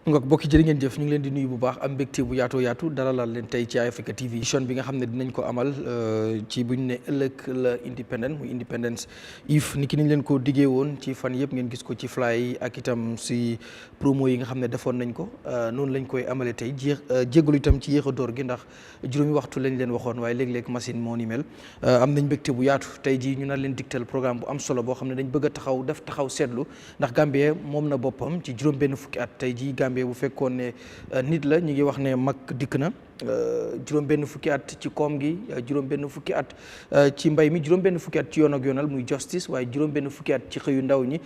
ngok bokki jërë ngeen jëf ñu ngi leen di nuyu bu baax am mbégte bu yaatu dalalal leen tey ci Eyeafrica TV émission bi nga xam ne dinañ ko amal ci buñ ne ëllëg la independent muy independence if ni ki niñ leen ko diggee woon ci fan yëpp ngeen gis ko ci fly yi ak itam si promo yi nga xam ne defoon nañ ko noonu lañ koy amale tey jéggalu itam ci yéex a door gi ndax juróomi waxtu lañ leen waxoon waaye léeg-léeg machine moo ni mel am nañ mbégte bu yaatu tey ji ñu nar leen digtal programme bu am solo boo xam ne dañ bëgg a taxaw seetlu ndax Gambie moom na boppam ci juróom benn fukki at tey ji Gambie bu fekkoon ne nit la ñu ngi wax ne mag dikk na juróom benn fukki at ci koom gi juróom benn fukki at ci mbay mi juróom benn fukki at ci yoon ak yoonal muy justice waaye juróom benn fukki at ci xëyu ndaw ñi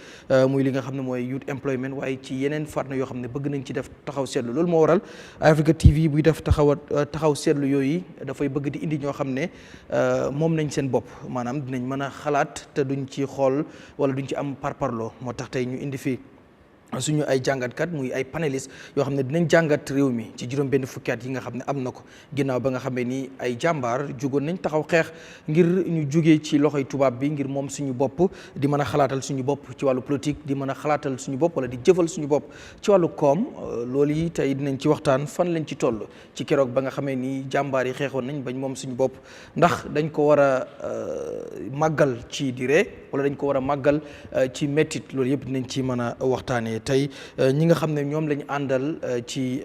muy li nga xam ne mooy youth employment waaye ci yeneen fànn yoo xam ne bëgg nañ ci def taxaw seetlu loolu moo waral Eyeafrica TV buy def taxaw seetlu yooyu dafay bëgg di indi ñoo xam ne moom nañ seen bopp maanaam dinañ mën a xalaat te duñ ci xool wala duñ ci am parparloo moo tax tey ñu indi fii suñu ay jàngatkat muy ay panélistes yoo xam ne dinañ jàngat réew mi ci juróom benn fukki at yi nga xam ne am na ko ginnaaw ba nga xamee ni ay jàmbaar jugoon nañ taxaw xeex ngir ñu jugee ci loxoy tubaab bi ngir moom suñu bopp di mën a xalaatal suñu bopp ci wàllu politique di mën a xalaatal suñu bopp wala di jëfal suñu bopp ci wàllu koom loolu yi tey dinañ ci waxtaan fan lañ ci toll ci keroog ba nga xamee ni jàmbaar yi xeexoon nañ bañ moom suñu bopp ndax dañ ko war a màggal ci di ree wala dañ ko war a màggal ci méttit loolu yëpp dinañ ci mën a waxtaanee tey ñi nga xam ne ñoom lañu àndal ci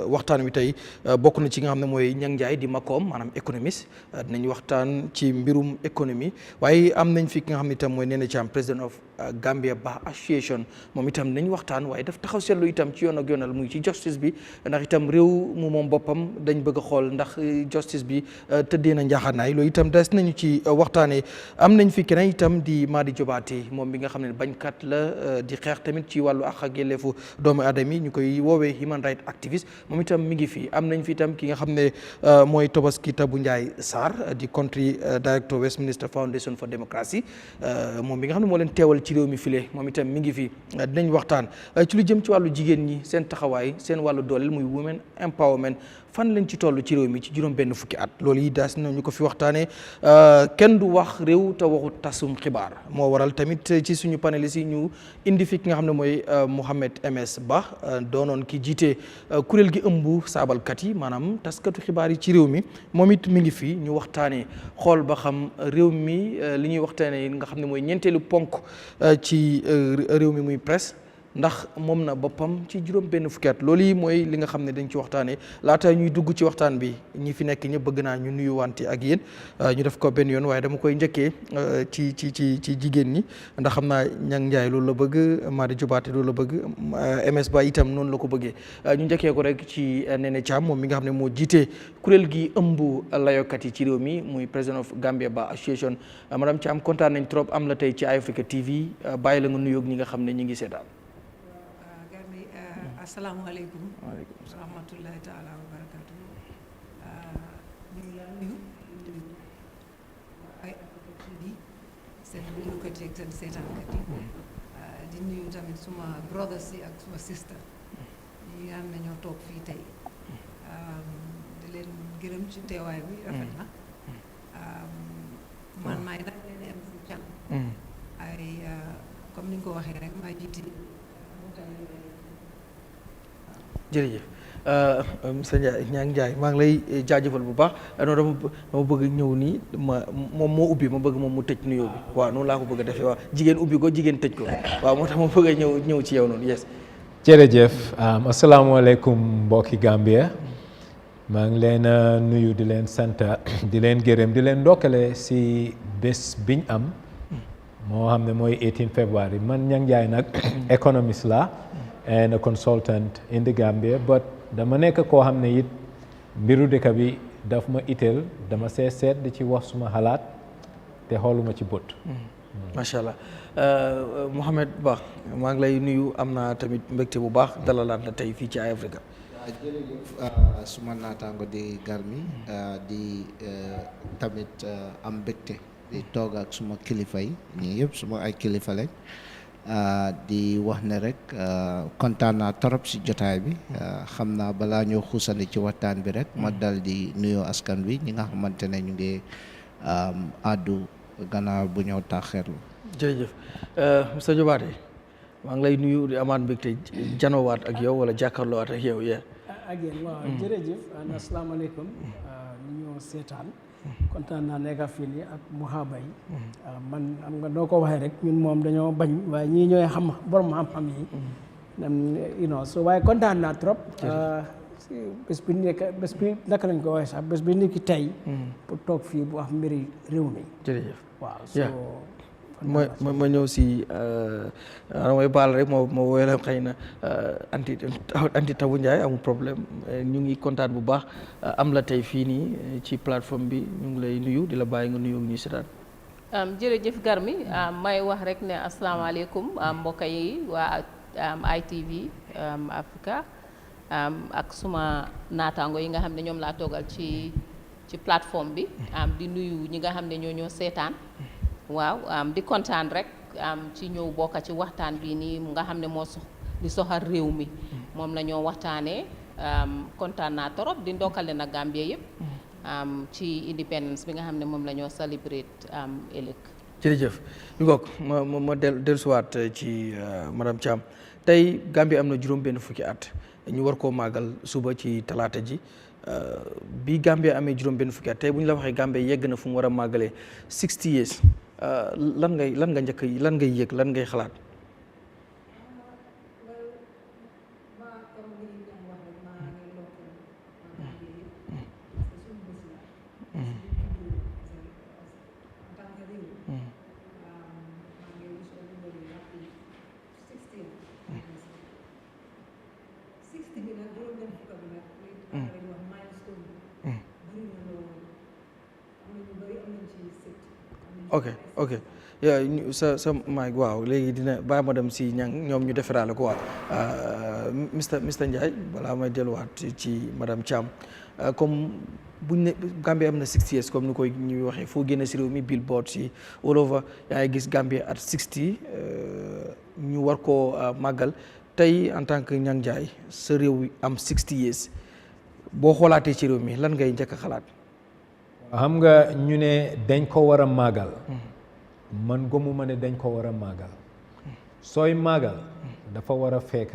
waxtaan wi tey bokk na ci nga xam ne mooy Nyang di Makom maanaam économiste dinañ waxtaan ci mbirum économie waaye am nañ fi ki nga xam ne itam mooy Nene Cham président of Gambia Bar Association moom itam nañ waxtaan waaye daf taxaw seetlu itam ci yoon ak yoonal muy ci justice bi ndax itam réew mu moom boppam dañ bëgg a xool ndax justice bi tëddee na njaaxaanaay loolu itam des nañu ci waxtaanee am nañ fi keneen itam di Madi Jobarteh moom bi nga xam ne bañkat la di xeex tamit ci wàllu àq ak yelleefu doomu aadama yi ñu koy woowee human rights activist moom itam mi ngi fi am nañ fi itam ki nga xam ne mooy Tobaski Tabu Njie Sarr di country director Westminster Foundation for Democracy moom bi nga xam ne moo leen teewal ci réew mi file moom itam mi ngi fi dinañ waxtaan ci lu jëm ci wàllu jigéen ñi seen taxawaay seen wàllu dooleel muy women empowerment fan lañ ci toll ci réew mi ci juróom benn fukki at loolu yi daas na ñu ko fi waxtaanee kenn du wax réew te waxu tasum xibaar moo waral tamit ci suñu panélistes yi ñu indi fi ki nga xam ne mooy Mohamed MS Ba doonoon ki jiite kuréel gi ëmb saabalkat yi maanaam taskatu xibaar yi ci réew mi moom it mi ngi fi ñu waxtaanee xool ba xam réew mi li ñuy waxtaanee nga xam ne mooy ñeenteelu ponk ci réew mi muy presse ndax moom na boppam ci juróom benn fukki at loolu yi mooy li nga xam ne dañ ci waxtaanee laata ñuy dugg ci waxtaan bi ñi fi nekk ñëpp bëgg naa ñu nuyu wante ak yéen ñu def ko benn yoon waaye dama koy njëkkee ci jigéen ñi ndax xam naa Nyang Njie loolu la bëgg Madi Jobarteh loolu la bëgg MS Ba itam noonu la ko bëggee ñu njëkkee ko rek ci Nene Cham moom mi nga xam ne moo jiite kuréel gi ëmb layokat yi ci réew mi muy président of Gambia Bar Association madame Cham kontaan nañ trop am la tey ci Eyeafrica TV bàyyi la nga nuyoog ñi nga xam ne ñi ngi seetaan. asalaamaaleykum wa rahmatullahi taala wa barakatu ñu ngi la nuyu ay TV seen bindkat yi ak seen seetaankat yi di nuyu tamit suma brothers yi ak suma sister ñi nga xam ne ñoo toog fii tey di leen gërëm ci teewaay bi rafet na man maay nag leen am si can ay comme ni nga ko waxee rek maa jiiti jërëjëf monsieur Nyang Njie maa ngi lay jaajëfal bu baax non dama bëgg ñëw nii moom moo ubbi ma bëgg moom mu tëj nuyoo bi waaw noonu laa ko bëgg a defee waaw jigéen ubbi ko jigéen tëj ko waaw moo tax ma bëgg a ñëw ci yow noonu yes. jërëjëf asalaamaaleykum mbokki Gambia maa ngi leen a nuyu di leen sant di leen gërëm di leen ndokkale si bés biñ am moo xam ne mooy 18 février man Nyang Njie nag économiste la and a consultant in the Gambia but dama nekk koo xam ne it mbiru dëkk bi daf ma itteel dama seet di ci wax suma xalaat te xooluma ci bët. macha allah Mohamed Ba maa ngi lay nuyu am naa tamit mbégte bu baax dalalaat la tey fii ci Eyeafrica. jërëjëf suma naataango di Garmi di tamit am mbégte di toog ak suma kilifa yi ñii yëpp suma ay kilifa lañ. di wax ne rek kontaan naa torop si jotaay bi xam naa balaa ñoo xuusandi ci waxtaan bi rek ma dal di nuyoo askan wi ñi nga xamante ne ñu ngi àddu gannaaw bu ñëw taaxeerlu. jërëjëf monsieur Jobarteh maa ngi lay nuyu di amaat mbégte janowaat ak yow wala jàkkaarloowaat ak yow again waaw jërëjëf asalaamaaleykum ñu ñoo seetaan kontaan naa nekk fii nii ak muhaaba yi man am nga noo ko waxee rek ñun moom dañoo bañ waaye ñii ñooy xam borom xam-xam yi so waaye kontaan naa trop bés bi naka lañ ko waxee sax bés bi nekk tey pour toog fii bu wax mbiri réew mi jërëjëf waaw ma ñëw si mooy baal rek ma woy la xëy na anti Tabu Njie amul problème ñu ngi kontaan bu baax am la tey fii nii ci plateforme bi ñu ngi lay nuyu di la bàyyi nga nuyu ñuy seetaan jërëjëf Garmi may wax rek ne asalaamaaleykum mbokk yi waa ITV Africa ak suma naataango yi nga xam ne ñoom laa toogal ci plateforme bi di nuyu ñi nga xam ne ñoo seetaan waaw di kontaan rek ci ñëw bokk ci waxtaan bi nii nga xam ne moo di soxal réew mi moom la ñoo waxtaanee kontaan naa torop di ndokkale na Gambia yëpp ci independence bi nga xam ne moom la ñoo celebrate ëllëg. jërëjëf ñu ngoog ma dellusiwaat ci madame Thiam tey Gambia am na juróom-benn fukki at ñu war koo màggal suba ci talaata ji bi Gambia amee juróom-benn fukki at tey bu ñu la waxee Gambia yegg na fu mu war a màggalee 60 years. lan ngay yëg lan ngay xalaat ok sa mic waaw léegi dina bàyyi ma dem si Nyang ñoom ñu defaraale ko waaw Mr Njie balaa may delluwaat ci madame Thiam comme buñ ne Gambia am na 60 years comme ni koy ñuy waxee foo génne si réew mi billboard si all over yaa ngi gis Gambia at 60 ñu war koo màggal tey en tant que Nyang Njie sa réew am 60 years boo xoolaatee ci réew mi lan ngay njëkk a xalaat xam nga ñu ne dañ ko war a màggal man gëmuma ne dañ ko war a màggal sooy màggal dafa war a fekk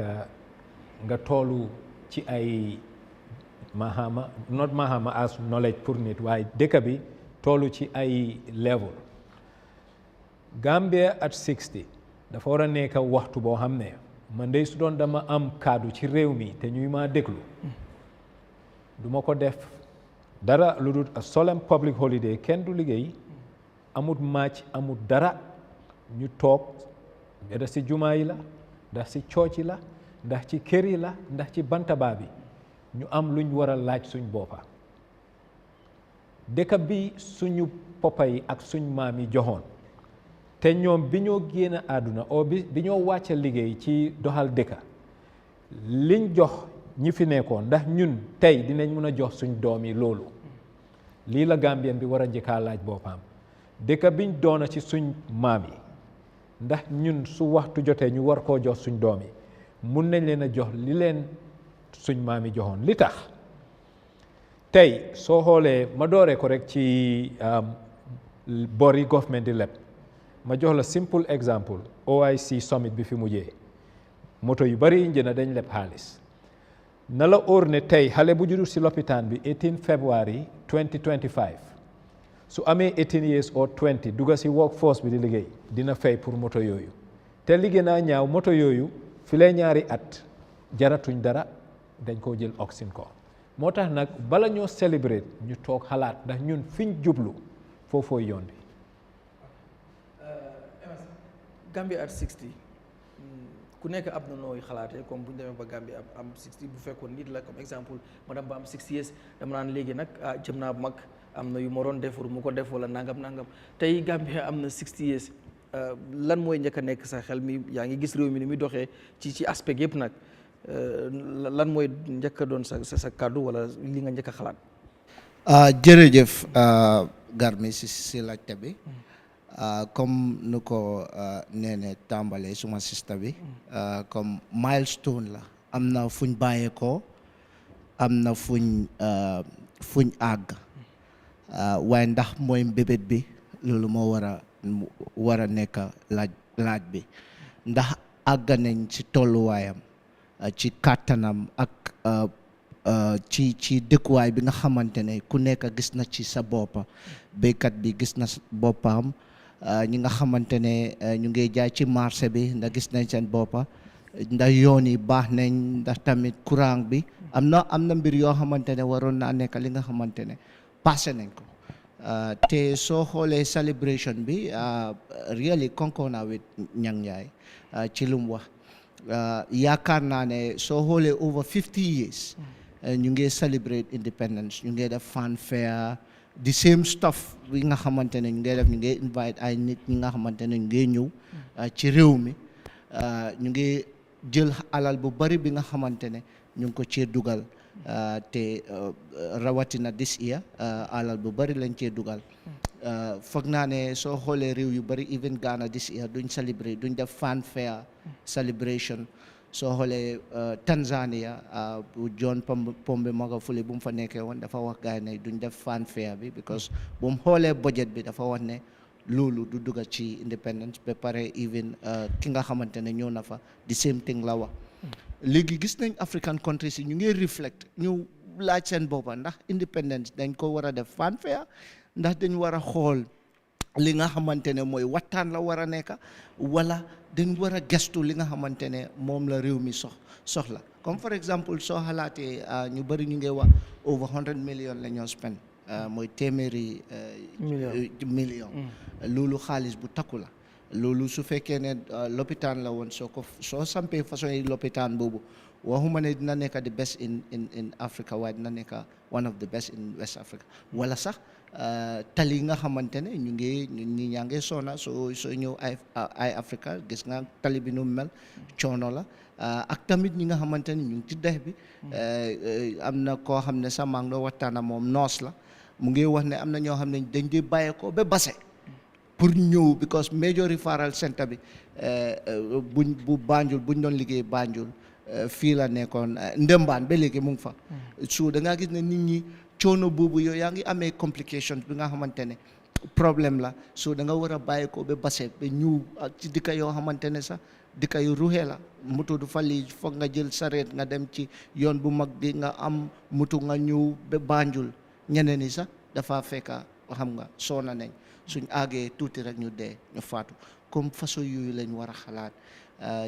nga toolu ci ay not mahama as knowledge pour nit waaye dëkk bi toolu ci ay level Gambia at 60 dafa war a nekk waxtu boo xam ne man de su doon dama am kaddu ci réew mi te ñuy maa déglu duma ko def dara lu dul a solemn public holiday kenn du liggéey amut match amut dara ñu toog ndax ci jumaa yi la ndax ci cooc yi la ndax ci kër yi la ndax ci bantaba bi ñu am luñ war a laaj suñ boppa dëkk bi suñu papa yi ak suñ maam yi joxoon te ñoom bi ñoo génn àdduna o bi ñoo wàcca liggéey ci doxal dëkka liñ jox ñi fi nekkoon ndax ñun tey dinañ mën a jox suñ doom yi loolu lii la Gambien bi war a njëkkaa laaj boppam dëkk biñ doona ci suñ maam yi ndax ñun su waxtu jotee ñu war koo jox suñ doom yi mun nañ leen a jox li leen suñ maam yi joxoon li tax tey soo xoolee ma dooree ko rek ci bori government di leb ma jox la simple exemple OIC summit bi fi mujjee moto yu bari yi jënd dañ leb xaalis na la óor ne tey xale bu juddu si lopitaan bi 18 February 2025 su amee 18 years or 20 dugga si workforce bi di liggéey dina fay pour moto yooyu te liggéey naa ñaaw moto yooyu fi lay ñaari at jaratuñ dara dañ koo jël oxin ko moo tax nag bala ñoo célébrer ñu toog xalaat ndax ñun fiñ jublu foofooy yoon bi. Gambia at 60 ku nekk am na nooy xalaatee comme bu ñu demee ba Gambia am 60 bu fekkoon nit la comme exemple madame ba am 60 years dama naan léegi nag jëm naa mag am na yu ma doon def mu ko def wala nangam tey Gambia am na 60 years lan mooy njëkk a nekk sa xel mi yaa ngi gis réew mi ni muy doxee ci aspect yëpp nag lan mooy njëkk a doon sa kàddu wala li nga njëkk a xalaat. jërëjëf Garmi si laajte bi. comme nu ko neene tàmbalee suma sista bi comme milestone la am na fuñ bàyyeekoo am na fuñ àgg waaye ndax mooy mbébét bi loolu moo war a nekk laaj bi ndax àgg nañ ci tolluwaayam ci kàttanam ak ci dëkkuwaay bi nga xamante ne ku nekk gis na ci sa boppa béykat bi gis na boppam ñi nga xamante ne ñu ngi jaay ci marché bi ndax gis nañ seen boppa ndax yoon yi baax nañ ndax tamit courant bi am na mbir yoo xamante ne waroon naa nekk li nga xamante ne passé nañ ko te soo xoolee celebration bi really concur naa with Nyang Njie ci lu mu wax yaakaar naa ne soo xoolee over 50 years ñu ngi celebrate independence ñu ngi def fanfare the same stuff bi nga xamante ne ñu ngi invite ay nit ñi nga xamante ne ñu ngi ñëw ci réew mi ñu ngi jël alal bu bari bi nga xamante ne ñu ngi ko cee dugal te rawatina this year alal bu bari lañ cee dugal foog naa ne soo xoolee réew yu bari even Ghana this year duñ celebrate duñ def fanfare celebration soo xoolee Tanzania bu John Pombe Magufuli bu mu fa nekkee woon dafa wax gaay ne duñ def fanfare bi because bu mu xoolee budget bi dafa wax ne loolu du dugga ci independence ba pare even ki nga xamante ne ñëw na fa the same thing la wax léegi gis nañ African countries yi ñu ngi reflect ñu laaj seen boppa ndax independence dañ ko war a def fanfare ndax dañ war a xool li nga xamante ne mooy waxtaan la war a nekk wala dañ war a gestu li nga xamante ne moom la réew mi soxla comme for exemple soo xalaatee ñu bëri ñu ngi wax over 100 million la ñoo spend mooy téeméeri million loolu xaalis bu takku la loolu su fekkee ne lopitaan la woon soo sampee façon yi lopitaan boobu waxuma ne dina nekk the best in Africa waaye dina nekk one of the best in West Africa wala sax tali nga xamante ne ñu ñaa ngi sona soo ñëw Eyeafrica gis nga tali bi nu mel coono la ak tamit ñi nga xamante ne ñu ngi ci dex bi am na koo xam ne sa maa ngi doon waxtaan moom noos la mu ngi wax ne am na ñoo xam ne dañ di bàyyeekoo ba Basse pour ñëw because major referral center bi bu Banjul buñ doon liggéey Banjul fii la nekkoon Ndembaan ba léegi mu ngi fa su da ngaa gis ne nit ñi coono boobu yow yaa ngi amee complications bi nga xamante ne problème la so da nga war a bàyyi ko ba Basse ba ñëw ci dëkk yoo xamante ne sax dëkk yu ruxee la moto du fa lii foog nga jël sareet nga dem ci yoon bu mag bi nga am moto nga ñëw ba Banjul ñeneen ñi sax dafa fekka xam nga soona nañ suñ àggee tuuti rek ñu dee ñu faatu comme façon yooyu lañ war a xalaat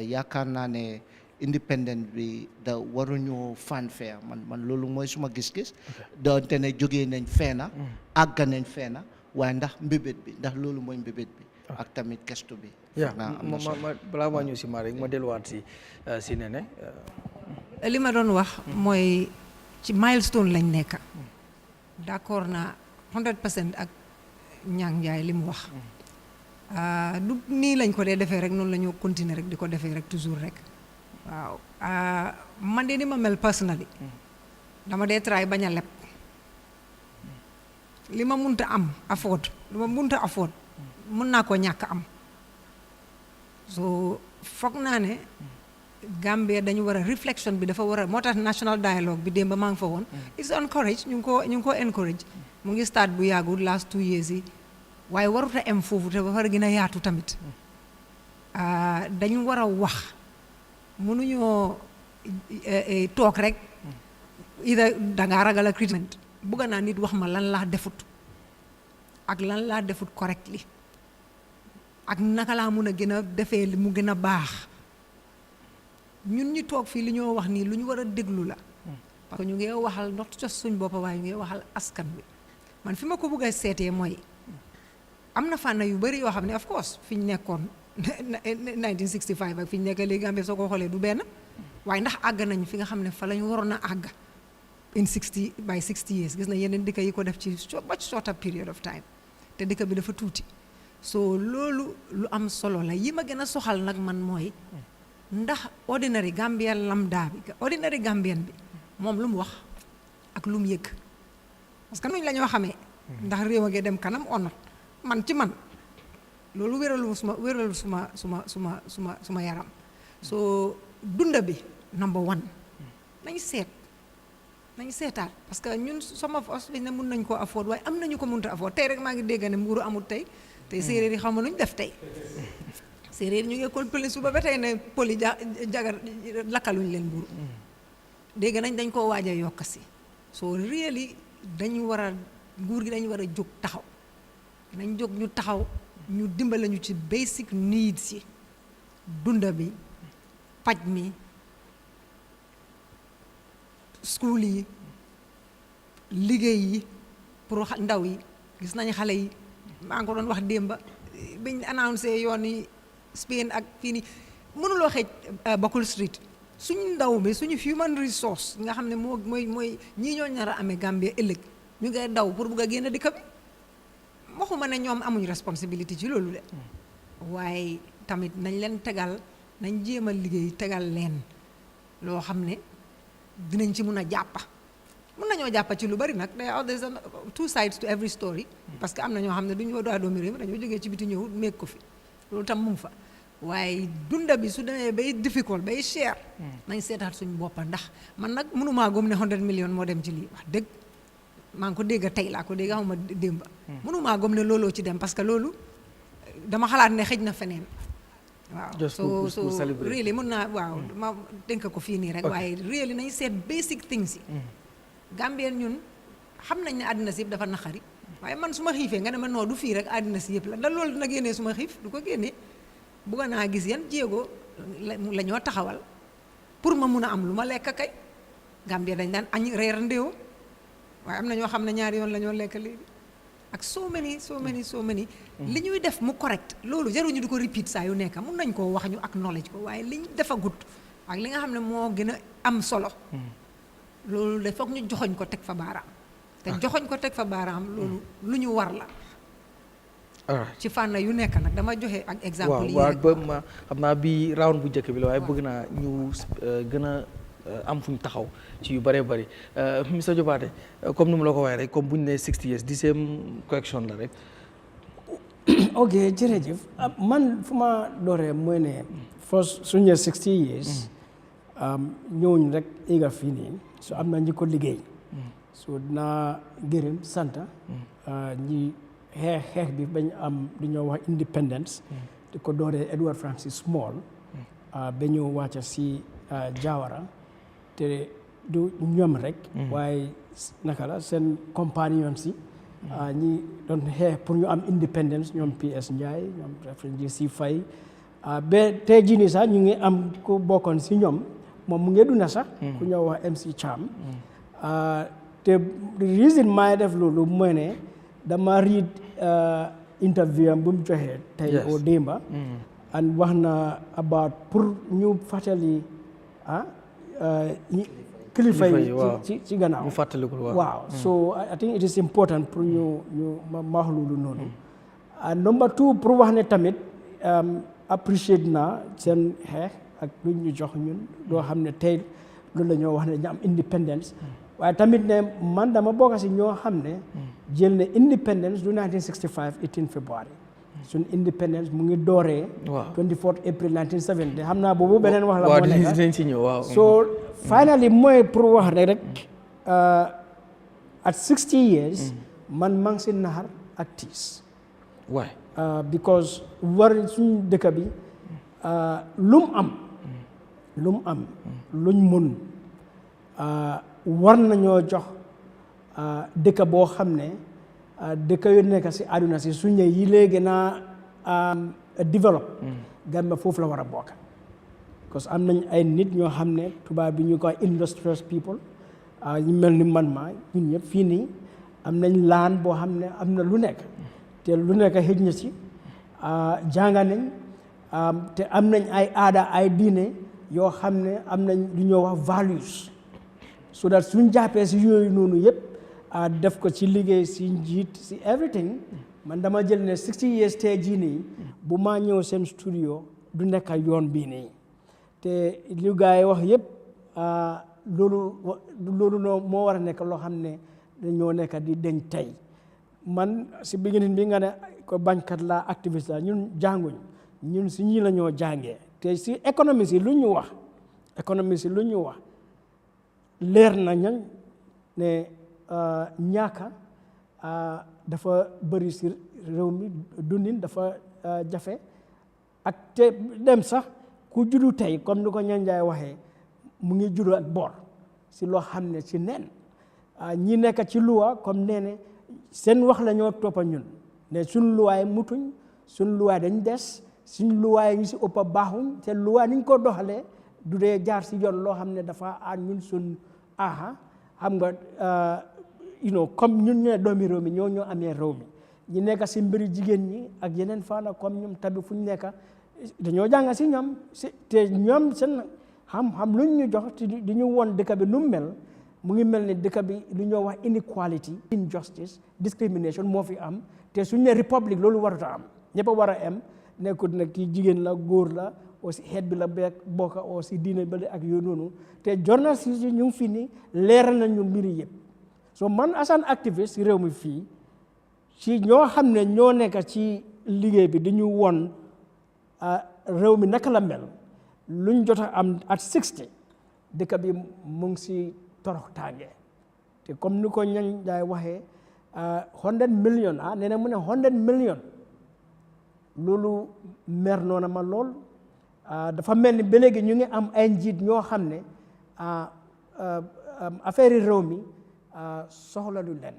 yaakaar naa ne independent bi da waruñoo fanfare man loolu mooy suma gis-gis doonte ne jógee nañ feena àgg nañ feena waaye ndax mbébét bi ndax loolu mooy mbébét bi ak tamit gestu bi balaa maa ñëw si maa rek ma delluwaat si Nene li ma doon wax mooy ci milestone lañ nekk d'accord naa 100% ak Nyang Njie li mu wax du nii lañ ko dee defee rek noonu la ñu continuer rek di ko defee rek toujours rek waaw man de ni ma mel personally dama dee try bañ a leb li ma munta am afford li ma munta afford mun naa ko ñàkk am so foog naa ne Gambia dañu war a réflexion bi dafa war a moo tax national dialogue bi démb maa ngi fa woon it's encourage ñu ngi ko encourage mu ngi start bu yàggul last 2 years yi waaye warut a em foofu te ba war a gën a yaatu tamit dañu war a wax mënuñoo toog rek ida dangaa ragal a treatment bëgg naa nit wax ma lan laa defut ak lan laa defut correctly ak naka laa mun a gën a defee li mu gën a baax ñun ñu toog fii li ñoo wax nii lu ñu war a déglu la parce que ñu ngi waxal not just suñ bopp waaye ñu ngi waxal askan bi man fi ma ko bëgg a seetee mooy am na fànn yu bari yoo xam ne of course fi ñu nekkoon 1965 ak fi ñu nekk léegi Gambie soo ko xoolee du benn waaye ndax àgg nañ fi nga xam ne fa la ñu waroon a àgg in 60 years gis na yeneen dëkk yi ko def ci much shorter period of time te dëkk bi dafa tuuti so loolu lu am solo la yi ma gën a soxal nag man mooy ndax ordinary Gambian lambda bi ordinary Gambian bi moom lu mu wax ak lu mu yëg parce que nuñ la ñoo xamee ndax réew a ngi dem kanam on man ci man loolu wéralu suma yaram so dunda bi number 1 nañ seetaat parce que ñun some of us dañ ne mun nañ koo afford waaye am nañu ko mënta afford tey rek maa ngi dégg ne mburu amul tey séeréer yi xam nuñ def tey séeréer ñu ngi kon pëli suba ba tey ne pëli jagar lakkaluñ leen mburu dégg nañ dañ koo waaj a yokk si soo really dañu war a nguur gi dañu war a jóg taxaw nañ jóg ñu taxaw ñu dimbale ñu ci basic needs yi dunda bi paj mi school yi liggéey yi pour ndaw yi gis nañ xale yi maa ngi ko doon wax démba biñ annoncé yoon yi Spain ak fii nii mënuloo xëj Bakul Street suñu ndaw bi suñu human resource nga xam ne mooy ñii ñoo nar a amee Gambia ëllëg ñu ngay daw pour bugg a génn dëkk bi waxuma ne ñoom amuñ responsabilité ci loolu de waaye tamit nañ leen tegal nañ jéem a liggéey tegal leen loo xam ne dinañ ci mun a jàppa mun nañoo jàppa ci lu bari nag there's two sides to every story parce que am na ñoo xam ne duñu daa doomi réew mi dañoo jógee ci biti ñëw meeg ko fi loolu tam mu ngi fa waaye dunda bi su demee bay difficult bay cher nañ seetaat suñu boppa ndax man nag mënumaa gëm ne 100 millions moo dem ci lii wax dëgg maa ngi ko dégg tey laa ko dégg xawma démba mënumaa gëm ne looloo ci dem parce que loolu dama xalaat ne xëj na feneen waaw so really mën naa waaw ma dénk ko fii nii rek waaye really nañ seet basic things yi Gambien ñun xam nañ ne àddina si yëpp dafa naqari waaye man su ma xiifee nga ne ma noo du fii rek àddina si yëpp la da loolu dina génnee su ma xiif du ko génnee bëgg naa gis yan jéego la ñoo taxawal pour ma mun a am lu ma lekk kay Gambia dañ daan añ reer ndéew waaye am na ñoo xam ne ñaari yoon la ñoo lekk léegi ak so many li ñuy def mu correct loolu jaruñu di ko repeat saa yu nekk mun nañ koo wax ñu acknowledge ko waaye liñ defa gut ak li nga xam ne moo gën a am solo loolu de foog ñu joxoñ ko teg fa baaraam te joxoñ ko teg fa baaraam loolu lu ñu war la ci fànn yu nekk nag dama joxe ak exemple yi rek ba ma xam naa bi round bu njëkk bi la waaye bëgg naa ñu gën a am fuñ taxaw ci yu bëree bëri Mr Jobarteh comme ni mu la ko waxee rek comme bu ñu nee 60 years di same correction la rek ok jërëjëf man fu ma dooree mooy ne first suñu nee 60 years ñëwuñ rek éega fii nii so am na ñi ko liggéey so dinaa gërëm sant ñi xeex bi bañ am li ñoo wax independence di ko dooree Edward Francis Small ba ñëw wàcca si Jawara te du ñoom rek waaye naka la seen compagnon si ñi doon xeex pour ñu am independence ñoom PS Njie ñoom Reverend si Faye ba tey jii nii sax ñu ngi am ku bokkoon si ñoom moom mu ngi dunda sax ku ñëw wax MC Cham te reason maay def loolu mooy ne dama read interview am bu mu joxee tey au démba and wax na about pour ñu fàttali kilifa yi ci gannaaw ñu fàttalikul waaw so I think it is important pour ñu ma wax loolu noonu number two pour wax ne tamit appreciate naa seen xeex ak lu ñu jox ñun doo xam ne tey loolu la ñoo wax ne ñu am independence waaye tamit ne man dama bokk si ñoo xam ne jël ne independence du 1965 18 February suñ independence mu ngi dooree 24 April 1970 xam naa boobu beneen wax la moo nekk dinañ ci ñëw waaw so finally mooy pour wax ne rek at 60 years man maa ngi si naxar ak tiis waay because war suñ dëkk bi lu mu am luñ mun war nañoo jox dëkk boo xam ne dëkk yu nekk si àdduna si suñ ne yi léegi naa develop Gambia foofu la war a bokk parce que am nañ ay nit ñoo xam ne tubaab bi ñu koy industrious people ñu mel ni man maa ñun ñëpp fii nii am nañ laan boo xam ne am na lu nekk te lu nekk xëj na si jànga nañ te am nañ ay aada ay diine yoo xam ne am nañ lu ñoo wax values so that suñ jàppee si yooyu noonu yëpp def ko ci liggéey si njiit si everything man dama jël ne 60 years tey jii nii bu maa ñëw seen studio du nekk yoon bii nii te li gars yi wax yëpp loolu moo war a nekk loo xam ne dañoo nekk di deñ tey man si beginning bi nga ne ko bañkat la activiste la ñun jànguñ ñun si ñii la ñoo jàngee te si économie si lu ñu wax leer na ñañ ne ñaaka dafa bëri si réew mi dundin dafa jafe ak te dem sax ku juddu tey comme ni ko ñanjaay waxee mu ngi juddu ak bor si loo xam ne si neen ñi nekk ci luwa comme nee ne seen wax la ñoo toppa ñun ne suñ luwaay mutuñ suñ luwaay dañ des suñ luwaay ngi si ëpp a baaxuñ te luwaay niñ ko doxalee du dee jaar si yoon loo xam ne dafa aar ñun suñ aha xam nga comme ñun ñooy doomi réew mi ñoo amee réew mi ñi nekk si mbiri jigéen ñi ak yeneen faana comme ñoom tabi fu ñu nekk dañoo jàng si ñoom te ñoom seen xam-xam luñ ñu jox te di ñu woon dëkk bi nu mu mel mu ngi mel ni dëkk bi lu ñoo wax inequality injustice discrimination moo fi am te suñ ne république loolu warut a am ñëpp a war a am nekkut nag kii jigéen la góor la aussi xeet bi la bokk aussi diine ba ak yooyu noonu te journaliste yi ñu ngi fi ni leeral nañu mbiri yëpp so man as an activiste si réew mi fii si ñoo xam ne ñoo nekk ci liggéey bi dañu won réew mi naka la mel luñ jot a am at 60 dëkk bi mu ngi si torox tànge te comme ni ko ñañ jaay waxee 100 million nee na mu ne 100 million loolu mer noona ma lool dafa mel ni ba léegi ñu ngi am ay njiit ñoo xam ne affaire yi réew mi soxla lu leen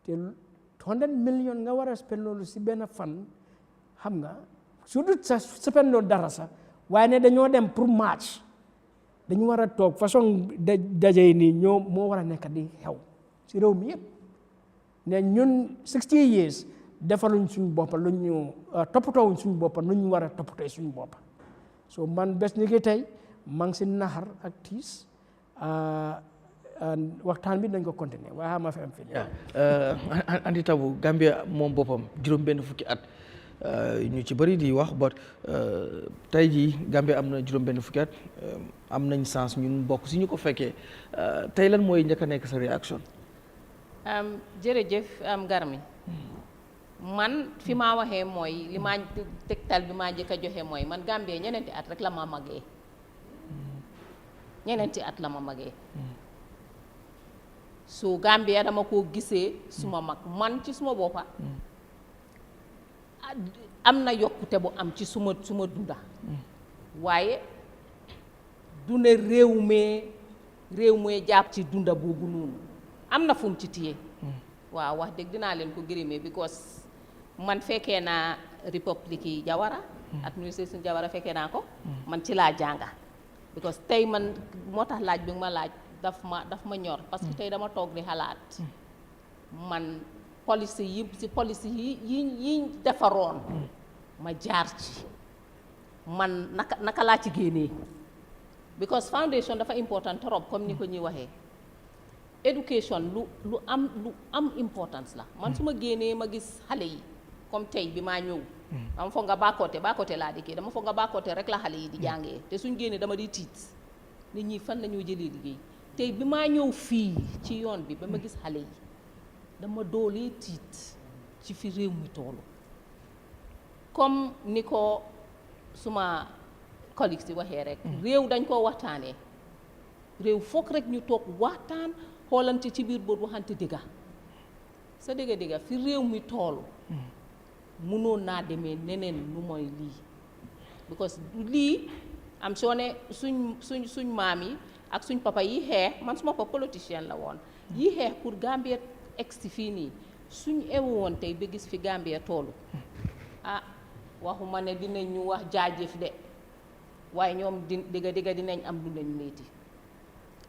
te 100 million nga war a spend loolu si benn fan xam nga su dut sa spend loolu dara sax waaye ne dañoo dem pour match dañu war a toog façon daje nii ñoo moo war a nekk di xew si réew mi yëpp ne ñun 60 years defaluñ suñu boppa lu ñu toppatoowuñ suñu boppa lu ñu war a toppatoo suñu boppa so man bés ni ki tey maa ngi si naxar ak tiis waxtaan bi dañ ko continuer waaye ma fi am fii andi tabu Gambia moom boppam juróom benn fukki at ñu ci bëri di wax but tey jii Gambia am na juróom benn fukki at am nañ sens ñun bokk si ñu ko fekkee tey lan mooy njëkk a nekk sa réaction jërëjëf Garmi man fi maa waxee mooy li maa tegtal bi maa njëkk a joxe mooy man Gambie ñeneenti at rek la ma magee ñeneenti at la ma magee so Gambie dama koo gisee suma mag man ci suma boppa am na yokkute bu am ci suma dunda waaye du ne réew mee jàpp ci dunda boobu noonu am na fu mu ci téye waaw wax dëgg dinaa leen ko gërëmee because man fekkee naa république yi Jawara administration Jawara fekkee naa ko man ci laa jànga because tey man moo tax laaj bi nga ma laaj daf ma ñor parce que tey dama toog di xalaat man policy yi defaroon ma jaar ci man naka laa ci génnee because foundation dafa important trop comme ni ko ñuy waxee education lu am importance la man su ma génnee ma gis xale yi comme tey bi maa ñëw dama foog nga Bakoteh laa dikkee dama foog nga Bakoteh rek la xale yi di jàngee te suñ génnee dama di tiit nit ñi fan lañoo jëlee liggéey tey bi maa ñëw fii ci yoon bi ba ma gis xale yi dama doolee tiit ci fi réew mi toolu comme ni ko suma collègue si waxee rek réew dañ koo waxtaanee réew foog rek ñu toog waxtaan xoolante ci biir boot waxante dëgga sa dëgga fi réew mi toolu mënoon naa demee neneen lu mooy lii because lii am soo ne suñ maam yi ak suñ papa yi xeex man suma papa politicien la woon yi xeex pour Gambia egsi fii nii suñ ewu woon tey ba gis fi Gambia toolu waxuma ne dinañ ñu wax jaajëf de waaye ñoom dëgga dinañ am lu leen metti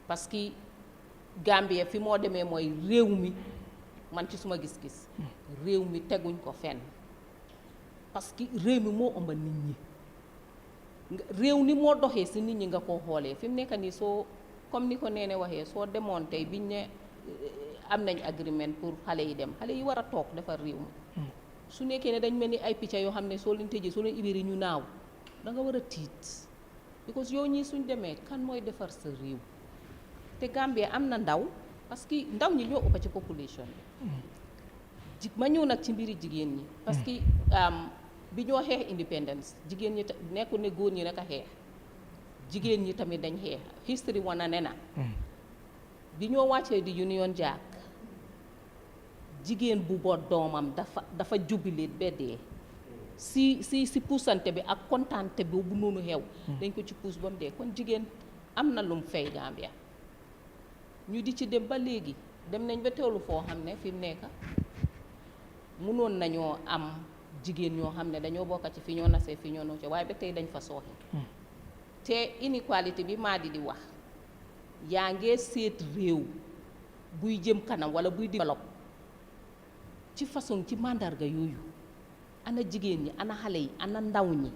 parce que Gambia fi moo demee mooy réew mi man ci suma gis-gis réew mi teguñ ko fenn parce que réew mi moo ëmba nit ñi réew ni moo doxee si nit ñi nga ko xoolee fi mu nekk nii soo comme ni ko neene waxee soo demoon tey biñ ne am nañ agreement pour xale yi dem xale yi war a toog defar réew mi su nekkee ne dañ mel ni ay picca yoo xam ne soo leen tëjee soo leen ibéri ñu naaw da nga war a tiit because yow ñii suñ demee kan mooy defar sa réew te Gambie am na ndaw parce que ndaw ñi ñoo ëpp ci population bi ma ñëw nag ci mbiri jigéen ñi parce que bi ñoo xeex independence jigéen ñi nekkul ne góor ñi rek a xeex jigéen ñi tamit dañ xeex history wana ne na bi ñoo wàccee di Union Jack jigéen bu boot doomam dafa jubileet ba dee si puusante bi ak kontaante boobu noonu xew dañ ko ci puus ba mu dee kon jigéen am na lum fay Gambia ñu di ci dem ba léegi dem nañ ba teewlu foo xam ne fi mu nekk mënoon nañoo am jigéen ñoo xam ne dañoo bokk ci fi ñoo nasee fi ñoo nocce waaye ba tey dañ fa sooxe te inéqualité bi Madi di wax yaa ngee seet réew buy jëm kanam wala buy développe ci façon ci màndarga yooyu ana jigéen ñi ana xale yi ana ndaw ñi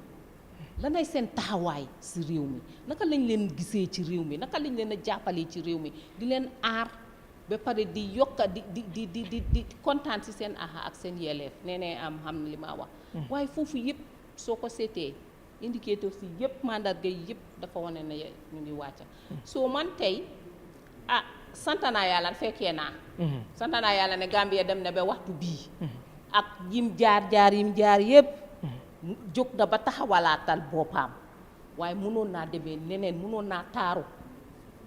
lanay seen taxawaay si réew mi naka lañ leen gisee ci réew mi naka lañ leen a jàppalee ci réew mi di leen aar ba pare di yokka di kontaan si seen aha ak seen yelleef nee am xam na li ma wax waaye foofu yëpp soo ko seetee indicateur si yëpp mandarga yi yëpp dafa wane ne ñu ngi wàcca soo man tey sant naa yàlla fekkee naa sant naa yàlla ne Gambia dem na ba waxtu bii ak yim jaar yëpp jóg na ba taxawalaatal boppam waaye mënoon naa demee neneen mënoon naa taaru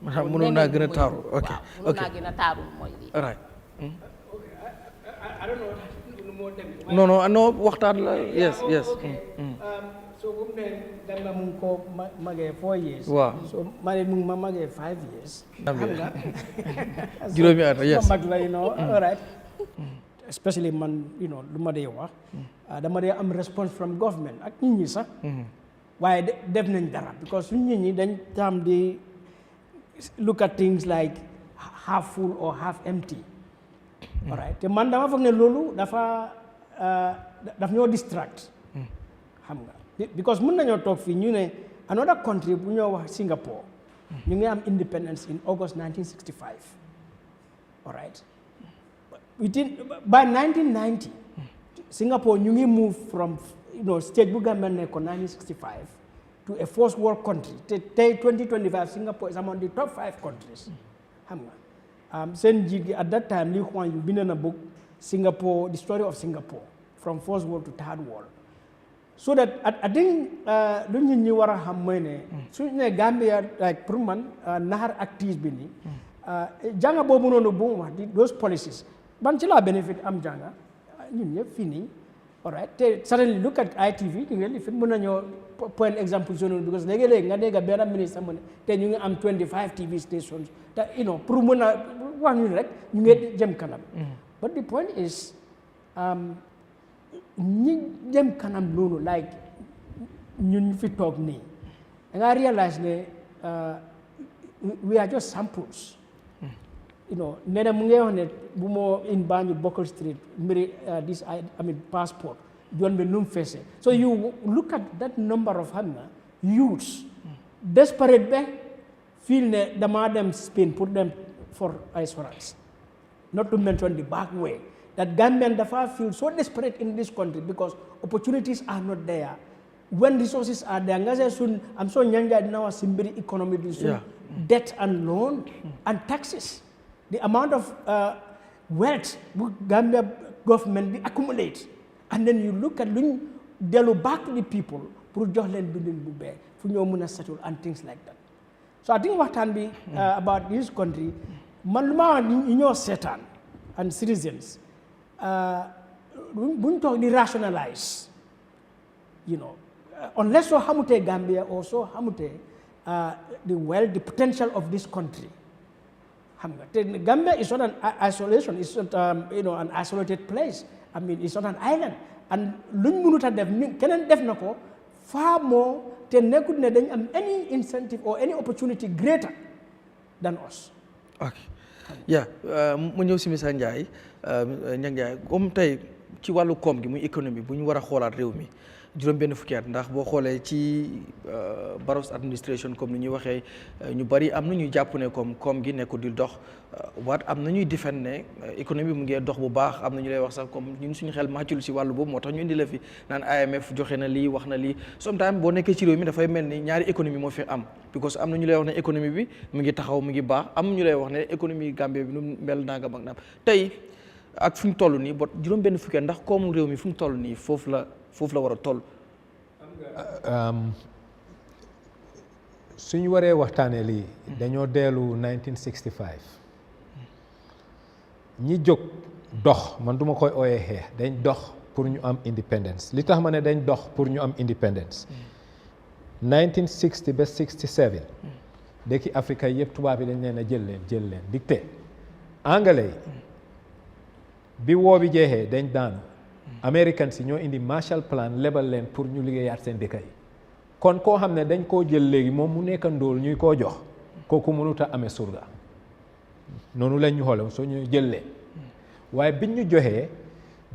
mënoon naa gën a taaru ok mënoon naa gën a taaru mooy lii right I don't know non non waxtaan la yes so bu mu ne Gambia mu ngi ko magee 4 years waaw so Madi mu ngi ma magee 5 years xam nga juróomi at yes mag la all right especially man lu ma dee wax dama dee am response from government ak nit ñi sax waaye def nañ dara because suñ nit ñi dañ tam di look at things like half full or half empty all right te man dama foog ne loolu daf ñoo distract xam nga because mën nañoo toog fii ñu ne another country bu ñoo wax Singapore ñu ngi am independence in August 1965 all right by 1990 Singapore ñu ngi move from stage bu Gambia nekkoon 1965 to a first world country te tey 2025 Singapore is among the top 5 countries xam nga seen njiit gi at that time Lee Kuan Yew bind na book Singapore the story of Singapore from first world to third world so that I think lu nit ñi war a xam mooy ne suñu ne Gambia like pour man naxar active bi nii jànga boobu noonu bu mu wax di those policies ban ci laa benefit am jànga ñun ñëpp fii nii all right te suddenly look at ITV ñu ngi li fi mën nañoo point example zone because léegi-léegi nga dégg benn ministre mu ne te ñu ngi am 25 TV stations te pour mën a wax ñun rek ñu ngi jëm kanam but the point is ñi jëm kanam noonu like ñun fi toog nii da nga realize ne we are just samples nee na mu ngi wax ne bu moo in Banjul Buckle Street mbiri this passport yoon bi nu mu feesee so you look at that number of xam na youths desperate ba feel ne damaa dem Spain pour dem for assurance not to mention the back way that Gambian dafa feel so desperate in this country because opportunities are not there when resources are there nga say soon am so ñanga dina wax si mbiri economy bi soon debt and loan and taxes the amount of wealth bu Gambia government bi accumulate and then you look at luñ dellu back to the people pour jox leen bindin bu bee fu ñoo mën a settle and things like that so I think waxtaan bi about this country man lu ma wax ni ñoo seetaan and citizens buñ toog di rationalize unless soo xamutee Gambia or soo xamutee the potential of this country xam nga te Gambia is not an isolation, it's not an isolated place. I mean it's not an island and luñ mënut a def keneen def na ko far more te nekkut ne dañ am any incentive or any opportunity greater than us. ok mu ñëw si Mr Njie Njie comme tey ci wàllu koom gi muy économie bu ñu war a xoolaat réew mi juróom benn fukki at ndax boo xoolee ci Barrow's administration comme ni ñuy waxee ñu bari am na ñuy jàpp ne comme koom gi nekkul di dox waat am na ñuy defend ne économie mu ngi dox bu baax am na ñu lay wax sax comme ñun suñu xel màccul si wàllu boobu moo tax ñu indi la fi naan IMF joxe na lii wax na lii sometimes boo nekkee ci réew mi dafay mel ni ñaari économie moo fi am because am na ñu lay wax ne économie bi mu ngi taxaw mu ngi baax am ñu lay wax ne économie Gambie bi nu mel nangam ak naam tey ak fu ñu toll nii ba juróom benn fukki at ndax koomu réew mi fu mu toll nii foofu la war a toll. suñu waree waxtaanee lii dañoo dellu 1965 ñi jóg dox man duma koy ooyee xeex dañ dox pour ñu am independence li tax ma ne dañ dox pour ñu am independence 1960 ba 67 dëkki Afrique yëpp tubaab yi dañ leen a jël leen dicté anglais bi woo bi jeexee dañ daanu Americans si ñoo indi Marshall Plan lebal leen pour ñu liggéeyaat seen dëkk yi kon koo xam ne dañ koo jël léegi moom mu nekk ndóol ñuy koo jox kooku mënut a amee surga noonu lañ ñu xoole soo ñu jël leen waaye biñ ñu joxee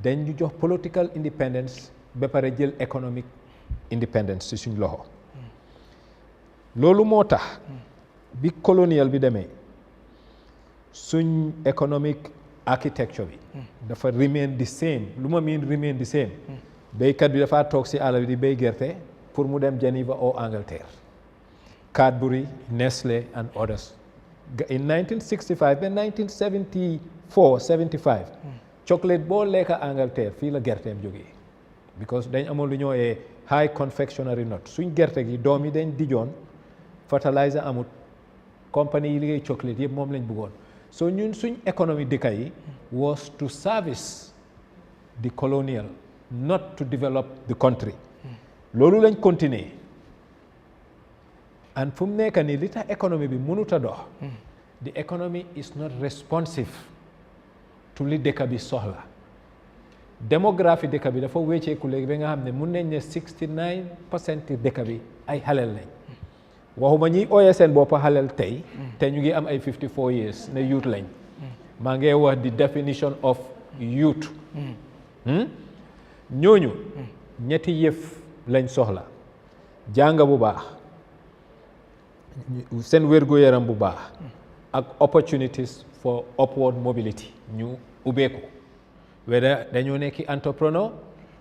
dañ ñu jox political independence ba pare jël economic independence ci suñ loxo loolu moo tax bi colonial bi demee suñ economic architecture bi dafa remain the same lu ma miin remain the same béykat bi dafa toog ci àll bi di béy gerte pour mu dem Geneva ou Angleterre Cadbury Nestlé and others in 1965 ba 1974 75 chocolate boo lekka Angleterre fii la gerteem jógee because dañ amoon lu ñoo high confectionery nut suñ gerte gi doom yi dañ dijoon fertilizer amut compagnie yi liggéey chocolate yëpp moom lañ bëggoon so ñun suñ économie dëkk yi was to service the colonial not to develop the country loolu lañ continuer and fu mu nekk nii li tax économie bi mënut a dox the economy is not responsive to li dëkk bi soxla démographie dëkk bi dafa wécceeku léegi ba nga xam ne mun nañ ne 69% dëkk bi ay xaleel lañ waxuma ñiy ooyee seen boppa xaleel tey te ñu ngi am ay 54 years ne youth lañ maa ngi wax the definition of youth ñooñu ñetti yëf lañ soxla jàng bu baax seen wér-gu-yaram bu baax ak opportunities for upward mobility ñu ubbeeku whether dañoo nekki entrepreneur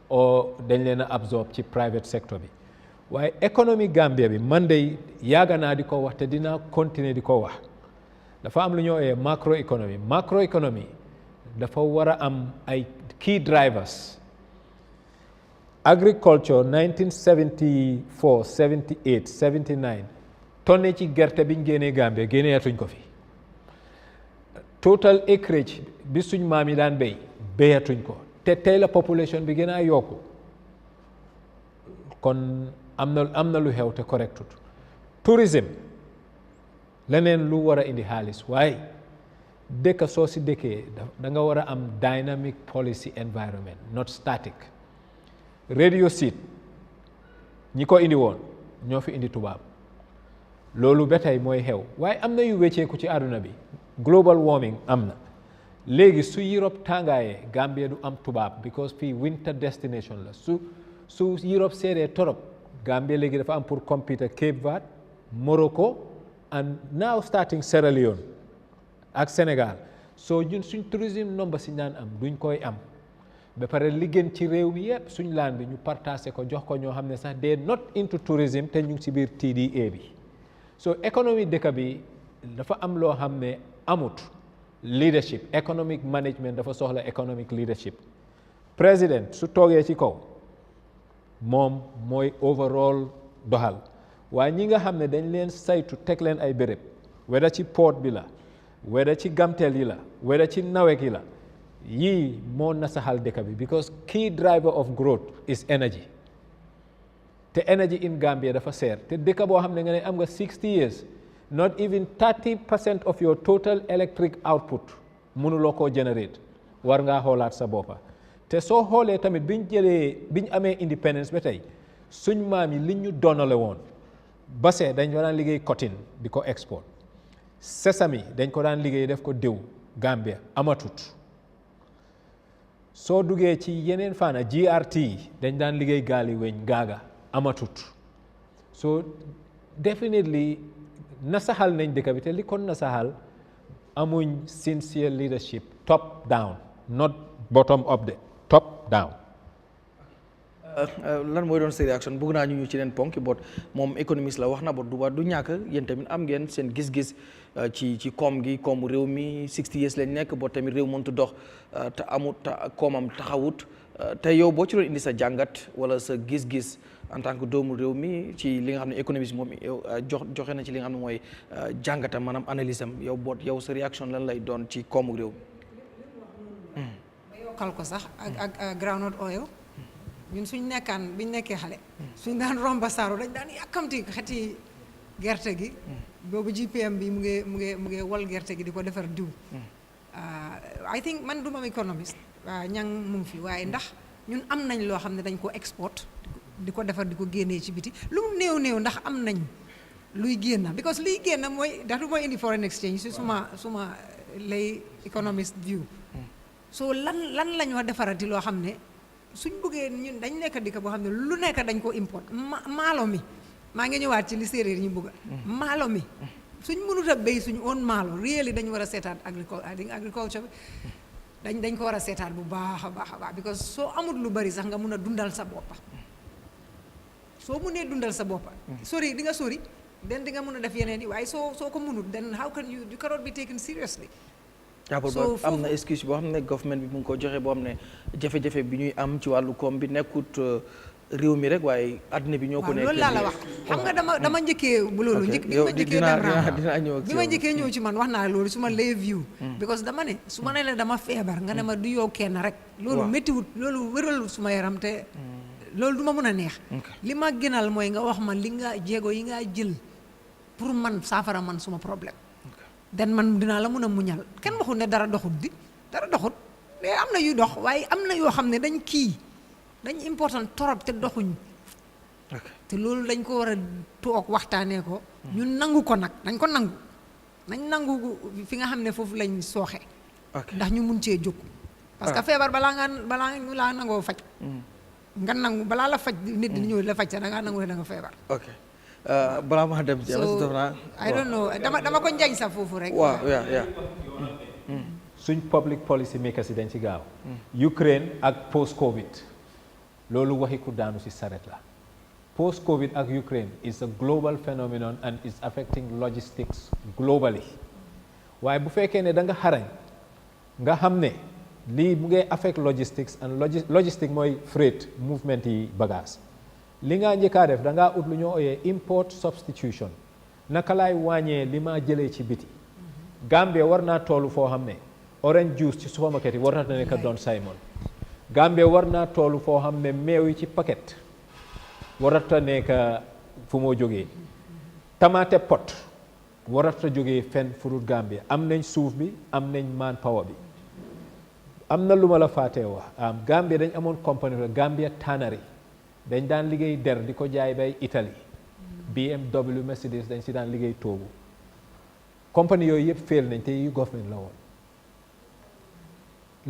o dañ leen a absorb ci private sector bi waaye économie Gambia bi man de yàgg naa di ko wax te dinaa continuer di ko wax dafa am lu ñoo ee macroéconomie dafa war a am ay key drivers agriculture 1974 78 79 tonne ci gerte biñ génnee Gambia génneetuñ ko fi total acreage bi suñ maam yi daan béyatuñ ko te tey la population bi gën a yokku kon am na lu xew te correctut tourisme leneen lu war a indi xaalis waaye dëkk soo si dëkkee da nga war a am dynamic policy environment not static radio seat ñi ko indi woon ñoo fi indi tubaab loolu ba tey mooy xew waaye am na yu wecceeku ci àdduna bi global warming am na léegi su Europe tàngaayee Gambia du am tubaab because fii winter destination la su Europe seedee torop Gambia léegi dafa am pour compete Cape Verde Morocco and now starting Sierra Leone ak Sénégal so ñun suñ tourisme nomba si ñaan am duñ koy am ba pare li gën ci réew mi yëpp suñ laan bi ñu partagé ko jox ko ñoo xam ne sax they not into tourism te ñu ngi ci biir TDA bi so économie dëkk bi dafa am loo xam ne amut leadership economic management dafa soxla economic leadership président su toogee ci kaw moom mooy overall doxal waaye ñi nga xam ne dañ leen saytu teg leen ay béréb weda ci port bi la weda ci gamteel yi la weda ci nawek yi la yii moo nasaxal dëkk bi because key driver of growth is energy te energy in Gambia dafa seer te dëkk boo xam ne nga ne am nga 60 years not even 30% of your total electric output mënuloo koo generate war ngaa xoolaat sa boppa te soo xoolee tamit biñ amee independence ba tey suñ maam yi liñ ñu donale woon base dañ ko daan liggéey cotton di ko export sesame dañ ko daan liggéey def ko diw Gambia amatut soo duggee ci yeneen faana GRT dañ daan liggéey gaali weñ gaaga amatut so definitely nasaxal nañ dëkk bi te li kon nasaxal amuñ sincere leadership top down not bottom up de top down lan mooy doon sa réaction bëgg naa ñu ci leen ponk bot moom économiste la wax na bot du ñàkk yéen tamit am ngeen seen gis-gis ci koom gi koomu réew mi 60 years lañ nekk bot tamit réew mëntu dox te amut koomam taxawut te yow boo ci doon indi sa jàngat wala sa gis-gis en tant que doomu réew mi ci li nga xam ne économiste moom joxe na ci li nga xam ne mooy jàngatam maanaam analyse am yow boot yow sa réaction lan lay doon ci koomu réew mi yokkal ko sax ak groundnut oil ñun suñ biñ nekkee xale suñ daan romba saaru dañ daan yàkkamti xeti gerte gi boobu GPM bi mu ngi wal gerte gi di ko defar diw I think man duma économiste ñang mu ngi fi waaye ndax ñun am nañ loo xam ne dañ ko export di ko defar di ko génnee ci biti lu mu néew ndax am nañ luy génn because luy génn mooy datu mooy indi foreign exchange si suma lay economist view so lan lañ wax defarati loo xam ne suñ bëggee ñun dañ nekk dëkk boo xam ne lu nekk dañ ko import maalo mi maa ngi ñëwaat ci li séeréer ñu bëgg maalo mi suñ mënut a béy suñ own maalo really dañ war a seetaat agriculture bi dañ ko war a seetaat bu baax a baax because soo amul lu bari sax nga mun a dundal sa boppa soo munee dundal sa boppa sori di nga sori den di nga mun a def yeneen yi waaye soo ko munut then how can you cannot be taken seriously so am na excuse boo xam ne government bi mu ngi ko joxe boo xam ne jafe-jafe bi ñuy am ci wàllu koom bi nekkut réew mi rek waaye àddina bi ñoo ko nekk loolu laa la wax xam nga dama njëkkee bu loolu bi ma njëkkee dem bi ma njëkkee ñëw ci man wax naa loolu su ma lay view because dama ne su ma ne la dama feebar nga ne ma du yow kenn rek loolu méttiwut loolu wéral suma yaram te loolu du ma mën a neex li ma gënal mooy nga wax ma li nga jéego yi nga jël pour man saafara man suma problème den man dinaa la mën a muñal kenn waxut ne dara doxut dara doxut mais am na yuy dox waaye am na yoo xam ne dañ important torop te doxuñ te loolu dañ ko war a toog waxtaanee ko ñun nangu ko nag nañ ko nañ nangu fi nga xam ne foofu lañ sooxe ndax ñu mun cee jóg parce que feebar balaa ñu laa nangoo faj nga nangu balaa la faj nit di ñëw la faj sax da ngaa nangu ne da nga feebar balaa maa dem ci I don't know dama ko njañ sax foofu rek suñ public policy makers yi dañ ci gaaw Ukraine ak post Covid loolu waxi ku daanu ci saret la post Covid ak Ukraine is a global phenomenon and is affecting logistics globally waaye bu fekkee ne da nga xarañ nga xam ne lii mu ngay affect logistics and logistic mooy freight movement yi bagage li nga njëkkaa def da ngaa ut lu ñoo ooyee import substitution naka laay wàññee li ma jëlee ci biti Gambia war naa toolu foo xam ne orange juice ci supermarket yi war na nekk Don Simon Gambia war naa toolu foo xam ne meew yi ci paquet warata nekk fu moo jógee tamaate pot warata jógee fenn furut Gambia am nañ suuf bi am nañ man power bi am na lu ma la fàttee wax Gambia dañ amoon compagnie la Gambia Tannery dañ daan liggéey der di ko jaay bay Italie BMW Mercedes dañ si daan liggéey toogu compagnie yooyu yëpp fail nañ te yu government la woon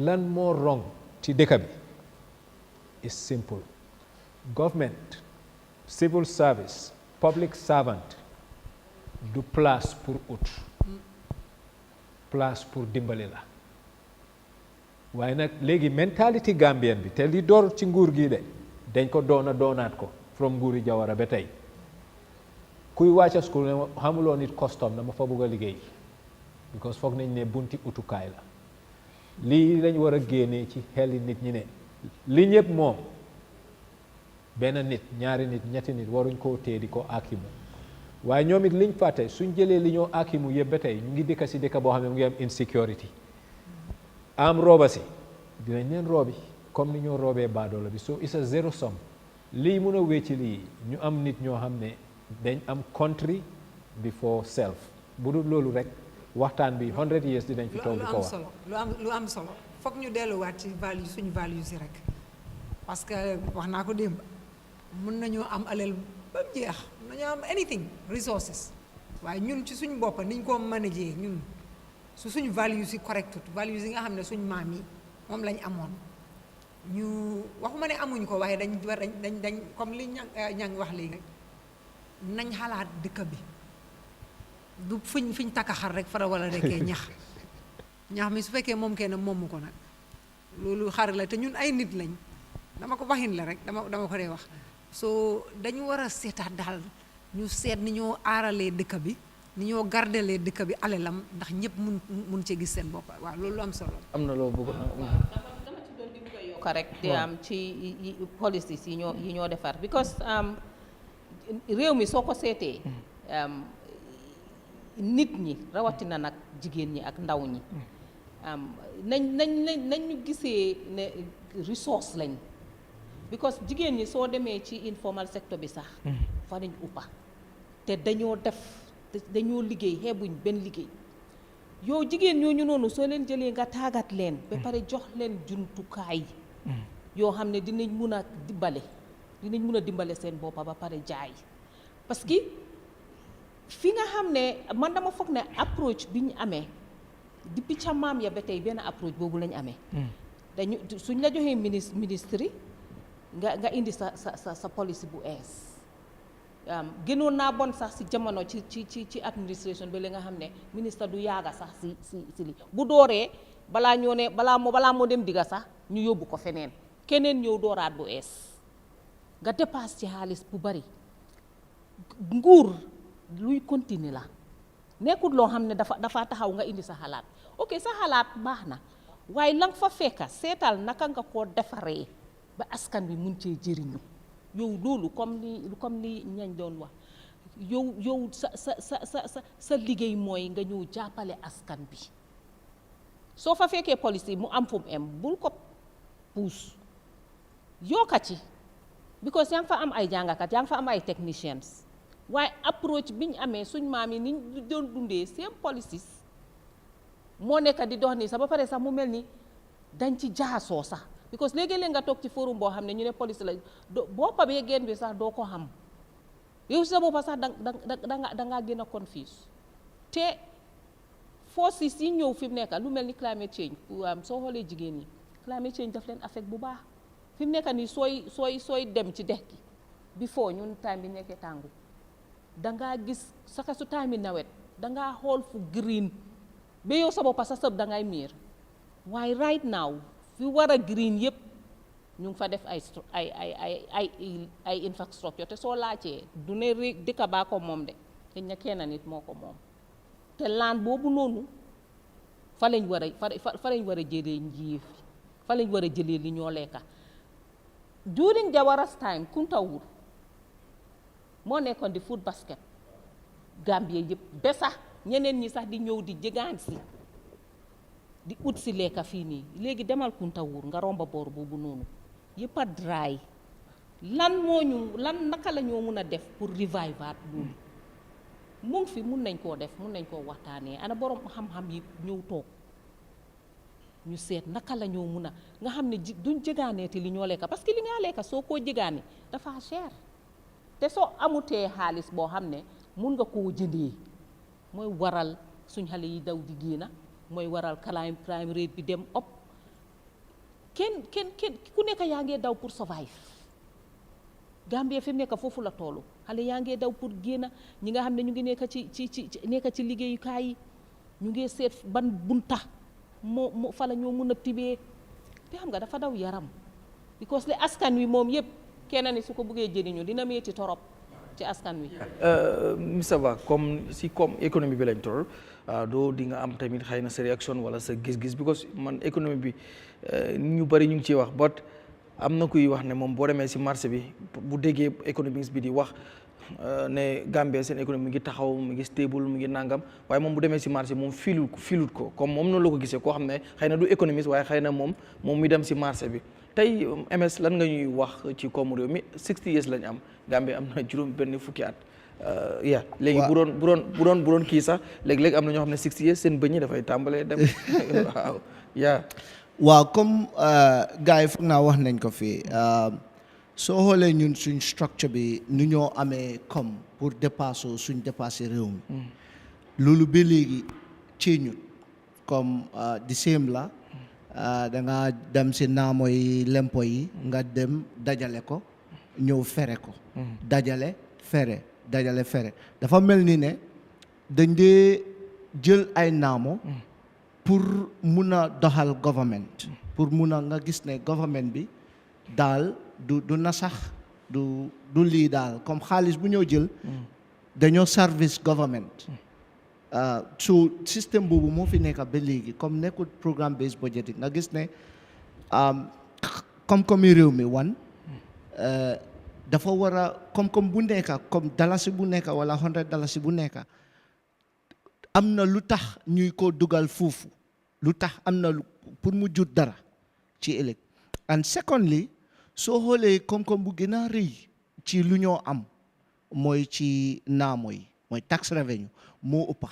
lan moo wrong ci dëkk bi is simple government civil service public servant du place pour ut place pour dimbali la waaye nag léegi mentalité Gambien bi te li door ci nguur gi de dañ ko doonaat ko from nguuri Jawara ba tey kuy wàcca school ne xamuloo nit custom dama fa bëgg a liggéey because foog nañ ne bunti utukaay la lii lañ war a génnee ci xeli nit ñi ne li ñëpp moom benn nit ñaari nit ñetti nit waruñ koo téye di ko akimu waaye ñoom it liñ fàtte suñ jëlee li ñoo akimu yëpp ba tey ñu ngi dëkk si dëkk boo xam ne mu ngi am insecurity am rooba si dinañ leen roobi comme ni ñoo roobee baadoola bi so it's a zero sum lii mun a wécci lii ñu am nit ñoo xam ne dañ am country before self bu dul loolu rek waxtaan bi 100 years dinañ fi toog di ko wax lu am solo foog ñu delluwaat ci value suñu value si rek parce que wax naa ko démb mën nañoo am alal ba mu jeex mën nañoo am anything resources waaye ñun ci suñu bopp niñ ko manager ñun su suñu value si correct values yi nga xam ne suñu maam yi moom lañ amoon ñu waxuma ne amuñ ko waaye dañ comme li ñang wax léegi nañ xalaat dëkk bi du fiñ takka xar rek fara wala rekkee ñax mi su fekkee moom kenn moomu ko nag loolu xar la te ñun ay nit lañ dama ko waxin la rek dama ko dee wax soo dañu war a seetaat daal ñu seet ni ñoo aaralee dëkk bi ni ñoo gardelee dëkk bi alelam ndax ñëpp mun cee gis seen bopp waaw loolu am solo am na loo bëgg dama ci doon di bëgg a yokk rek di am ci policies yi ñoo defar because réew mi soo ko seetee nit ñi rawatina nag jigéen ñi ak ndaw ñi nañ ñu gisee ne resource lañ because jigéen ñi soo demee ci informal sector bi sax fa nañ uppa te dañoo liggéey xeebuñ benn liggéey yow jigéen ñooñu noonu soo leen jëlee nga tàggat leen ba pare jox leen jumtukaay yoo xam ne dinañ mun a dimbale seen boppa ba pare jaay parce que fi nga xam ne man dama foog ne approche bi ñu amee depuis ca maam ya ba tey benn approche boobu lañ amee dañu suñ la joxee ministre nga indi sa policy bu ees gënoon naa bon sax si jamono ci administration bi la nga xam ne ministre du yaaga sax si li bu dooree balaa moo dem digga sax ñu yóbbu ko feneen keneen ñëw dooraat bu ees nga dépasse ci xaalis bu bari nguur luy continuer la nekkul loo xam ne dafa taxaw nga indi sa xalaat ok sa xalaat baax na waaye la nga fa fekka seetal naka nga koo defaree ba askan bi mun cee jëriñu yow loolu comme li ñañ doon wax yow sa liggéey mooy nga ñëw jàppale askan bi soo fa fekkee policy mu am fu mu em bul ko puus yokka ci because yaa ngi fa am ay jàngakat yaa ngi fa am ay technicians waaye approche bi ñu amee suñ maam yi ni ñu doon dundee seen policies moo nekk di dox nii sax ba pare sax mu mel ni dañ ci jaasoo sax because léegi-léeg nga toog ci forum boo xam ne ñu ne police la boppa bee génn bi sax doo ko xam yow si sa boppa sax dangaa gën a confuse te forces yi ñëw fi mu nekk lu mel ni climate change soo xoolee jigéen ñi climate change daf leen affect bu baax fi mu nekk nii sooy dem ci dex gi before ñun time bi nekkee tàngu dangaa gis saka su time bi nawet dangaa xool fu green ba yow sa boppa sa sëb dangay miir waaye right now fi war a green yëpp ñu ngi fa def ay infrastructure te soo laajtee du ne dëkk baa ko moom de te ña kenn nit moo ko moom te laan boobu noonu fa lañ war a jëlee njiif fa lañ war a jëlee li ñoo lekka during Jawara's time Kuntawur moo nekkoon di food basket Gambia yëpp ba sax ñeneen ñi sax di ñëw di jegaan si di ut si lekka fii nii léegi demal Kuntawur nga romba boor boobu noonu yëpp a dry lan naka la ñoo mun a def pour revive loolu mu ngi fi mun nañ koo def mun nañ koo waxtaanee ana borom xam-xam yi ñëw toog ñu seet naka la ñoo mun a nga xam ne duñ jegaaneeti li ñoo lekka parce que li nga lekka soo koo jegaane dafa cher te soo amutee xaalis boo xam ne mun nga koo jëndee mooy waral suñ xale yi daw di génna mooy waral crime rate bi dem op kenn ku nekk yaa ngee daw pour survive Gambia fi mu nekk foofu la toolu xale yaa ngee daw pour génna ñi nga xam ne ñu ngi nekk ci liggéeyukaay yi ñu ngi seet ban bunta moo fa la ñoo mun a tibee te xam nga dafa daw yaram because li askan wi moom yëpp kenn ni su ko bëggee jëriñu dina metti torop ci askan wi. Mr Ba comme économie bi lañ toll doo di nga am tamit xëy na sa réaction wala sa gis-gis because man économie bi ñu bari ñu ngi ciy wax but am na kuy wax ne moom boo demee si marché bi bu déggee économiste bi di wax ne Gambie seen économie mi ngi taxaw mi ngi stable mi ngi nangam waaye moom bu demee si marché moom filut ko comme moom noonu la ko gisee koo xam ne xëy na du économiste waaye xëy na moom mi dem si marché bi tey MS lan nga ñuy wax ci koomu réew mi 60 years lañ am Gambie am na juróom benn fukki at léegi bu doon kii sax léeg-léeg am na ñoo xam ne 60 years seen bëñ yi dafay tàmbalee dem waaw comme gars yi foog naa wax nañ ko fii soo xoolee ñun suñ structure bi nu ñoo amee comme pour suñ dépasser réew mi loolu ba léegi ci ñun comme di same la da nga dem si naamo yi lempo yi nga dem dajale ko ñëw fere ko dajale fere dafa mel ni ne dañ dee jël ay naamo pour mun a doxal government pour mun a nga gis ne government bi daal du nasax du lii daal comme xaalis bu ñëw jël dañoo service government su système boobu moo fi nekk ba léegi comme nekkul programme based budgeting nga gis ne koom-koom yi réew mi dafa war a koom-koom bu nekk comme dalasi bu nekk wala 100 dalasi bu nekk am na lu tax ñuy ko dugal foofu lu tax am na pour mu jur dara ci ëllëg and secondly soo xoolee koom-koom bu gën a rëy ci lu ñoo am mooy ci naamo yi mooy tax revenue moo ëppa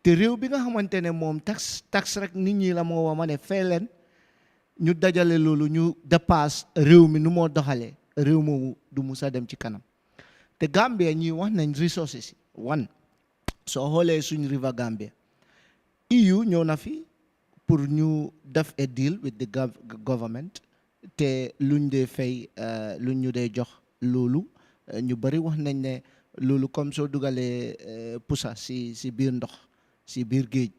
te réew bi nga xamante ne moom tax rek nit ñi la moo ma ne fay leen ñu dajale loolu ñu dépasse réew mi nu moo doxalee réew moomu du musa dem ci kanam te Gambia ñi wax nañ resources yi soo xoolee suñ river Gambia EU ñëw na fi pour ñu def a deal with the government te luñ dee fay luñ ñu dee jox loolu ñu bari wax nañ ne loolu comme soo dugalee pusa si biir ndox si biir géej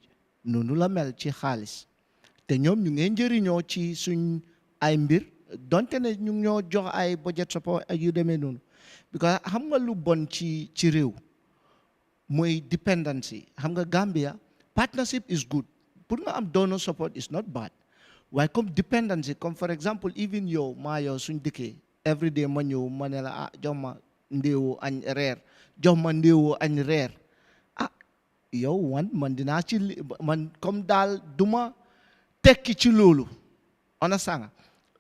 noonu la mel ci xaalis te ñoom ñu ngeen njëriñoo ci suñ ay mbir donte ne ñu ñoo jox ay budget support ak yu demee noonu because xam nga lu bon ci réew mooy dependency xam nga Gambia partnership is good pour nga am donor support is not bad waaye comme dependency comme for example even yow maa yow suñ dëkkee every day ma ñëw ma ne la jox ma ndéewoo añ reer jox ma ndéewoo añ reer yow man dinaa ci man comme daal duma tekki ci loolu ona sanga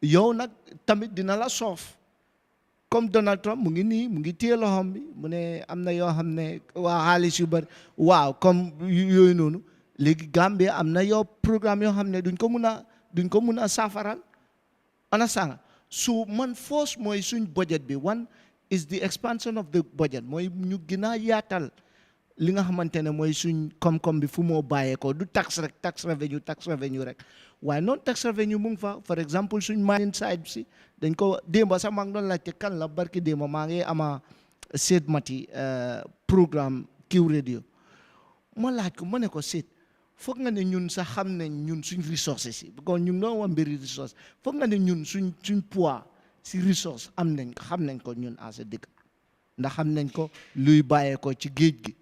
yow nag tamit dina la soof comme Donald Trump mu ngi nii mu ngi téye loxoom bi mu ne am na yoo xam ne waa xaalis yu bari waaw comme yooyu noonu léegi Gambia am na yow programme yoo xam ne duñ ko mun a saafaral ona sanga su man force mooy suñ budget bi one is the expansion of the budget mooy ñu gën a yaatal li nga xamante ne mooy suñ koom-koom bi fu moo bàyyeekoo du tax revenue rek waaye non tax revenue mu ngi fa for exemple suñ mining side si dañ ko démba sax maa ngi doon laajte kan la barki démba maa ngi ama Seyd Mati programme Q radio ma laaj ko ma ne ko Seyd foog nga ne ñun sax xam nañ ñun suñ resources yi parce que ñu ngi doon wax mbiri resource foog nga ne ñun suñ poids si resource xam nañ ko ñun à ce dëkk ndax xam nañ ko luy bàyyeekoo ci géej gi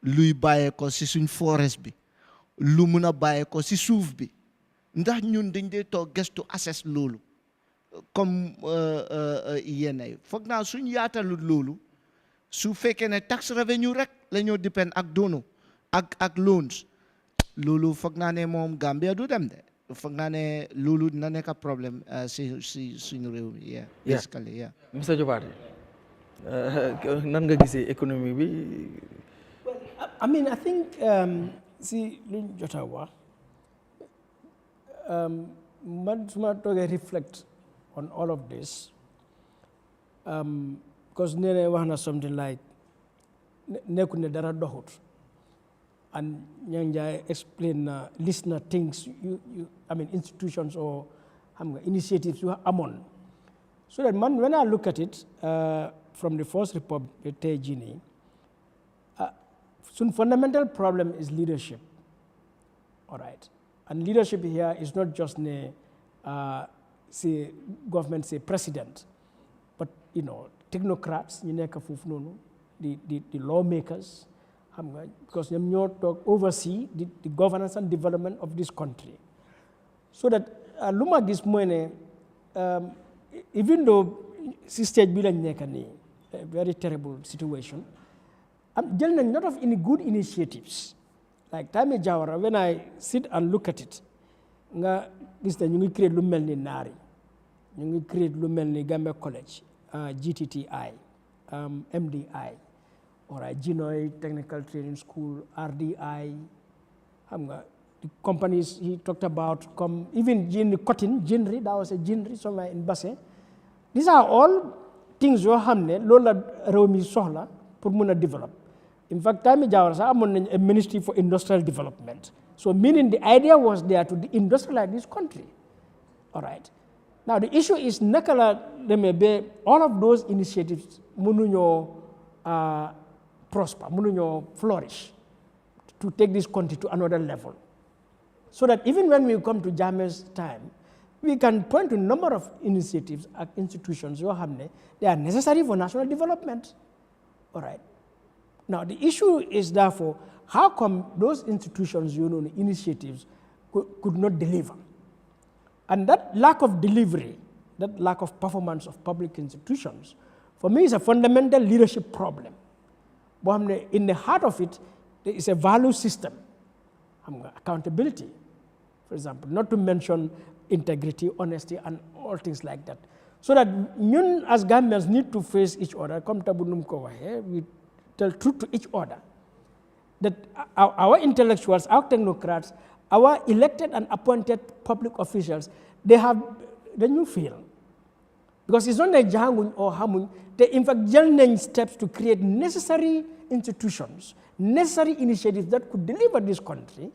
luy bàyyeekoo si suñ forest bi lu mun a bàyyeekoo si suuf bi ndax ñun dañ dee toog gestu assess loolu comme yenn yi foog naa suñ yaatalut loolu su fekkee ne tax revenue rek la ñoo dépend ak dono ak loans loolu foog naa ne moom Gambia du dem de foog naa ne loolu dina nekk problème si suñu réew mi basically Mr Jobarteh nan nga gisee économie bi I mean, I think si luñ jot a wax man su ma toogee reflect on all of this because nee wax na something like nekkul ne dara doxut and Nyang explain na list na things I mean institutions or xam nga initiatives yu amoon so that man when I look at it from the first republic tey jii nii so fundamental problem is leadership, all right? And leadership here is not just say government, say president, but technocrats, the lawmakers, because they oversee the governance and development of this country. So that luma gis moy even though this stage bi lañ nekk nii a very terrible situation. There are a lot of good initiatives. Like Time Jawara, when I sit and look at it, ñu create lu mel ni Nari, ñu create lu mel ni Gambia College, GTTI, MDI, or Ginoy Technical Training School, RDI, the companies he talked about, even Jinri, that was a Jinri somewhere in Basse. These are all things you have lola rewmi sohla pour mëna develop. In fact, Time Jawara amon a ministry for industrial development. So meaning the idea was there to industrialize this country. All right. Now the issue is nakala lemebe all of those initiatives mununyo prosper, mununyo flourish to take this country to another level. So that even when we come to Jammeh's time, we can point to a number of initiatives and institutions they are necessary for national development. All right. Now the issue is therefore, how come those institutions, initiatives could not deliver? And that lack of delivery, that lack of performance of public institutions, for me is a fundamental leadership problem. But in the heart of it, there is a value system, accountability, for example, not to mention integrity, honesty, and all things like that. So that ñun as Gambians need to face each other, comme tabu num ko waxe, we tell truth to each other. That our intellectuals, our technocrats, our elected and appointed public officials, they have the new feel. Because it's not like jahanguñ or hamuñ, they in fact journeying steps to create necessary institutions, necessary initiatives that could deliver this country,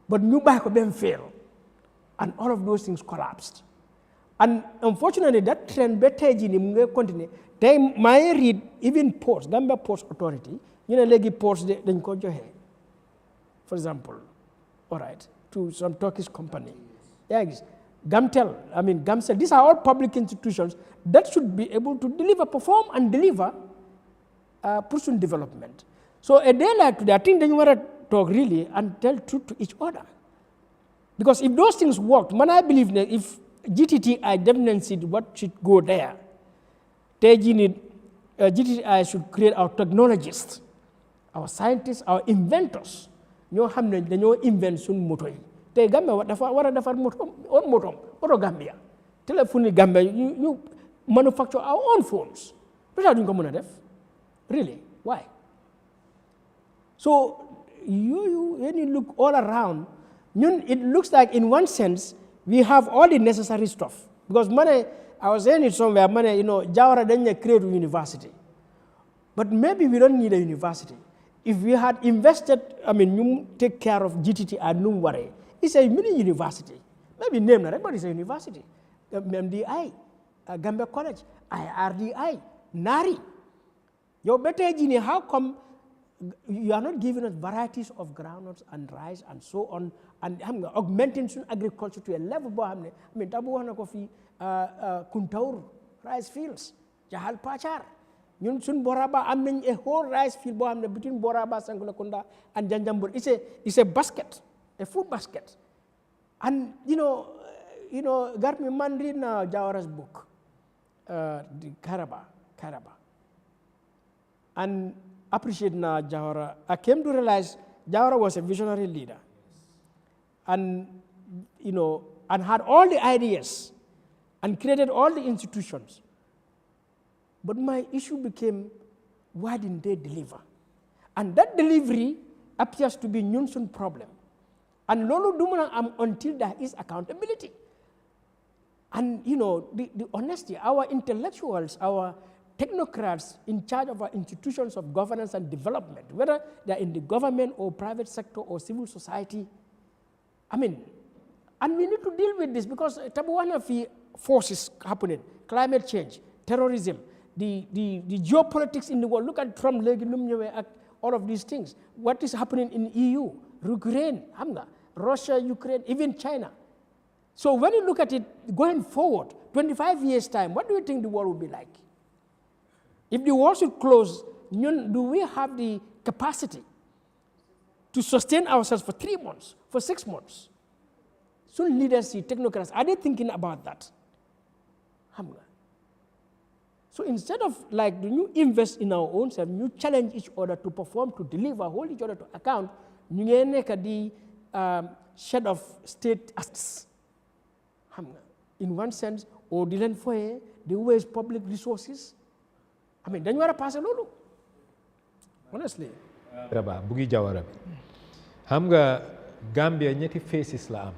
but ñu bàyyi ko dem fail. And all of those things collapsed. And unfortunately, that trend better jini continue. They might read even ports, Gambia Ports Authority, legi ports dañ ko joxe. For example, all right, to some Turkish company. Yes. Gamtel, Gamcel, these are all public institutions that should be able to deliver, perform and deliver person development. So a day like today, I think they want to talk really and tell truth to each other. Because if those things worked, I believe that if GTTI definitely what should go there, GTTI should create our technologists, our scientists, our inventors. ñoo xam ne dañoo invent suñ moto yi tey Gambia dafa war a defar moto Gambia téléphone yi Gambia ñu manufacture our own phones lu tax duñ ko mën a def really why so when you look all around it looks like in one sense we have all the necessary stuff because I was saying it somewhere Jawara dañ create a university but maybe we don't need a university. If we had invested, you take care of GTT and Numware, it's a mini university. Maybe name na but it's a university. MDI, Gambia College, IRDI, NARI. Your better genie, how come you are not giving us varieties of groundnuts and rice and so on, and augmenting agriculture to a level? Tabu wana kofi Kuntaur rice fields, Jahal Pachar. ñun suñ Boraba am nañ a whole rice field boo xam ne between Boraba Sankulakonda and Janjambur it's a basket, a food basket. And Garmi man read na Jawara's book, the Karaba, and appreciate na Jawara. I came to realize Jawara was a visionary leader, and and had all the ideas, and created all the institutions. But my issue became, why didn't they deliver? And that delivery appears to be Nyunsun problem. And Lolo Dumana until there is accountability. And the honesty, our intellectuals, our technocrats in charge of our institutions of governance and development, whether they're in the government or private sector or civil society, and we need to deal with this because Tabuana forces happening, climate change, terrorism, the geopolitics in the world. Look at Trump, all of these things. What is happening in EU, Ukraine, Russia, Ukraine, even China. So when you look at it going forward, 25 years' time, what do you think the world will be like? If the world should close, do we have the capacity to sustain ourselves for 3 months, for 6 months? Soon leaders, technocrats, are they thinking about that? So instead of do you invest in our own self, you challenge each other to perform, to deliver, hold each other to account, you make the shed of state assets. In one sense, or the land for the waste public resources. Then you are a pass lulu. Honestly. Raba, bugi Jawara. Hamga Gambia ñetti faces la am.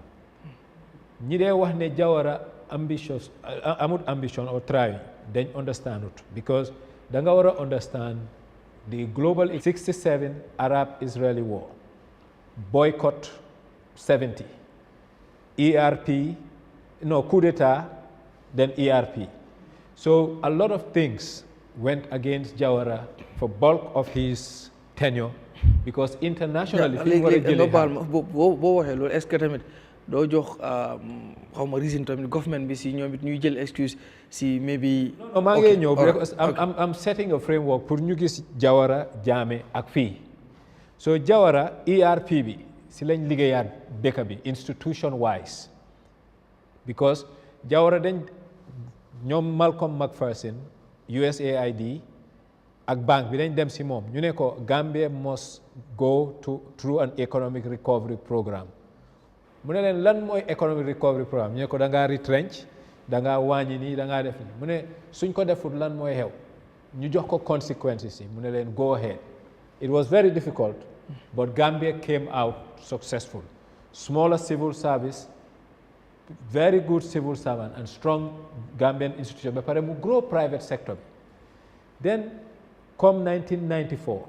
Ñi dé wax ne Jawara ambitious amut ambition or try. Then understand it because da nga wara understand the global 67 Arab-Israeli war, boycott 70, coup d'etat, then ERP. So a lot of things went against Jawara for bulk of his tenure because internationally doo jox xawma reason tamit government bi si ñoom it ñuy jël excuse si maybe no maa ngi ñëw because I'm setting a framework pour ñu gis Jawara Jammeh ak fii so Jawara ERP bi si lañ liggéeyaat dëkk bi institution wise because Jawara dañ ñoom Malcolm McPherson USAID ak banque bi dañ dem si moom ñu ne ko Gambia must go through an economic recovery program mu ne leen lan mooy economic recovery programme ñu ne ko da ngaa retrench da ngaa wàññi nii da ngaa def nii mu ne suñ ko defut lan mooy xew ñu jox ko consequences yi mu ne leen go ahead. It was very difficult, but Gambia came out successful. Smaller civil service, very good civil servant, and strong Gambian institution. But we grow private sector. Then, come 1994,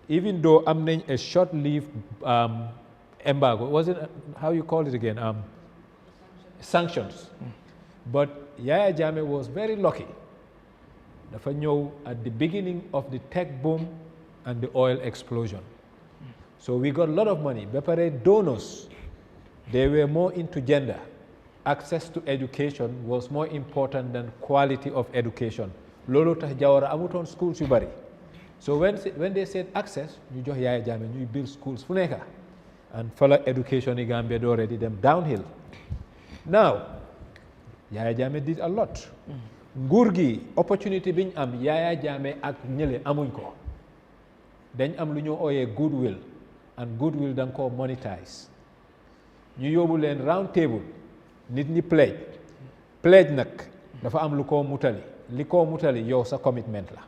even though I'm a short-lived embargo, was it how you call it again? Sanctions. But Yahya Jammeh was very lucky. Dafa ñëw at the beginning of the tech boom and the oil explosion. So we got a lot of money. Bepare donors, they were more into gender. Access to education was more important than quality of education. Lolo tax Jawara amutoon schools yu bari. So when they said access, ñu jox Yahya Jammeh ñuy build schools fu nekk. And fala education in Gambia already them downhill. Now, Yahya Jammeh did a lot. Nguur gi opportunity biñ am Yahya Jammeh ak ñële amuñ ko. Dañ am lu ñu ooyee goodwill, and goodwill da nga koo monetize ñu yóbbu leen round table nit ñi pledge nag dafa am lu koo mutali li koo mutali yow sa commitment la.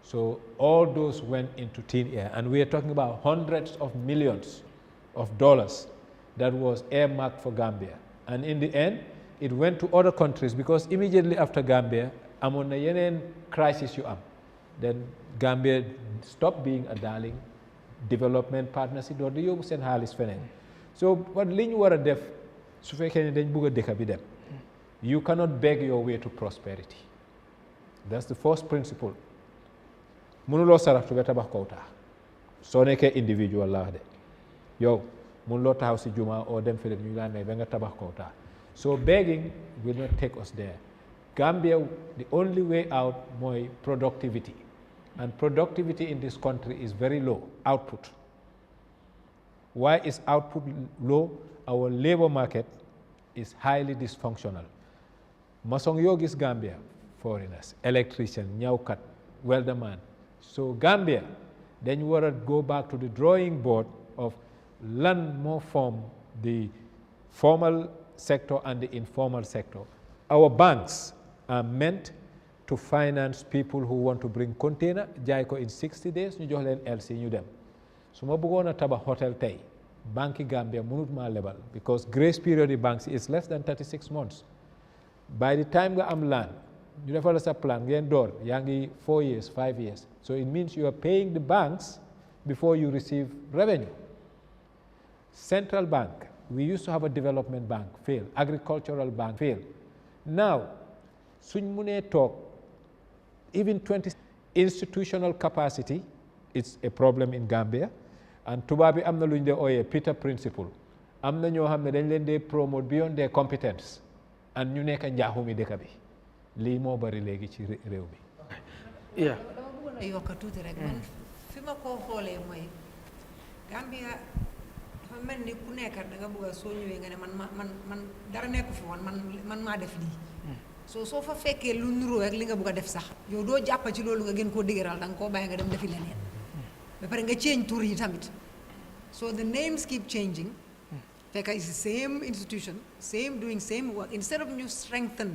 So all those went into thin air, and we are talking about hundreds of millions of dollars that was earmarked for Gambia, and in the end it went to other countries because immediately after Gambia amoon na yeneen crisis yu am. Then Gambia stopped being a darling development partnership door di yóbbu seen xaalis feneen. So what li ñu war a def su fekkee ne dañ bëgg a dëkk bi dem, you cannot beg your way to prosperity. That's the first principle. Mënuloo saraxtu ba tabax kaw taax soo nekkee individual laa de yow mënuloo taxaw si juma oo dem fële ñu laa may ba nga tabax kaw taax. So begging will not take us there. Gambia, the only way out mooy productivity. And productivity in this country is very low, output. Why is output low? Our labor market is highly dysfunctional. Masong yoo gis Gambia, foreigners, electrician, ñawkat, welderman. So Gambia, then you want to go back to the drawing board of lan moo form the formal sector and the informal sector. Our banks are meant to finance people who want to bring container jaay ko in 60 days ñu jox leen LC ñu dem su ma bëggoon a tabax hotel tey banque Gambia mënut maa lebal because grace period yi banks is less than 36 months. By the time nga am land ñu defal la sa plan ngeen door yaa ngi 4 years 5 years, so it means you are paying the banks before you receive revenue. Central bank, we used to have a development bank, failed. Agricultural bank, failed. Now suñ mënee toog even 20 institutional capacity, it's a problem in Gambia, and tubaab bi am na lu ñu dee ooyee Peter principle. Am na ñoo xam ne dañ leen dee promote beyond their competence and ñu nekk njaaxumi dëkk bi lii moo bari léegi ci réew mi. dama bëggoon a yokk tuuti rek man fi ma ko xoolee mooy Gambia dafa mel ni ku nekk da nga bëgg a soo ñëwee nga ne man dara nekku fi woon man maa def lii. soo fa fekkee lu nuroo ak li nga bëgg a def sax yow doo jàppa ci loolu nga gën koo dëgëral da nga koo bàyyi nga dem defi leneen ba pare nga change tur yi tamit so the names keep changing fekk it's the same institution same doing same work instead of ñu strengthen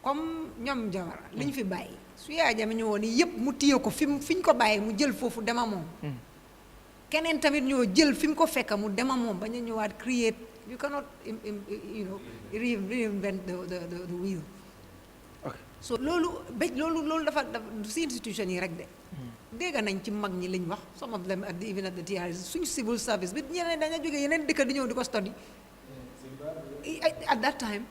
comme ñoom Jawara li ñu fi bàyyi su Yahya Jammeh ñëwoon ni yëpp mu téye ko fi ñu ko bàyyi mu jël foofu dema moom keneen tamit ñoo jël fi mu ko fekk mu dema moom bañ a ñëwaat create you cannot reinvent the wheel. So loolu dafa du si institution yi rek de dégg nañ ci mag ñi liñ wax some of them even at the TRS suñu civil service bi ñeneen daña jógee yeneen dëkk di ñëw di ko study at that time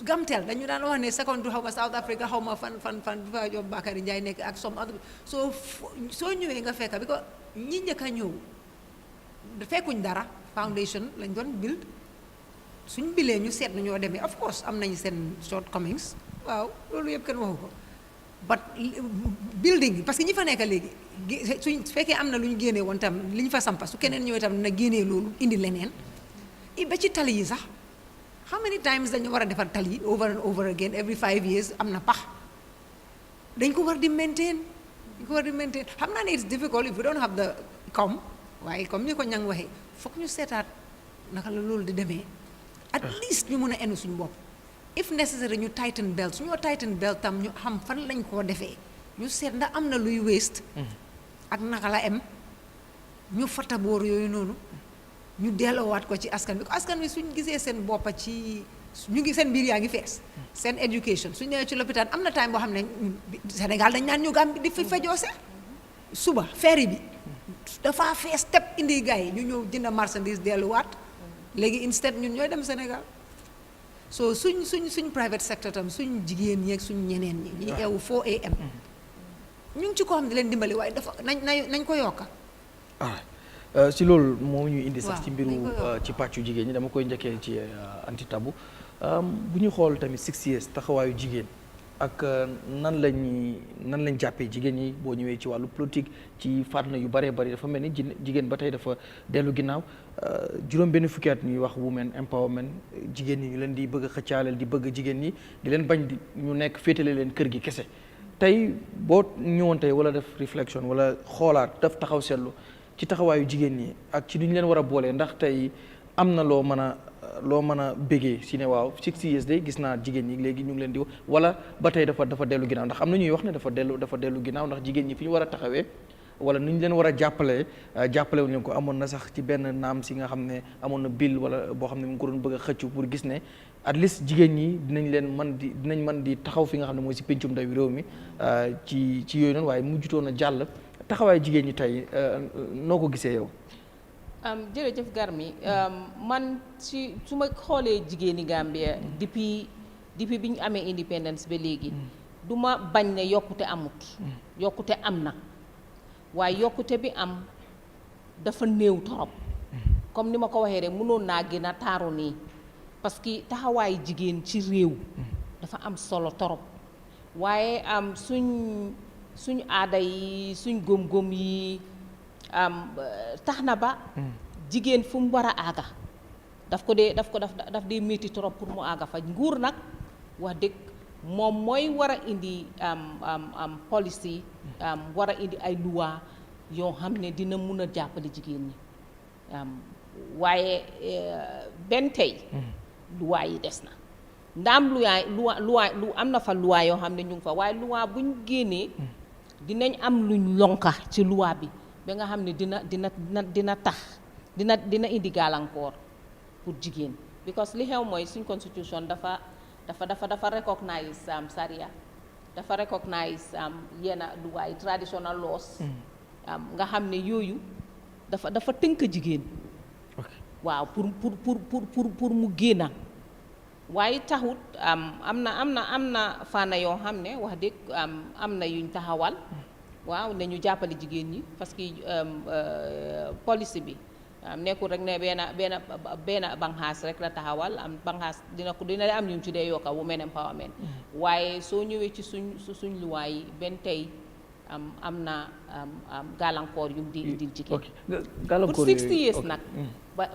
Gamtel dañu daan wax ne second to xaw ma South Africa xaw ma fan bi fa Job Bakary Ndiaye nekk ak some other soo ñëwee nga fekka bi ko ñi njëkk a ñëw fekkuñ dara foundation lañ doon build suñ bilee ñu seet nañoo demee of course am nañ seen shortcomings waaw loolu yëpp kenn waxu ko but building parce que ñi fa nekk léegi suñ fekkee am na lu ñu génnee woon tam li ñu fa sampa su keneen ñëwee tam dina génnee loolu indi leneen ba ci tali yi sax how many times dañu war a defar tali over and over again every 5 years am na pax dañ ko war di maintain xam naa ne it's difficult if we don't have the waaye comme ni ko Nyang waxee foog ñu seetaat naka la loolu di demee at least ñu mën a enu suñu bopp if necessary ñu tighten belt suñoo tighten belt tam ñu xam fan lañ koo defee ñu seet ndax am na luy waste ak naka la em ñu fata boor yooyu noonu ñu delloowaat ko ci askan bi ko askan bi suñ gisee seen boppa ci ñu ngi seen biir yaa ngi fees seen education suñ ñëwee ci lopitaan am na time boo xam ne Sénégal dañ naan ñu Gambie di fi fejoose suba ferry bi dafa fees step indi gars yi ñu ñëw jënd marchandise delluwaat léegi instead ñun ñooy dem Sénégal so suñ private sector tam suñ jigéen ñi ak suñ ñeneen ñi eewu 4 am ñu ngi ci ko xam ne leen dimbali waaye dafa nañ ko yokka si loolu moo ñuy indi sax waaw ci mbiru ci pàccu jigéen ñi dama koy njëkkee ci anti tabou bu ñu xool tamit 6 years taxawaayu jigéen ak nan lañ jàppee jigéen ñi boo ñëwee ci wàllu politique ci fànn yu bëree bëri dafa mel ni jigéen ba tey dafa dellu ginnaaw juróom benn fukki at ñuy wax women empowerment jigéen ñi ñu leen di bëgg a xëccaaleel di bëgg jigéen ñi di leen bañ di ñu nekk féetale leen kër gi kese tey boo ñëwoon tey wala def réflexion wala xoolaat daf taxaw seetlu ci taxawaayu jigéen ñi ak ci du ñu leen war a boolee ndax tey am na loo mën a bégee si ne waaw 6 years day gis naa jigéen ñi léegi ñu ngi leen di wala ba tey dafa dellu ginnaaw ndax am na ñuy wax ne dafa dellu ginnaaw ndax jigéen ñi fi ñu war a taxawee wala nu ñu leen war a jàppale wu leen ko amoon na sax ci benn naam si nga xam ne amoon na bill wala boo xam ne mu ngi ko doon bëgg a xëccu pour gis ne at least jigéen ñi dinañ mën di taxaw fi nga xam ne mooy si pencum ndawi réew mi ci yooyu noonu waaye mujjutoon a jàll taxawaay jigéen ñi tey noo ko gisee yow. jërëjëf Garmi man su ma xoolee jigéeni Gambia depuis bi ñu amee independence ba léegi du ma bañ ne yokkute amut yokkute am na waaye yokkute bi am dafa néew torop comme ni ma ko waxee rek mënoon naa gën a taaru nii parce que taxawaayu jigéen ci réew dafa am solo torop waaye suñ aada yi suñ góom-góom yi tax na ba jigéen fu mu war a aaga daf dee métti trop pour mu aaga fa nguur nag wax dëgg moom mooy war a indi policy war a indi ay loi yoo xam ne dina mun a jàppale jigéen ñi waaye benn tey loi yi des na ndaam lu am na fa loi yoo xam ne ñu ngi fa waaye loi buñ génnee dinañ am luñ lonka ci loi bi ba nga xam ne dina tax dina indi gàllankoor pour jigéen because li xew mooy suñ constitution dafa recognize Sharia dafa recognize yenn luwaay traditional laws nga xam ne yooyu dafa tënk jigéen waaw pour mu génna waaye taxut am na fànna yoo xam ne wax dëgg am na yuñ taxawal waaw ne ñu jàppale jigéen ñi parce que policy bi nekkul rek ne benn banxaas rek la taxawal am banxaas dina am ñu ci dee yokka women empowerment waaye soo ñëwee ci suñ luwaay yi benn tey am na gàllankoor yu di indil jigéen pour 60 years nag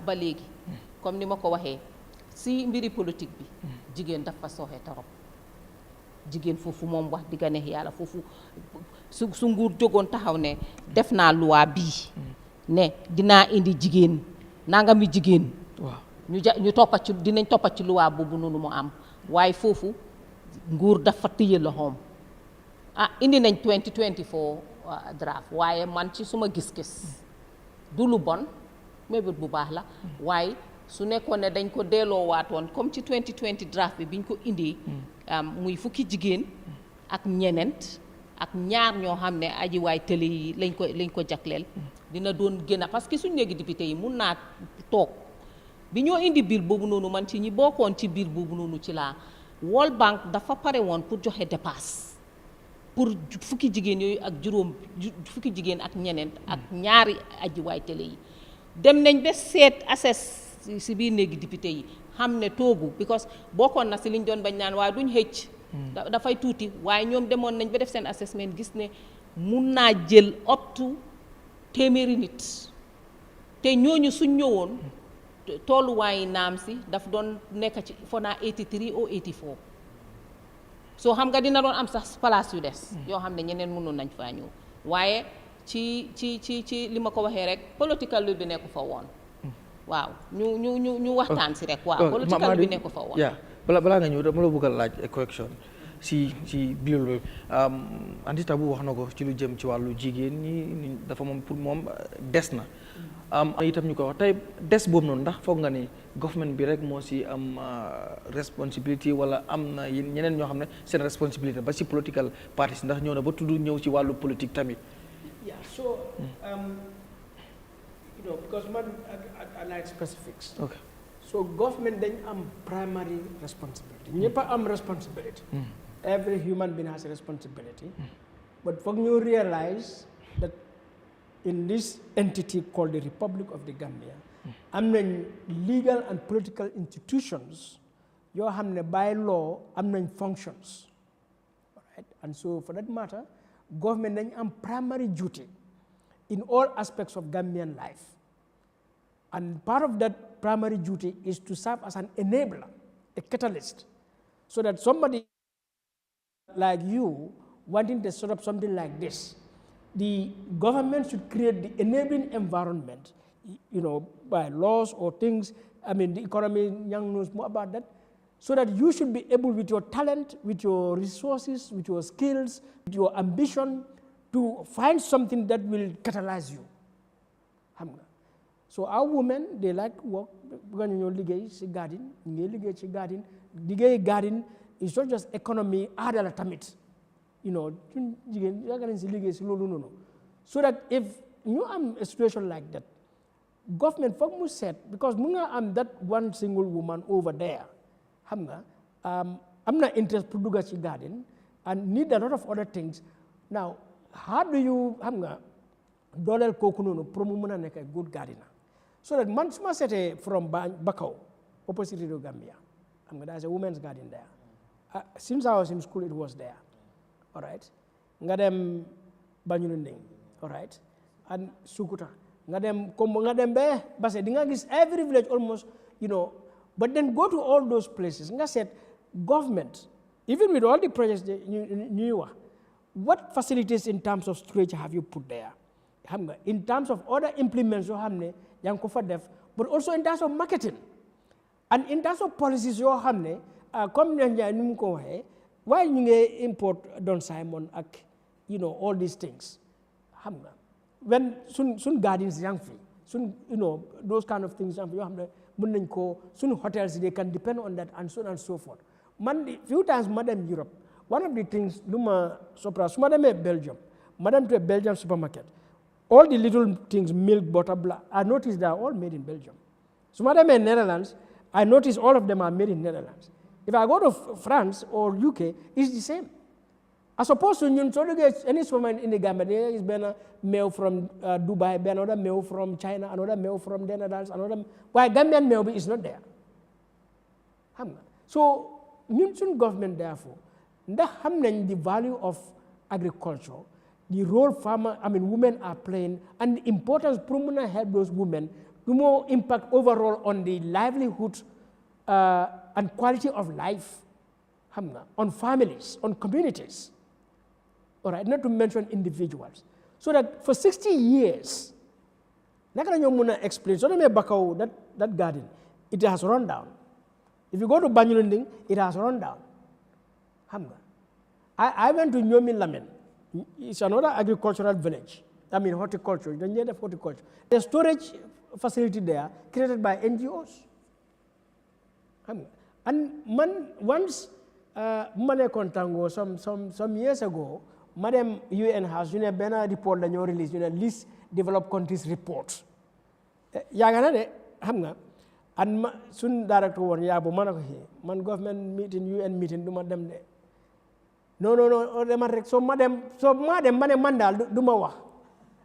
ba léegi comme ni ma ko waxee si mbiri politique bi jigéen dafa sooxe torop jigéen foofu moom wax digga neex yàlla foofu su nguur jógoon taxaw ne def naa loi bii ne dinaa indi jigéen nangami jigéen ñu dinañ toppat ci loi boobu noonu mu am waaye foofu nguur dafa tëye loxoom indi nañ 2024 draft waaye man ci suma gis-gis du lu bon mébét bu baax la waaye su nekkoon ne dañ ko delloo waatoon comme ci 2020 draft bi biñ ko indee muy fukki jigéen ak ñeneent ak ñaar ñoo xam ne aji waay télé yi lañ ko jagleel dina doon gën a parce que suñu léegi député yi mun naa toog bi ñoo indi biir boobu noonu man ci ñi bokkoon ci biir boobu noonu ci laa World Bank dafa pare woon pour joxe dépasse pour fukki jigéen yooyu ak fukki jigéen ak ñeneent ak ñaari aji waay télé yi dem nañ ba seet assess si biir néegi député yi xam ne toogu because bokkoon na si liñ doon bañ naan waaye duñ xëcc dafay tuuti waaye ñoom demoon nañ ba def seen assessment gis ne mun naa jël up to téeméeri nit te ñooñu suñ ñëwoon tolluwaayi naam si daf doon nekk ci fo naa 83 ou 84 soo xam nga dina doon am sax place yu des yoo xam ne ñeneen mënoon nañ faa ñëw waaye ci li ma ko waxee rek political bi nekku fa woon waaw ñu waxtaan si rek waaw political bi ne ko fa wax balaa nga ñëw dama la bëgg a laaj correction si biir loolu anti tabou wax na ko ci lu jëm ci wàllu jigéen ñi dafa moom pour moom des na itam ñu ko wax tey des boobu noonu ndax foog nga ni government bi rek moo si am responsibility wala am na ñeneen ñoo xam ne seen responsibility ba si political parties ndax ñëw na ba tudd ñëw ci wàllu politique tamit. So because man I like specifics. Okay. So government dañ am primary responsibility. ñëpp a am responsibility. Every human being has a responsibility. But foog ñu realize that in this entity called the Republic of the Gambia, am nañ legal and political institutions yoo xam ne by law am nañ functions. Right? And so for that matter, government dañ am primary duty in all aspects of Gambian life. And part of that primary duty is to serve as an enabler, a catalyst, so that somebody like you wanting to set up something like this, the government should create the enabling environment, by laws or things. I mean, the economy, Nyang knows more about that, so that you should be able, with your talent, with your resources, with your skills, with your ambition, to find something that will catalyze you. So our women, they like to work. Because you liggéey garden, garden is not just economy, adala tamit. So that if you am a situation like that, government for mu set, because munga am that one single woman over there, I'm not interested in produce garden and need a lot of other things. Now, how do you dollar kokuno promumuna nek a good gardener? So that man suma sete from Bakau, opposite to Gambia. There's a women's garden there. Since I was in school, it was there. All right. Ngadem Banyulunding. All right. And Sukuta. Ngadem be, base dingagis every village almost, but then go to all those places. Nga said, government, even with all the projects new, what facilities in terms of storage have you put there? In terms of other implements, but also in terms of marketing. And in terms of policies, come why you import Don Simon, all these things. When soon gardens young fee, soon those kind of things, soon hotels they can depend on that and so on and so forth. Few times, Madam Europe, one of the things, Madam Belgium, Madam to a Belgian supermarket. All the little things, milk, butter, blah, I noticed they are all made in Belgium. So Madam in Netherlands, I noticed all of them are made in Netherlands. If I go to France or UK, it's the same. As opposed to any woman in the Gambia, there is a male from Dubai, another male from China, another male from the Netherlands, another. Why Gambian male is not there? So, Nunsun government therefore, the value of agriculture, the role women are playing, and the importance prominent help those women to more impact overall on the livelihood and quality of life, on families, on communities. All right, not to mention individuals. So that for 60 years, explain. So that garden, it has run down. If you go to Banyulunding, it has run down. I went to Nyomi Lamen. It's another agricultural village. Horticulture. Horticulture. The storage facility there created by NGOs. And once some years ago, Madam UN has a report that you released, least developed countries report. And soon director one man government meeting UN meeting do madam de. No, so madam mandal do mawa.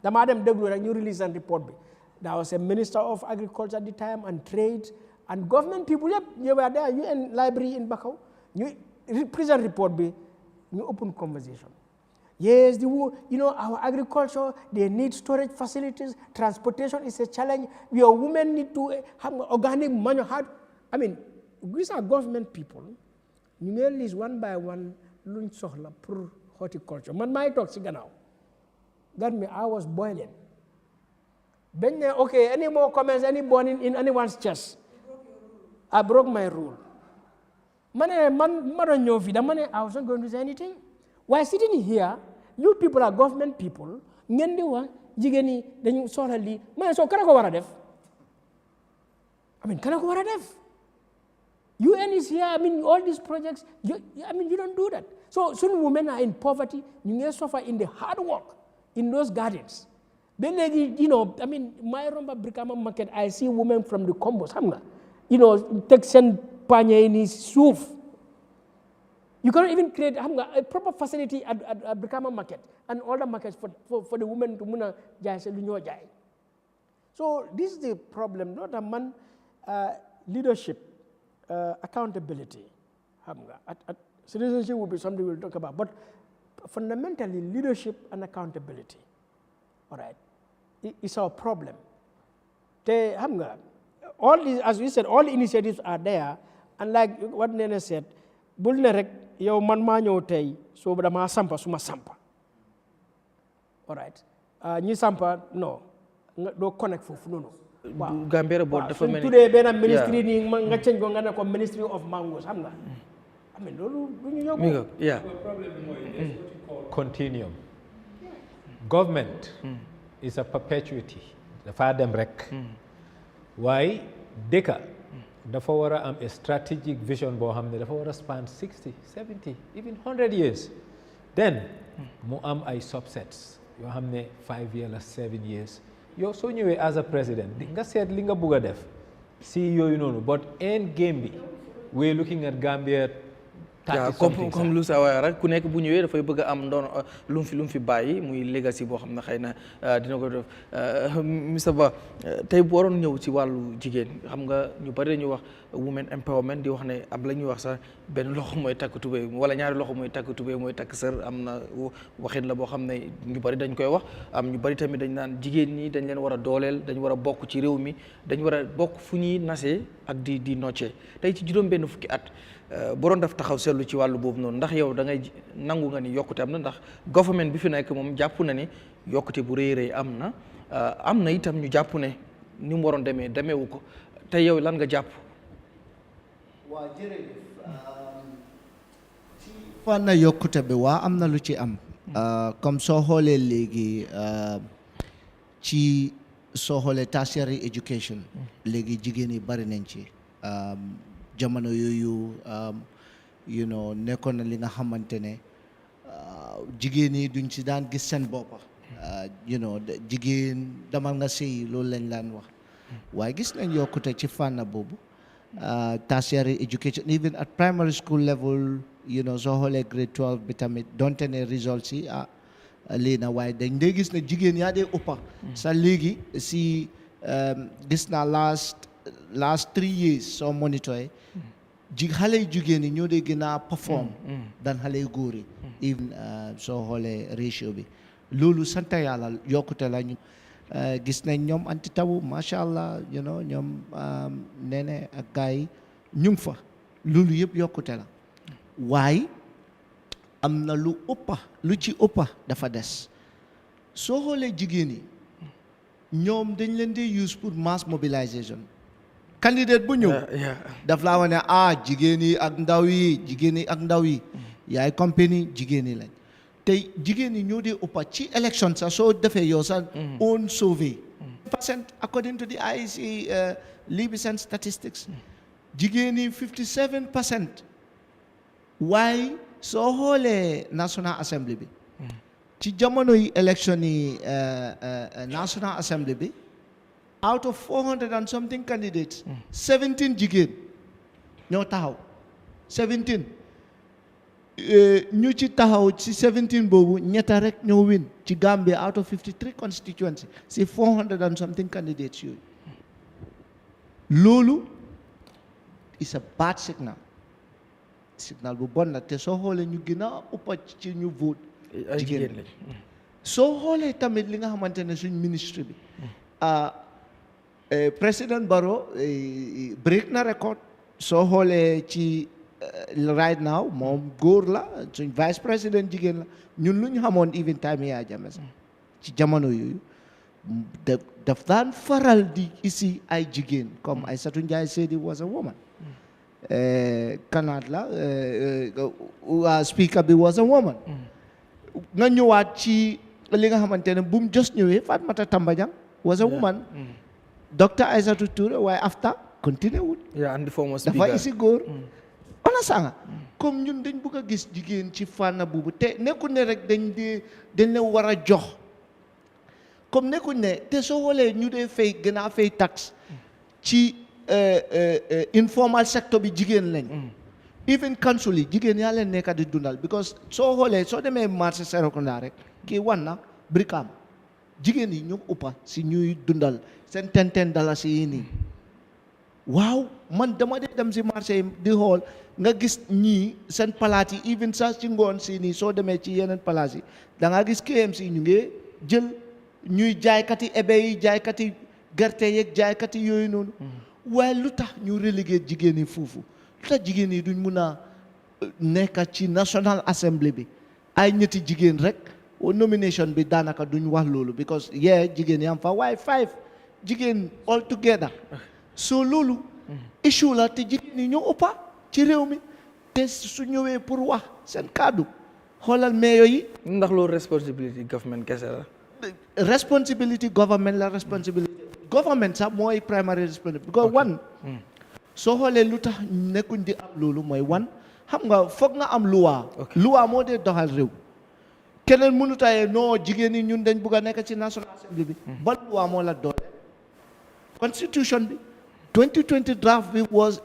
The madam deglu rek you release and report be. There was a minister of agriculture at the time and trade and government people you were there UN library in Bakau. You present report be you open conversation. Yes, our agriculture, they need storage facilities, transportation is a challenge. Your women need to have organic manure. These are government people. You may list one by one, lunch sohla pour horticulture. Man, my talk siganaw. That me, I was boiling. Okay, any more comments, any bone in anyone's chest? I broke my rule. I was not going to say anything. While sitting here, you people are government people. So UN is here, all these projects, you don't do that. So soon women are in poverty, you suffer in the hard work in those gardens. Then, my Romba Brikama market, I see women from the combos, Texan Panya in his soup. You cannot even create a proper facility at Brikama market and all the markets for the women to muna jai se lunyo jai. So this is the problem, not a man leadership, accountability. Citizenship will be something we'll talk about, but fundamentally leadership and accountability. All right, it's our problem. All these, as we said, all the initiatives are there, and like what Nene said, bulnerek yow man ma ñew tay so dama sampa suma sampa. All right, ñi sampa no do connect fofu nono. Wow. Gambia board dafa mel ni today benn ministry ni nga change ko nga ne ko ministry of mangoes xam nga. Lolu duñu yobbu. Yeah. Continuum. Government is a perpetuity. Dafa dem rek. Why deka dafa wara am a strategic vision boo xam ne dafa wara span 60, 70, even 100 years. Then mu am ay subsets yoo xam ne 5 years or 7 years. Yow soo ñëwee as a president nga seet li nga bugg a def si yooyu noonu but end game bi we're looking at Gambia. Comme lu sa waay rek ku nekk bu ñëwee dafay bëgg a am ndoon lu mu fi bàyyi muy legacy boo xam ne xëy na dina ko def Mr Ba tey bu waroon ñëw ci wàllu jigéen xam nga ñu bari dañuy wax women empowerment di wax ne am la ñuy wax sax benn loxo mooy takk tubéy wala ñaari loxo mooy takk tubéy mooy takk sër am na waxin la boo xam ne ñu bari dañ koy wax am ñu bari tamit dañ naan jigéen ñi dañ leen war a dooleel dañ war a bokk ci réew mi dañ war a bokk fu ñuy nasee ak di noccee tey ci juróom benn fukki at bu doon def taxaw seetlu ci wàllu boobu noonu ndax yow da ngay nangu nga ni yokkute am na ndax government bi fi nekk moom jàpp na ni yokkute bu rëy am na itam ñu jàpp ne ni mu waroon demeewu ko te yow lan nga jàpp. waa jërëjëf ci fànn yokkute bi waa am na lu ci am comme soo xoolee léegi ci soo xoolee tertiary education léegi jigéen yi bari nañ ci jamono yooyu nekkoon na li nga xamante ne jigéen yi duñ ci daan gis seen boppa jigéen damal nga sëy loolu lañ laan wax waaye gis nañ yokkute ci fànn boobu tertiary education even at primary school level soo xoolee grade 12 bi tamit donte ne results yi lii na waaye dañ dee gis ne jigéen yaa dee ëppa sa léegi si gis naa last 3 years soo monitoré xale yu jigéen yi ñoo dee gën a perform dan xale yu góor yi even soo xoolee ratio bi loolu sant yàlla yokkute la ñu gis nañ ñoom anti tabu macha allah ñoom nene ak gars yi ñu ngi fa loolu yëpp yokkute la waaye am na lu ci ëppa dafa des soo xoolee jigéen yi ñoom dañ leen di use pour mass mobilisation candidate bu ñëw daf laa wax ne jigéen yi ak ndaw yi yaay compagnie jigéen yi lañ tey jigéen yi ñoo dee ëppa ci élection sax soo defee yow sax own survey percent according to the IEC Libyan statistics jigéen yi 57% waaye soo xoolee National Assembly bi ci jamono yi élection yi National Assembly bi out of 400 and something candidates 17 jigéen ñoo taxaw 17 ñu ci taxaw ci 17 boobu ñetta rek ñoo win ci Gambia out of 53 constituency si 400 and something candidates yooyu loolu is a bad signal bu bon la te soo xoolee ñu gën a ëpp ci ñu vote jigéen lañ soo xoolee tamit li nga xamante ne suñ ministre bi President Barrow break na record soo xoolee ci right now moom góor la suñ vice président jigéen la ñun lu ñu xamoon even time Yahya Jammeh sax ci jamono yooyu daf daan faral di isi ay jigéen comme Aïssatou Njie Seydi was a woman. Kanaat la speaker bi was a woman. nga ñëwaat ci li nga xamante ne bu mu just ñëwee Fatmata Tambajang was a woman. Dr. Aïssatou Touré waaye after continue wut. and the former speaker dafa isi góor. ona sanga comme ñun dañ bëgg a gis jigéen ci fànn boobu te nekku ne rek dañ leen war a jox comme nekkuñ ne te soo xoolee ñu dee fay gën a fay tax ci informal sector bi jigéen lañ. even council yi jigéen yaa leen nekk di dundal because soo xoolee soo demee marché Serekunda rek kii wan na Brikama jigéen yi ñu uppa si ñuy dundal seen $10 yi nii waaw man dama dee dem si marché yi di xool nga gis ñii seen palaat yi even sax ci ngoon si nii soo demee ci yeneen palaat yi da nga gis KMC ñu ngi jël ñuy jaaykati ebe yi jaaykati gerte yeeg jaaykati yooyu noonu waaye lu tax ñu relégué jigéen yi foofu lu tax jigéen yi duñ mun a nekk ci National Assembly bi ay ñetti jigéen rek nomination bi daanaka duñ wax loolu because jigéen yi am fa waaye 5 jigéen all together so loolu issue la te jigéen ñi ñoo ëppa ci réew mi te su ñëwee pour wax seen kàddu xoolal meeyo yi ndax loolu responsibility government kese la responsibility government la responsibility government sax mooy primary responsibility because one soo xoolee lu tax nekkuñ di am loolu mooy one xam nga foog nga am loi moo dee doxal réew keneen mënutayee non jigéen ñi ñun dañ bugg a nekk ci National Assembly bi ban loi moo la doole constitution bi 2020 draft bi was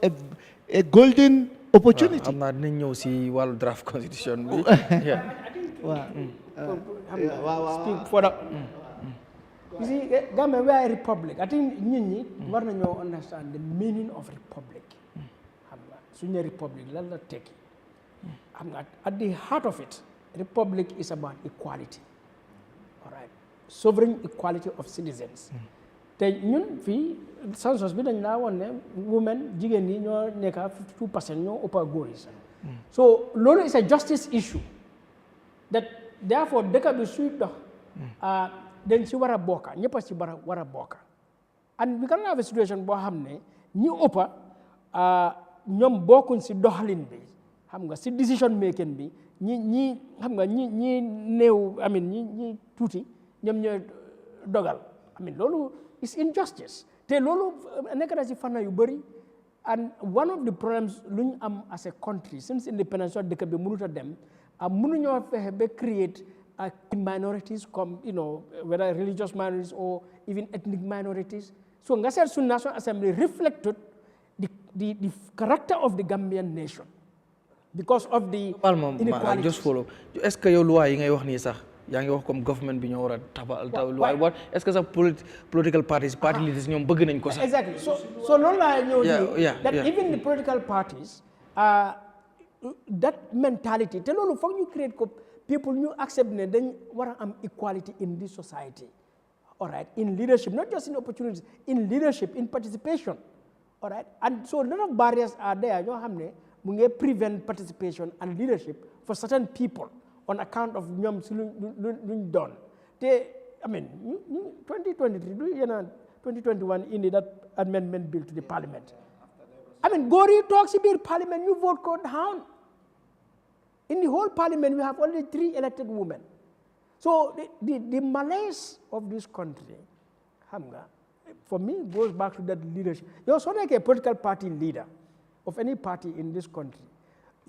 a golden opportunity. xam naa dinañ ñëw si wàllu draft constitution bi. Speak for the. You see, Gambia, we are a republic. I think nit ñi war nañoo understand the meaning of republic. xam nga suñu republic lan la tekki. xam nga at the heart of it, republic is about equality. All right, sovereign equality of citizens. te ñun fii census bi dañ laa woon ne women jigéen ñi ñoo nekk 52% ñoo ëpp góor yi so loolu is a justice issue that therefore dëkk bi suy dox dañ si war a bokka ñëpp a si war a bokka and we can have a situation boo xam ne ñi ëppa ñoom bokkuñ si doxalin bi xam nga si decision making bi ñi xam nga ñi néew amin ñi tuuti ñoom ñooy dogal amin loolu is injustice te loolu nekk na si fànn yu bëri and one of the problems lu ñu am as a country since independence soo dëkk bi mënut a dem mënuñoo fexe ba create minorities comme whether religious minorities or even ethnic minorities so nga seet su National Assembly reflected the character of the Gambian nation because of the inequalities. Just follow est-ce que yow loi yi ngay wax nii sax yaa ngi wax comme government bi ñoo war a tabax waaye what est-ce que sax political parties party leaders ñoom bëgg nañ ko sax. Exactly so loolu laa ñëw that even the political parties that mentality te loolu foog ñu create ko people ñu accept ne dañ war a am equality in this society all right in leadership not just in opportunities in leadership in participation all right and so a lot of barriers are there ñoo xam ne mu ngi prevent participation and leadership for certain people on account of ñoom si luñ doon te I mean 2023 du yéena 2021 indi that amendment bill to the parliament I mean góor yi toog si biir parliament ñu vote ko down in the whole parliament we have only 3 elected women so the malaise of this country xam nga for me goes back to that leadership yow soo nekkee political party leader of any party in this country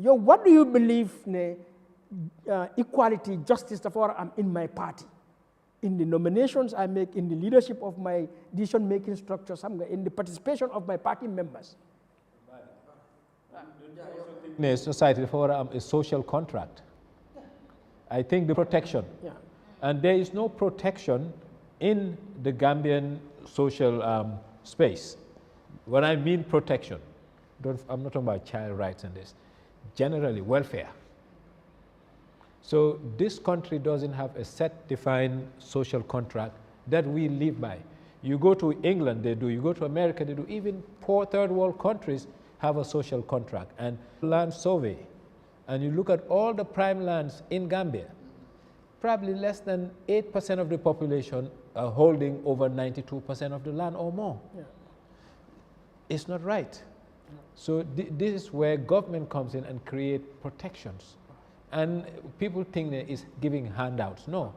yow what do you believe ne equality, justice, therefore I'm in my party. In the nominations I make, in the leadership of my decision-making structure, in the participation of my party members. In society, therefore a social contract. I think the protection. And there is no protection in the Gambian social space. When I mean protection, I'm not talking about child rights and this. Generally, welfare. So this country doesn't have a set defined social contract that we live by. You go to England, they do. You go to America, they do. Even poor third world countries have a social contract. And land survey, and you look at all the prime lands in Gambia, probably less than 8% of the population holding over 92% of the land or more. Yeah. It's not right. So this is where government comes in and create protections. And people think that it's giving handouts. No,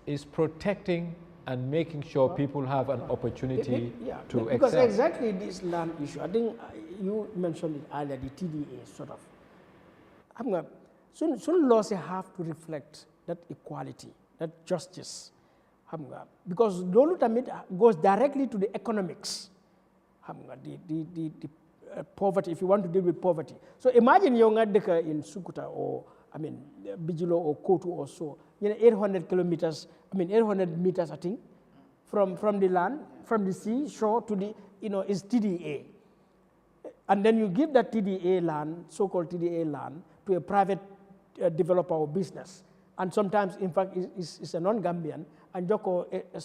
it's protecting and making sure people have an opportunity to because excel. exactly this land issue, I think you mentioned it earlier, the TDA sort of. Soon laws have to reflect that equality, that justice. Because Lolu Tamid goes directly to the economics. The poverty, if you want to deal with poverty. So imagine you're in Sukuta or, Bijilo or Kotu or so, 800 kilometers, 800 meters, I think, from the land, from the sea shore to the, is TDA. And then you give that TDA land, so-called TDA land, to a private developer or business. And sometimes, in fact, it's a non-Gambian, and Joko a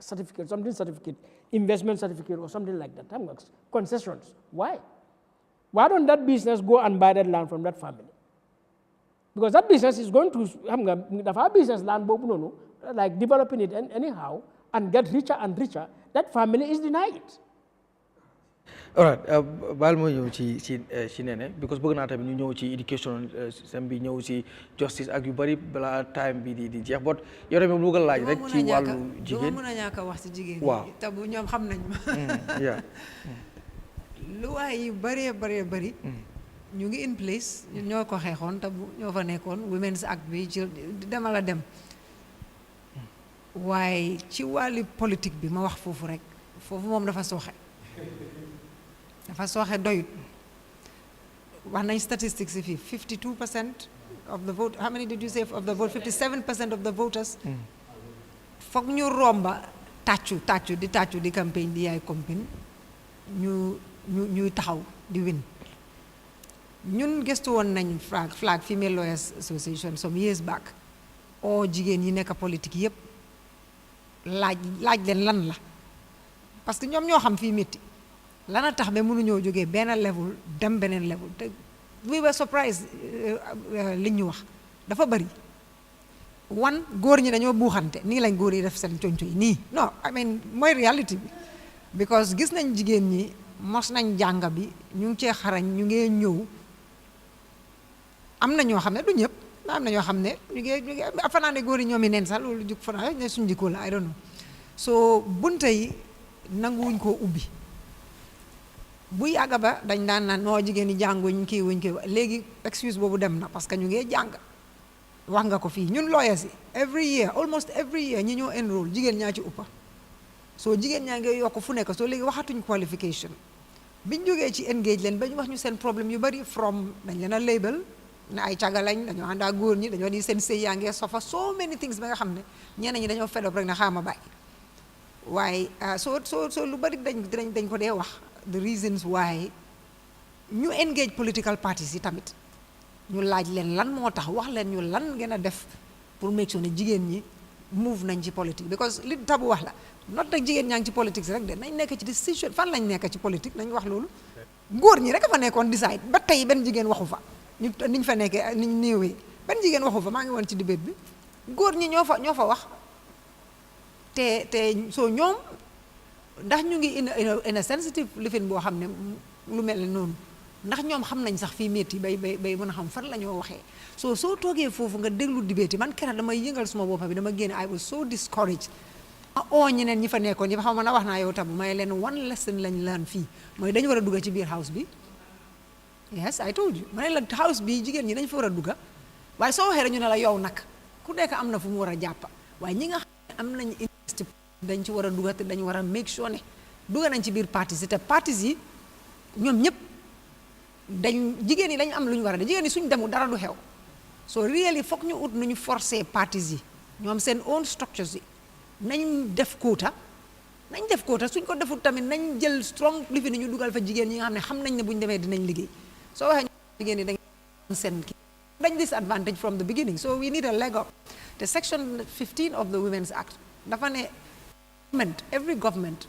certificate, investment certificate or something like that. Concessions. Why? Why don't that business go and buy that land from that family? Because that business is going to, the our business land, like developing it anyhow, and get richer and richer, that family is denied it. All right, baal moo ñëw ci nene because bëgg naa tamit ñu ñëw ci education system bi ñëw ci justice ak yu bari balaa time bi di jeex but yow tamit bëgg a laaj rek ci wàllu jigéen mën a ñàkk a wax ci jigéen waaw te bu ñoom xam nañ ma luwaay yu bari ñu ngi in place ñoo ko xeexoon te ñoo fa nekkoon Women's Act bi ci demal a dem waaye ci wàllu politique bi ma wax foofu rek foofu moom dafa sooxe doyut wax nañ statistics yi fii 52% of the vote, how many did you say of the vote? 57% of the voters foog ñu romba tàccu di campagne di yaay campagne ñuy taxaw di win. Ñun gëstu woon nañ flag Female Lawyers Association some years back oo jigéen yi nekk politique yépp laaj leen lan la parce que ñoom ñoo xam fii métti lana tax ba mënuñoo jógee benn level dem beneen level te we were surprised li ñu wax dafa bari góor ñi dañoo buuxante nii lañ góor yi def seen coñco yi nii non I mean mooy reality bi because gis nañ jigéen ñi mos nañ jàng bi ñu ngi cee xarañ ñu ngee ñëw am na ñoo xam ne du ñëpp am na ñoo xam ne ñu ngi fanaane góor yi ñoom i neen sax loolu jug fanaan ne suñu jikko la I don't know so bunte yi nanguwuñ koo ubbi bu yàgga ba dañ daan naan noo jigéen ñi jànguñ kii wuñ kii léegi excuse boobu dem na parce que ñu ngee jàng wax nga ko fii ñun lawyers yi almost every year ñi ñoo enroll jigéen ñaa ci uppa soo jigéen ñaa ngi yokk fu nekk soo léegi waxatuñ qualification biñ jógee ci engage leen ba ñu wax ñu seen problème yu bari dañ leen a label ne ay cagalañ dañoo àndaa góor ñi dañoo di seen sëy yaa ngee sofa so many things ba nga xam ne ñeneen ñi dañoo fed up rek ne xaama bàyyi waaye soo lu bari dañ ko dee wax the reasons why ñu engage political parties yi tamit ñu laaj leen lan moo tax wax leen ñu lan ngeen a def pour make sure ne jigéen ñi move nañ ci politique because li tabu wax la not nag jigéen ñaa ngi ci politique rek de nañ nekk ci décision fan lañ nekk ci politique nañ wax loolu góor ñi rek a fa nekkoon decide ba tey benn jigéen waxu fa niñ fa nekkee niñ néewee benn jigéen waxu fa maa ngi woon ci debate bi góor ñi ñoo fa wax te soo ñoom ndax ñu ngi in a sensitive lifin boo xam ne lu mel ne noonu ndax ñoom xam nañ sax fii métti bay mën a xam fan la ñoo waxee soo toogee foofu nga déglu debate man kenn damay yëngal suma boppa bi dama génne I was so discouraged ñeneen ñi fa nekkoon ñi fa xam na wax naa yow tabu may leen one lesson lañ laan fii mooy dañu war a dugga ci biir house bi yes I told you ma ne la house bi jigéen ñi dañ fa war a dugga waaye soo waxee rek ñu ne la yow nag ku nekk am na fu mu war a jàppa waaye ñi nga xam ne am nañ investi dañ ci war a dugga te dañu war a make sure ne dugga nañ ci biir partis yi te partis yi ñoom ñëpp jigéen yi dañ am lu ñu war a def jigéen yi suñ demu dara du xew so really foog ñu ut nu ñu forcer partis yi ñoom seen own structures yi nañ def quota suñ ko defut tamit nañ jël strong lifi ni ñu dugal fa jigéen ñi nga xam ne xam nañ ne buñ demee dinañ liggéey soo waxee jigéen ñi dañ seen dañ disadvantage from the beginning so we need a leg up te section 15 of the Women's Act dafa ne every government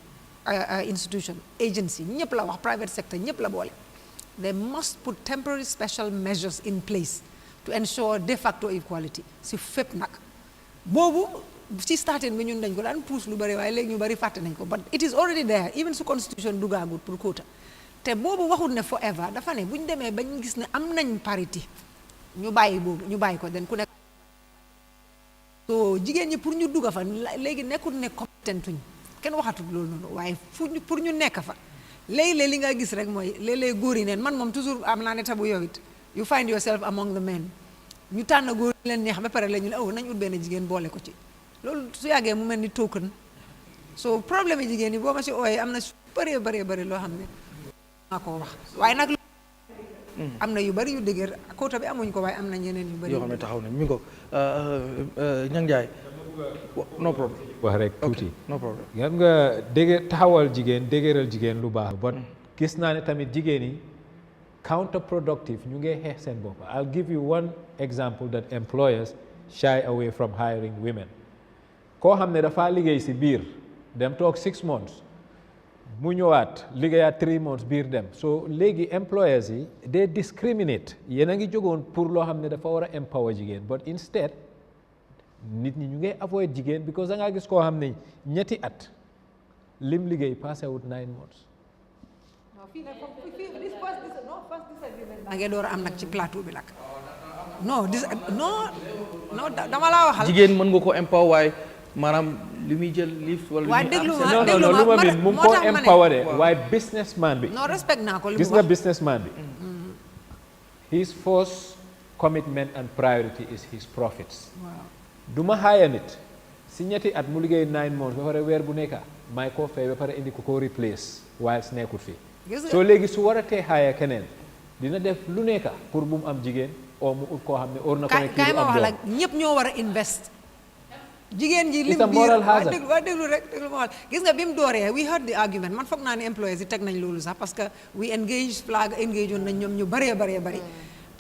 institution agency ñëpp la wax private sector ñëpp la boole they must put temporary special measures in place to ensure de facto equality si fépp nag boobu ci starting bi ñun dañ ko daan puus lu bari waaye léegi ñu bari fàtte nañ ko but it is already there even su constitution dugaagut pour quota te boobu waxul ne forever dafa ne bu ñu demee bañ gis ne am nañ parité ñu bàyyi boobu ñu bàyyi ko den ku nekk so jigéen ñi pour ñu dugga fa léegi nekkul ne compétentuñ kenn waxatul loolu noonu waaye pour ñu nekk fa léeg-léeg li nga gis rek mooy léeg-léeg góor yi neen man moom toujours am naa ne tabu yow it you find yourself among the men ñu tànn góor leen neex ba pare la ñu ne nañ ut benn jigéen boole ko ci loolu su yàggee mu mel ni token so problème yi jigéen yi boo ma si ooyee am na su bëree loo xam ne maa ko wax waaye nag am na yu bari yu dëgër quota bi amuñ ko waaye am na ñeneen yu bari yoo xam ne taxaw nañ mi ko Nyang Njie no problem wax rek tuuti no problem xam nga taxawal jigéen dëgëral jigéen lu baax but gis naa ne tamit jigéen yi counterproductive ñu ngi xeex seen bopp I'll give you one example that employers shy away from hiring women koo xam ne dafa liggéey si biir dem toog 6 months mu ñëwaat liggéeyaat 3 months biir dem so léegi employers yi they discriminate yéen a ngi jógoon pour loo xam ne dafa war a empower jigéen but instead nit ñi ñu ngi avoid jigéen because da ngaa gis koo xam ne ñetti at lim liggéey passé wut 9 months. maa ngi door a am nag ci plateau bi nag non dama laa waxal. jigéen mën nga ko empower waaye maanaam li muy jël liif wala. waaye déglu ma non lu ma miin mu ngi ko empower de waaye businessman bi. non respect naa ko li mu wax gis nga businessman bi. his first commitment and priority is his profits. du ma xaaya nit si ñetti at mu liggéey 9 months ba pare weer bu nekka may koo fay ba pare indi ko replace waaye su nekkul fii soo léegi su war a tee xaaya keneen dina def lu nekka pour bu mu am jigéen oo mu ut koo xam ne or na ko ne kii du am doom ñëpp ñoo war a invest jigéen ji lim it's a moral hazard waa déglu ma wax gis nga bi mu dooree we heard the argument man foog naa ne employés yi teg nañ loolu sax parce que we engage woon nañ ñoom ñu bëree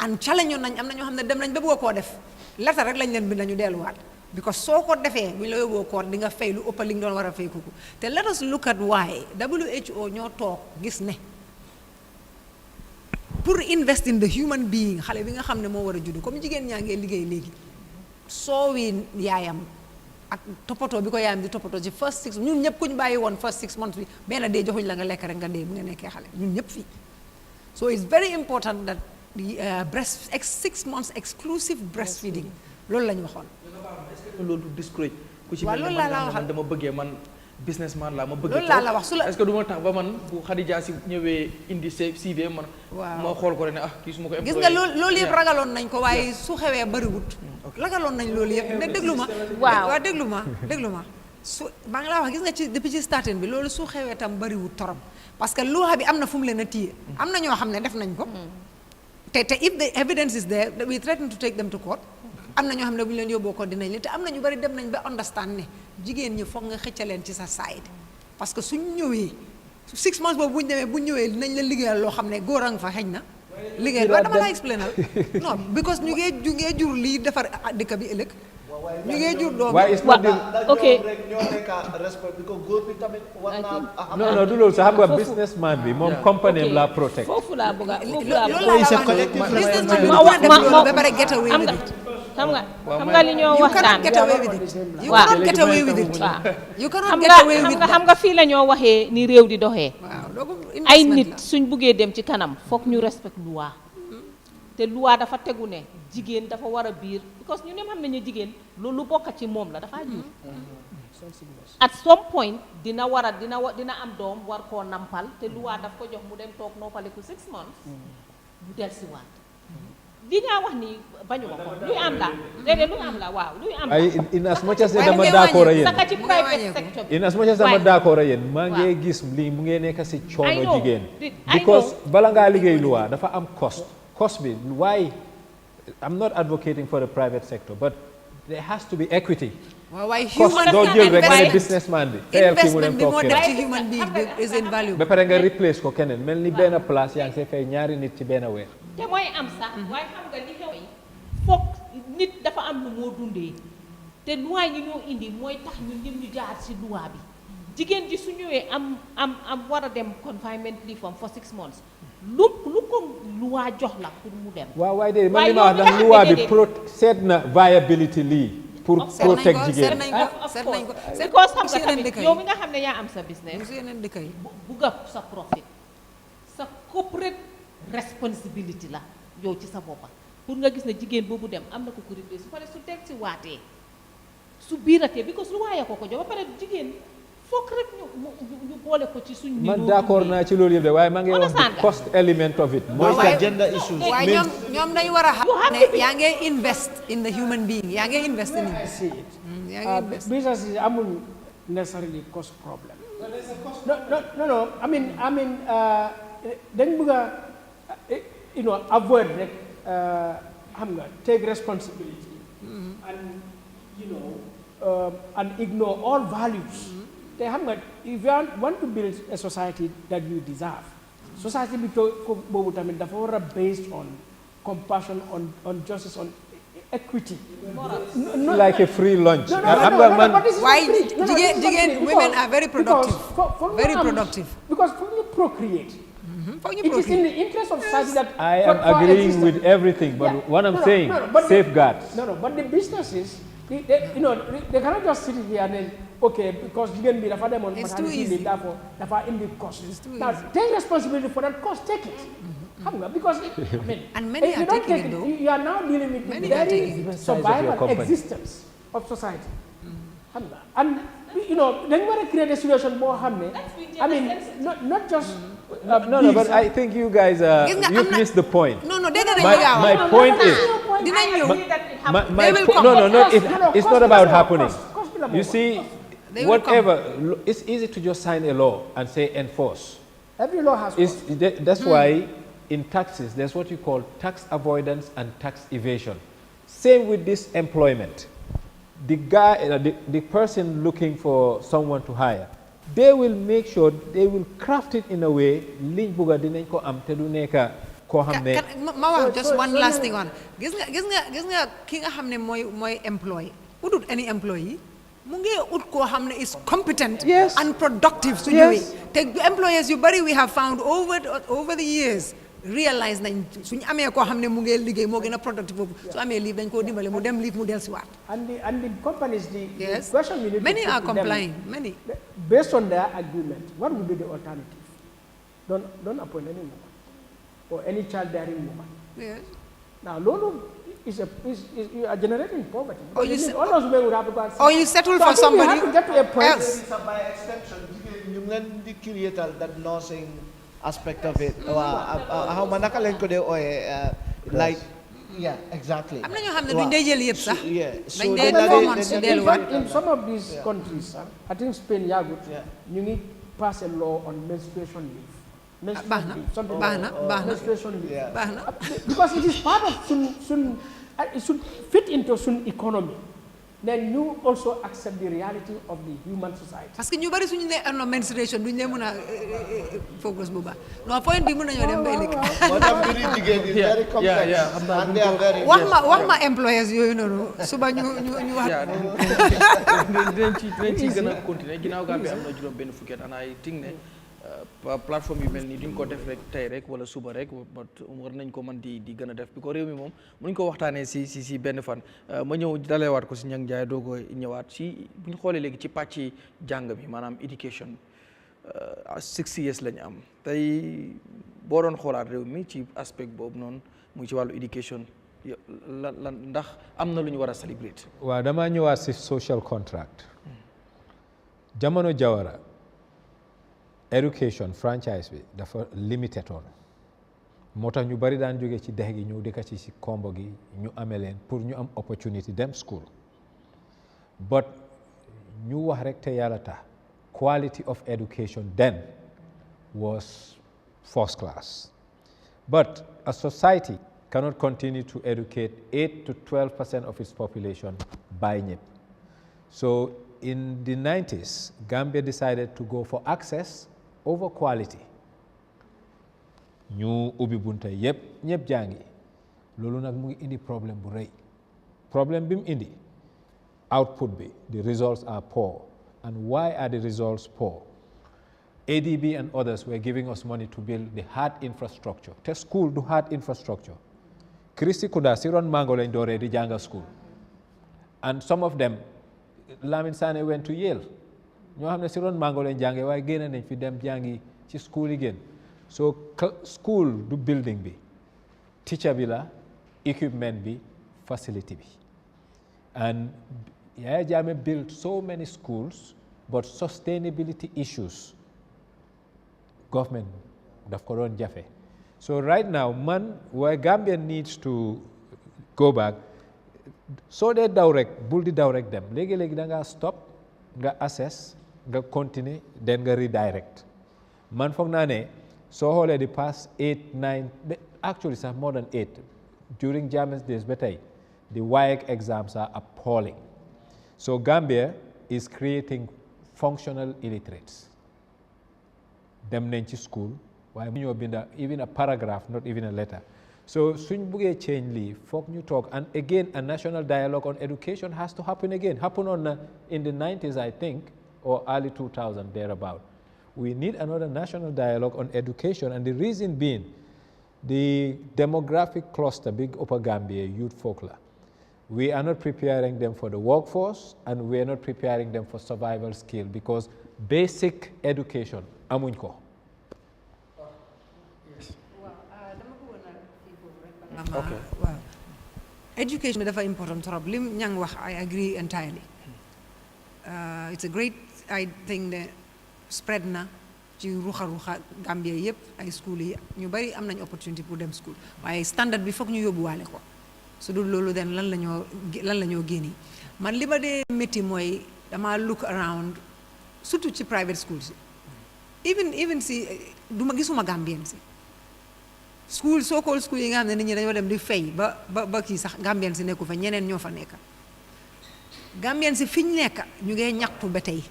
an challenge nañ am na ñoo xam ne dem nañ ba bëgg koo def lettre rek lañ leen bind nañu delluwaat because soo ko defee bu ñu la yóbboo koor di nga fay lu ëpp li nga doon war a fay kuku te let us look at why WHO ñoo toog gis ne pour invest in the human being xale bi nga xam ne moo war a juddu comme jigéen ñaa ngee liggéey léegi soo wi yaayam ak toppatoo bi ko yaayam di toppatoo ci first 6 ñun ñëpp ku ñu bàyyi woon first 6 months bi benn dee joxuñ la nga lekk rek nga dee bu nga nekkee xale ñun ñëpp fii so it's very important that the 6 months exclusive breastfeeding loolu la ñu waxoon. loolu discourage ku ci waaw loolu laa la waxal dama bëggee man businessman la ma bëgg loolu laa la wax su la est-ce que du ma tax ba man bu Khadija si ñëwee indi CV man ma xool ko rek ne kii su ma ko gis nga loolu yëpp ragaloon nañ ko waaye su xewee bariwut ragaloon nañ loolu yëpp ne déglu ma waaw déglu ma su maa ngi laa wax gis nga ci depuis ci starting bi loolu su xewee tam bariwut torop parce que loi bi am na fu mu leen a téye am na ñoo xam ne def nañ ko te if the evidence is there we threaten to take them to court am na ñoo xam ne bu ñu leen yóbboo ko dinañ leen te am na ñu bari dem nañ ba understand ne jigéen ñi foog nga xëccaleen ci sa side parce que suñ ñëwee 6 months boobu bu ñu ñëwee dinañ leen liggéeyal loo xam ne góor a nga fa xëñ na liggéeyal waaye dama la explainal non because ñu ngee jur lii defar dëkk bi ëllëg ñu ngee jur doom ok non du loolu sax xam nga businessman bi moom compagnie la protect foofu laa bëgg ba pare get away with it xam nga li ñoo waxtaan you cannot get away with it xam nga fii la ñoo waxee ni réew di doxee ay nit suñ buggee dem ci kanam foog ñu respect loi te loi dafa tegu ne jigéen dafa war a biir because ñu ne xam nañu jigéen loolu bokk ci moom la dafa jur at some point dina am doom war koo nampal te loi daf ko jox mu dem toog noppaliku 6 months mu del si waat li nga wax ni bañu ma ko luy am la léegi luy am la waaw luy am la in as much as dama d'accord ak yéen naka ci private sector bi in as much as dama d'accord ak yéen maa ngi gis lii mu ngi nekk si coono jigéen because bala ngaa liggéey loi dafa am cost bi waaye I'm not advocating for the private sector but there has to be equity cost doo jël rek nga ne businessman bi fayal ki mu dem toog keneen ba pare nga replace ko keneen mel ni benn place yaa ngi see fay ñaari nit ci benn weer te mooy am sax waaye xam nga li xew foog nit dafa am lu moo dundee te loi yi ñoo indi mooy tax ñun ñëpp ñu jaar ci loi bi jigéen ji su ñëwee am war a dem confinement leave for 6 months lu ko loi jox la pour mu dem waaw waaye de man li ma wax ndax loi bi seet na viability lii pour protect jigéen. because xam nga tamit yow mi nga xam ne yaa am sa business bugg a sa profit sa corporate responsibility la yow ci sa boppa pour nga gis ne jigéen boobu dem am na ko ko replace su pare su teg si waatee su biiratee because lu waaye ko jox ba pare jigéen foog rek ñu boole ko ci suñ man d'accord naa ci loolu yëpp de waaye maa ngi wax the cost element of it mooy gender issues waaye ñoom dañ war a xam ne yaa ngi invest in the human being yaa ngi invest in it yaa ngi invest business yi amul necessarily cost problem no I mean dañ bëgg a avoid rek xam nga take responsibility and and ignore all values te xam nga if you want to build a society that you deserve society bi boobu tamit dafa war a based on compassion on justice on equity like a free lunch why jigéen women are very productive very productive because for you procreate it is in the interest of society that I am agreeing with everything but what I'm saying safeguards but the businesses they cannot just sit here and then okay because jigéen bi dafa demoon maternity leave therefore dafa indi cost now take responsibility for that cost take it xam nga because I mean and many are taking it though you are now dealing with the very survival existence of society xam nga and dañ war a create a situation boo xam ne I mean not just no but I think you guys you missed the point no my point is it's not about happening you see whatever it's easy to just sign a law and say enforce every law has that's why in taxes there's what you call tax avoidance and tax evasion same with this employment the guy the person looking for someone to hire they will make sure they will craft it in a way liñ buga dinañ ko am te du nekk koo xam ne ma wax just one last thing on gis nga ki nga xam ne mooy employee udut any employee mu ngi ut koo xam ne is competent and productive su ñëwee te employers yu bari we have found over the years realize nañ suñu amee koo xam ne mu ngi liggéey moo gën a productive boobu su amee leave dañ koo dimbale mu dem leave mu dellusiwaat. and the companies the question we need many to are put complying many based on their agreement what would be the alternative don't appoint any woman or any childbearing woman. Yes. Now loolu is you are generating poverty. All those women would have to go and or you settle for somebody else. Get to a point else. By extension ñu ngi leen di create that nursing aspect of it how ma naka lañ ko dee ooyee like yeah exactly am na ñoo xam ne duñ dee jël yëpp sax dañ dee performance su delluwaat in some of these countries I think Spain yaagut ñu ngi pass a law on menstruation leave baax na menstruation leave because it is part of sun it should fit into sun economy then you also accept the reality of the human society. parce que ñu bari suñu ne no menstruation duñ leen mën a focus bu baax non point bi mën nañoo dem ba ëllëg. moo tax mbiri jigéen yi very complex wax ma employers yooyu noonu suba ñu wax. dinañ ci gën a continuer ginnaaw Gambia am na juróom benn fukki at and I think ne plateforme yu mel nii duñ ko def rek tey rek wala suba rek war nañ ko mën di gën a def bi ko réew mi moom muñ ko waxtaanee si benn fan ma ñëw dalewaat ko si Nyang Njie doo ko ñëwaat si bu ñu xoolee léegi ci pàcc jàng bi maanaam education 6 years lañ am tey boo doon xoolaat réew mi ci aspect boobu noonu muy ci wàllu education lan ndax am na lu ñu war a celebrate. waaw damaa ñëwaat si social contract jamono Jawara education franchise bi dafa limited on moo tax ñu bari daan jóge ci dex gi ñëw dëkk ci si kombo gi ñu amee leen pour ñu am opportunity dem school but ñu wax rek te yàlla tax quality of education then was first class but a society cannot continue to educate 8 to 12% of its population by ñëpp so in the 90s Gambia decided to go for access over quality ñu ubbi bunta yëpp ñëpp jàngi loolu nag mu ngi indi problème bu rëy problème bi mu indi output bi the results are poor and why are the results poor ADB and others were giving us money to build the hard infrastructure te school du hard infrastructure Christy Kuda si ron mango lañ dooree di jànga school and some of them Lamin Sane went to Yale ñoo xam ne si ron mango leen jàngee waaye génn nañ fi dem jàngi ci school yi génn so school du building bi teacher bi la equipment bi facility bi and Yahya Jammeh built so many schools but sustainability issues government daf ko doon jafe so right now man where Gambia needs to go back soo dee daw rek bul di daw rek dem léegi-léegi da ngaa stop nga assess nga continue then nga redirect man foog naa ne soo xoolee the past 8 9 actually sax more than 8 during Jammeh's days ba tey the WAEC exams are appalling so Gambia is creating functional illiterates dem nañ ci school waaye mu ñoo binda even a paragraph not even a letter so suñ buggee change lii foog ñu talk and again a national dialogue on education has to happen again happen on in the 90s I think or early 2000 thereabout we need another national dialogue on education and the reason being the demographic cluster big upper Gambia youth folk la we are not preparing them for the workforce and we are not preparing them for survival skill because basic education amuñ ko okay waaw education bi dafa important trop lim Nyang wax I agree entirely it's a great I think ne spread na ci ruxa Gambia yëpp ay school yi ñu bari am nañ opportunity pour dem school waaye standard bi foog ñu yóbbuwaale ko su dul loolu den lan la ñoo génni man li ma dee métti mooy dama look around surtout ci private schools even si duma gisuma Gambien si school so called school yi nga xam ne nit ñi dañoo dem di fay ba kii sax Gambien si nekku fa ñeneen ñoo fa nekk Gambien si fi ñu nekk ñu ngee ñaxtu ba tey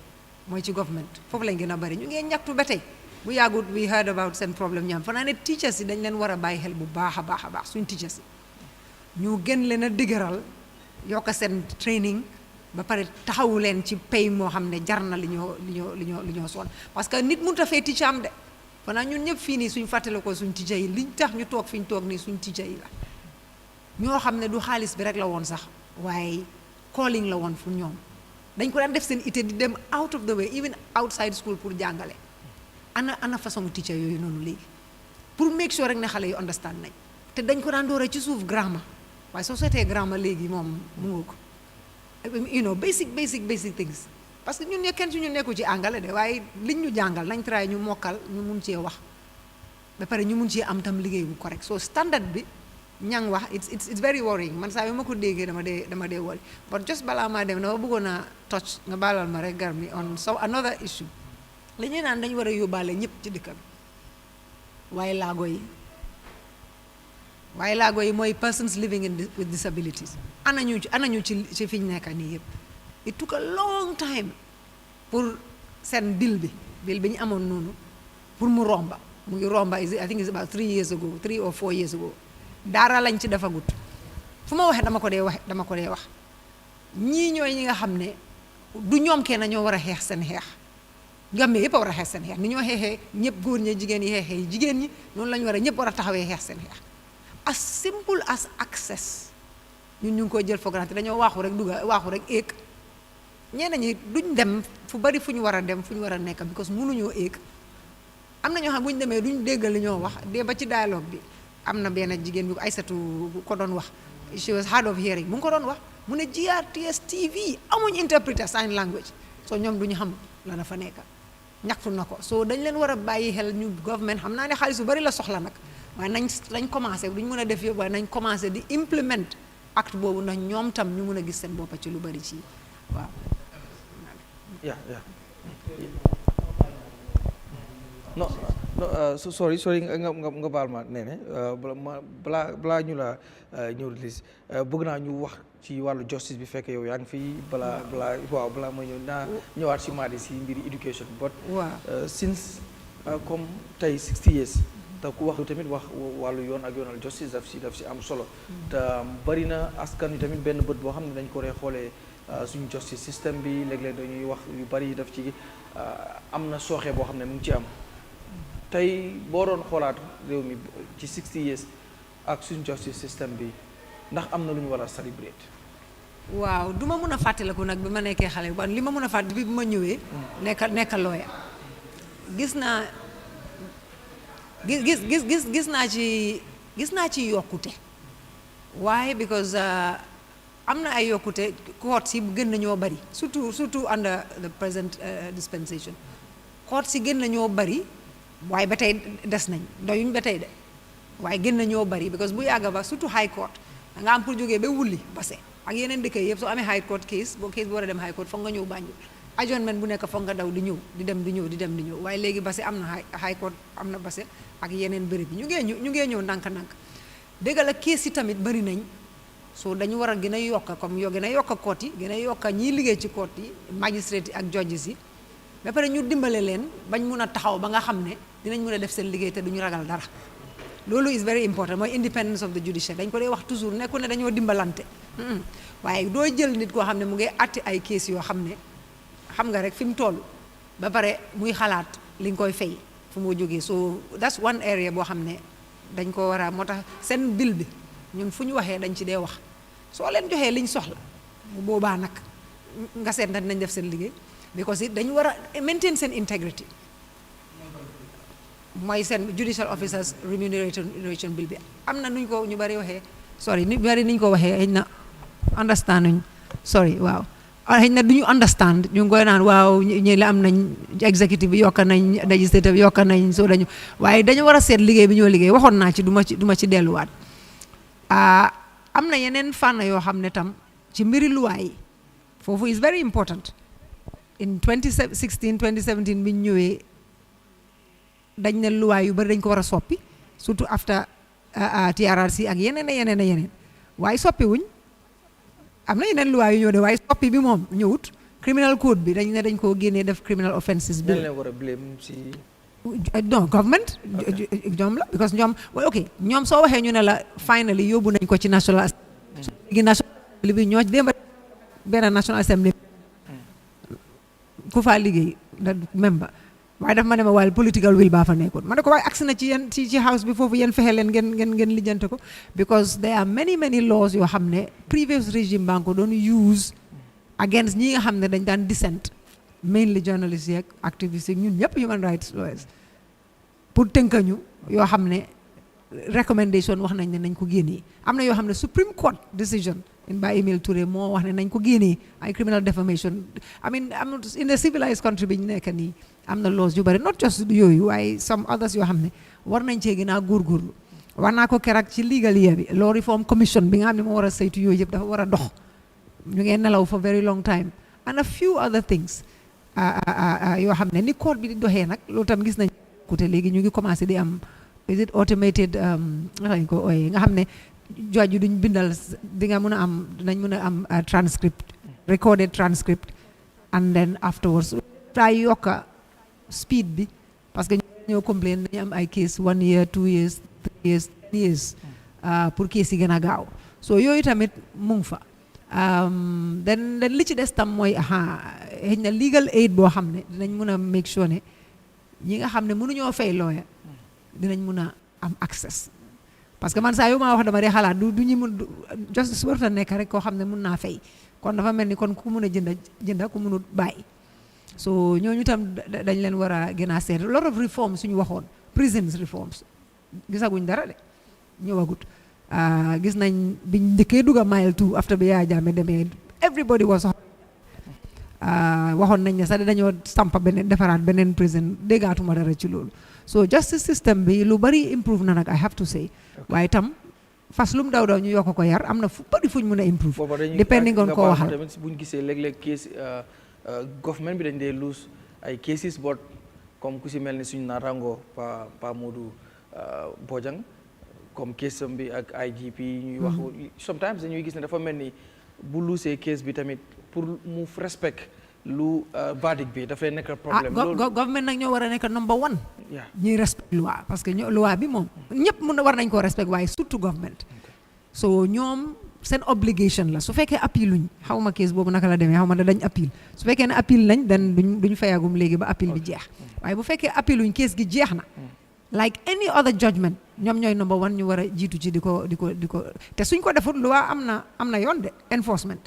mooy ci government foofu lañ gën a bari ñu ngee ñaxtu ba tey bu yàggut we heard about seen problème ñaam fa naa ne teachers yi dañ leen war a bàyyi xel bu baax a baax suñ teachers yi ñu gën leen a digëral yokk seen training ba pare taxawu leen ci pay moo xam ne jar na li ñoo sonn parce que nit mënut a fay teacher am de fanaa ñun ñëpp fii nii suñ fàttale ko suñ teacher yi liñ tax ñu toog fi ñu toog nii suñ teacher yi la ñoo xam ne du xaalis bi rek la woon sax waaye calling la woon fu ñoom dañ ko daan def seen ité di dem out of the way even outside school pour jàngale ana façon teacher yooyu noonu léegi pour make sure rek ne xale yu understand nañ te dañ ko daan dooree ci suuf grammar waaye soo seetee grammar léegi moom mu ngi ko you know basic things parce que ñun kenn suñu nekku ci àngale de waaye liñ ñu jàngal nañ try ñu mokkal ñu mun cee wax ba pare ñu mun cee am tam liggéey bu correct so standard bi Nyang wax it's very worrying man saa yu ma ko déggee dama dee worry but just balaa maa dem dama bëggoon a touch nga baalal ma rek gar mi on so another issue li ñuy naan dañu war a yóbbaale ñëpp ci dëkk bi waaye laago yi mooy persons living with disabilities anañu ci fi ñu nekk nii yëpp it took a long time pour seen bill bi ñu amoon noonu pour mu romba mu ngi romba I think it's about 3 or 4 years ago dara lañ ci defagut fu ma waxee dama ko dee wax ñii ñooy ñi nga xam ne du ñoom kenn ñoo war a xeex seen xeex Gambie yëpp a war a xeex seen xeex ni ñoo xeexee ñëpp góor ñi jigéen yi xeexee jigéen ñi noonu lañu war a ñëpp war a taxawee xeex seen xeex as simple as access ñun ñu ngi koy jël for granted dañoo waaxu rek éeg ñeneen ñi duñ dem fu bari fu ñu war a dem fu ñu war a nekk because mënuñoo éeg am na ñoo xam bu ñu demee duñ déggal li ñoo wax dee ba ci dialogue bi am na benn jigéen bi Aysatu bu ko doon wax she was hard of hearing mu ngi ko doon wax mu ne GRTS TV amuñ interpreter sign language so ñoom duñu xam la dafa nekk ñaxtu na ko so dañ leen war a bàyyi xel ñu government xam naa ne xaalis bu bari la soxla nag waaye nañ commencé duñ mën a def yëpp waaye nañ commencé di implement acte boobu ndax ñoom tam ñu mën a gis seen boppa ci lu bari ci waaw non sorry nga baal ma nee ne balaa ñu la ñëw release bëgg naa ñu wax ci wàllu justice bi fekk yow yaa ngi fii balaa ma ñëw naa ñëwaat si Madi si mbiri education but since comme tey 60 years te ku wax tamit wax wàllu yoon ak yoonal justice daf si am solo te bari na askan wi tamit benn bët boo xam ne dañ ko ree xoolee suñu justice system bi léeg-léeg dañuy wax yu bari daf ci am na sooxe boo xam ne mu ngi ci am tey boo doon xoolaat réew mi ci 60 years ak suñu justice system bi ndax am na lu ñu war a celebrate waaw du ma mën a fàttaliku nag bi ma nekkee xale ba li ma mën a fàttali bi ma ñëwee nekk lawyer gis naa gis naa ci yokkute waaye because am na ay yokkute courts yi gën nañoo bari surtout under the present dispensation courts yi gën nañoo bari waaye ba tey des nañ doyuñ ba tey de waaye gën nañoo bari because bu yàgga ba surtout high court da nga am pour jógee ba wulli base ak yeneen dëkk yëpp soo amee high court case bu war a dem high court foog nga ñëw Banjul adjournment bu nekk foog nga daw di ñëw di dem di ñëw waaye léegi base am na high court am na base ak yeneen bërëb yi ñu ngee ñëw ndànk-ndànk dëgg la case yi tamit bari nañ so dañu war a gën a yokk comme gën a yokk court yi gën a yokk ñiy liggéey ci court yi magistrate yi ak judges yi ba pare ñu dimbale leen bañ mun a taxaw ba nga xam ne dinañ mun a def seen liggéey te duñu ragal dara loolu is very important mooy independence of the judicial dañ ko dee wax toujours nekku ne dañoo dimbalante waaye doo jël nit koo xam ne mu ngi atti ay case yoo xam ne xam nga rek fi mu toll ba pare muy xalaat li nga koy fay fu moo jógee so that's one area boo xam ne dañ ko war a moo tax seen bill bi ñun fu ñu waxee dañ ci dee wax soo leen joxee liñ soxla bu boobaa nag nga seet na dinañ def seen liggéey because it dañu war a maintain seen integrity mooy seen judicial officers remuneration bill bi am na nuñ ko ñu bari waxee sorry ñu bari niñ ko waxee xëy na understand nuñ sorry waaw xëy na duñu understand ñu ngi koy naan waaw ñi la am nañ executive bi yokka nañ legislative bi yokka nañ soo dañu waaye dañu war a seet liggéey bi ñoo liggéey waxoon naa ci du ma ci delluwaat am na yeneen fànn yoo xam ne tam ci mbiri luwaay yi foofu is very important in 2016 2017 bi ñu ñëwee dañ ne luwaay yu bari dañ ko war a soppi surtout after TRRC ak yeneen waaye soppi wuñ am na yeneen luwaay yu ñëw de waaye soppi bi moom ñëwut criminal code bi dañ ne dañ koo génnee def criminal offenses bi leen war a blame si non government ñoom la because ñoom ok ñoom soo waxee ñu ne la finally yóbbu nañ ko ci national assembly national assembly bi ñoo démba benn national assembly ku faa liggéey da member waaye daf ma ne ma waaye political will baa fa nekkoon ma ne ko waaye agsi na ci yéen ci house bi foofu yéen fexe leen ngeen lijjante ko because there are many laws yoo xam ne previous régime baa ko doon use against ñi nga xam ne dañ daan dissent mainly journalists yi ak activists yi ñun ñëpp human rights lawyers pour tënkañu yoo xam ne recommendation wax nañ ne nañ ko génnee am na yoo xam ne Supreme Court decision in by Emile Touré moo wax ne nañ ko génnee ay criminal defamation I mean in the civilized country bi ñu nekk nii am na laws yu bari not just yooyu waaye some others yoo xam ne war nañ cee gën a góorgóorlu wax naa ko keroog ci legal year bi law reform commission bi nga xam ne moo war a saytu yooyu yëpp dafa war a dox ñu ngeen nelaw for very long time and a few other things yoo xam ne ni court bi di doxee nag loolu tam gis nañ ko te léegi ñu ngi commencé di am is it automated lañ ko ooyee nga xam ne judge duñ bindal di nga mën a am dinañ mën a am transcript recorded transcript and then afterwards try yokka speed bi parce que ñoo complain dañu am ay case 1 year 2 years 3 years 10 years pour case yi gën a gaaw so yooyu tamit mu ngi fa then li ci des tam mooy xëy na legal aid boo xam ne dinañ mën a make sure ne ñi nga xam ne mënuñoo fay lawyer dinañ mën a am access parce que man saa yu ma wax dama dee xalaat du ñu mun justice warut a nekk rek koo xam ne mun naa fay kon dafa mel ni kon ku mun a jënda ku munut bàyyi so ñooñu tam dañ leen war a gën a seet lot of reforms suñu waxoon prisons reforms gisaguñ dara de ñëwagut gis nañ biñ njëkkee dugg a mile 2 after bi Yahya Jammeh demee everybody was waxoon nañ ne sax dañoo sampa beneen defaraat beneen prison déggaatuma dara ci loolu so justice system bi lu bari improve na nag I have to say waaye tam fas lu mu daw ñu yokk ko yar am na fu bari fuñ mën a improve depending on koo waxal tamit buñ gisee léeg-léeg case government bi dañ dee lose ay cases but comme ku si mel ni suñu naataango Pa Modou Bojang comme case bi ak IGP ñuy wax sometimes dañuy gis ne dafa mel ni bu luusee case bi tamit pour mu respect lu verdict bi dafay nekk problème government nag ñoo war a nekk number 1 ñuy respect loi parce que loi bi moom ñëpp war nañ koo respect waaye surtout government so ñoom seen obligation la su fekkee appel luñ xaw ma case boobu naka la demee xaw ma dañ appel su fekkee ne appel nañ dan duñ fayagum léegi ba appel bi jeex waaye bu fekkee appel luñ case gi jeex na like any other judgment ñoom ñooy number 1 ñu war a jiitu ci di ko te suñ ko defut loi am na yoon de enforcement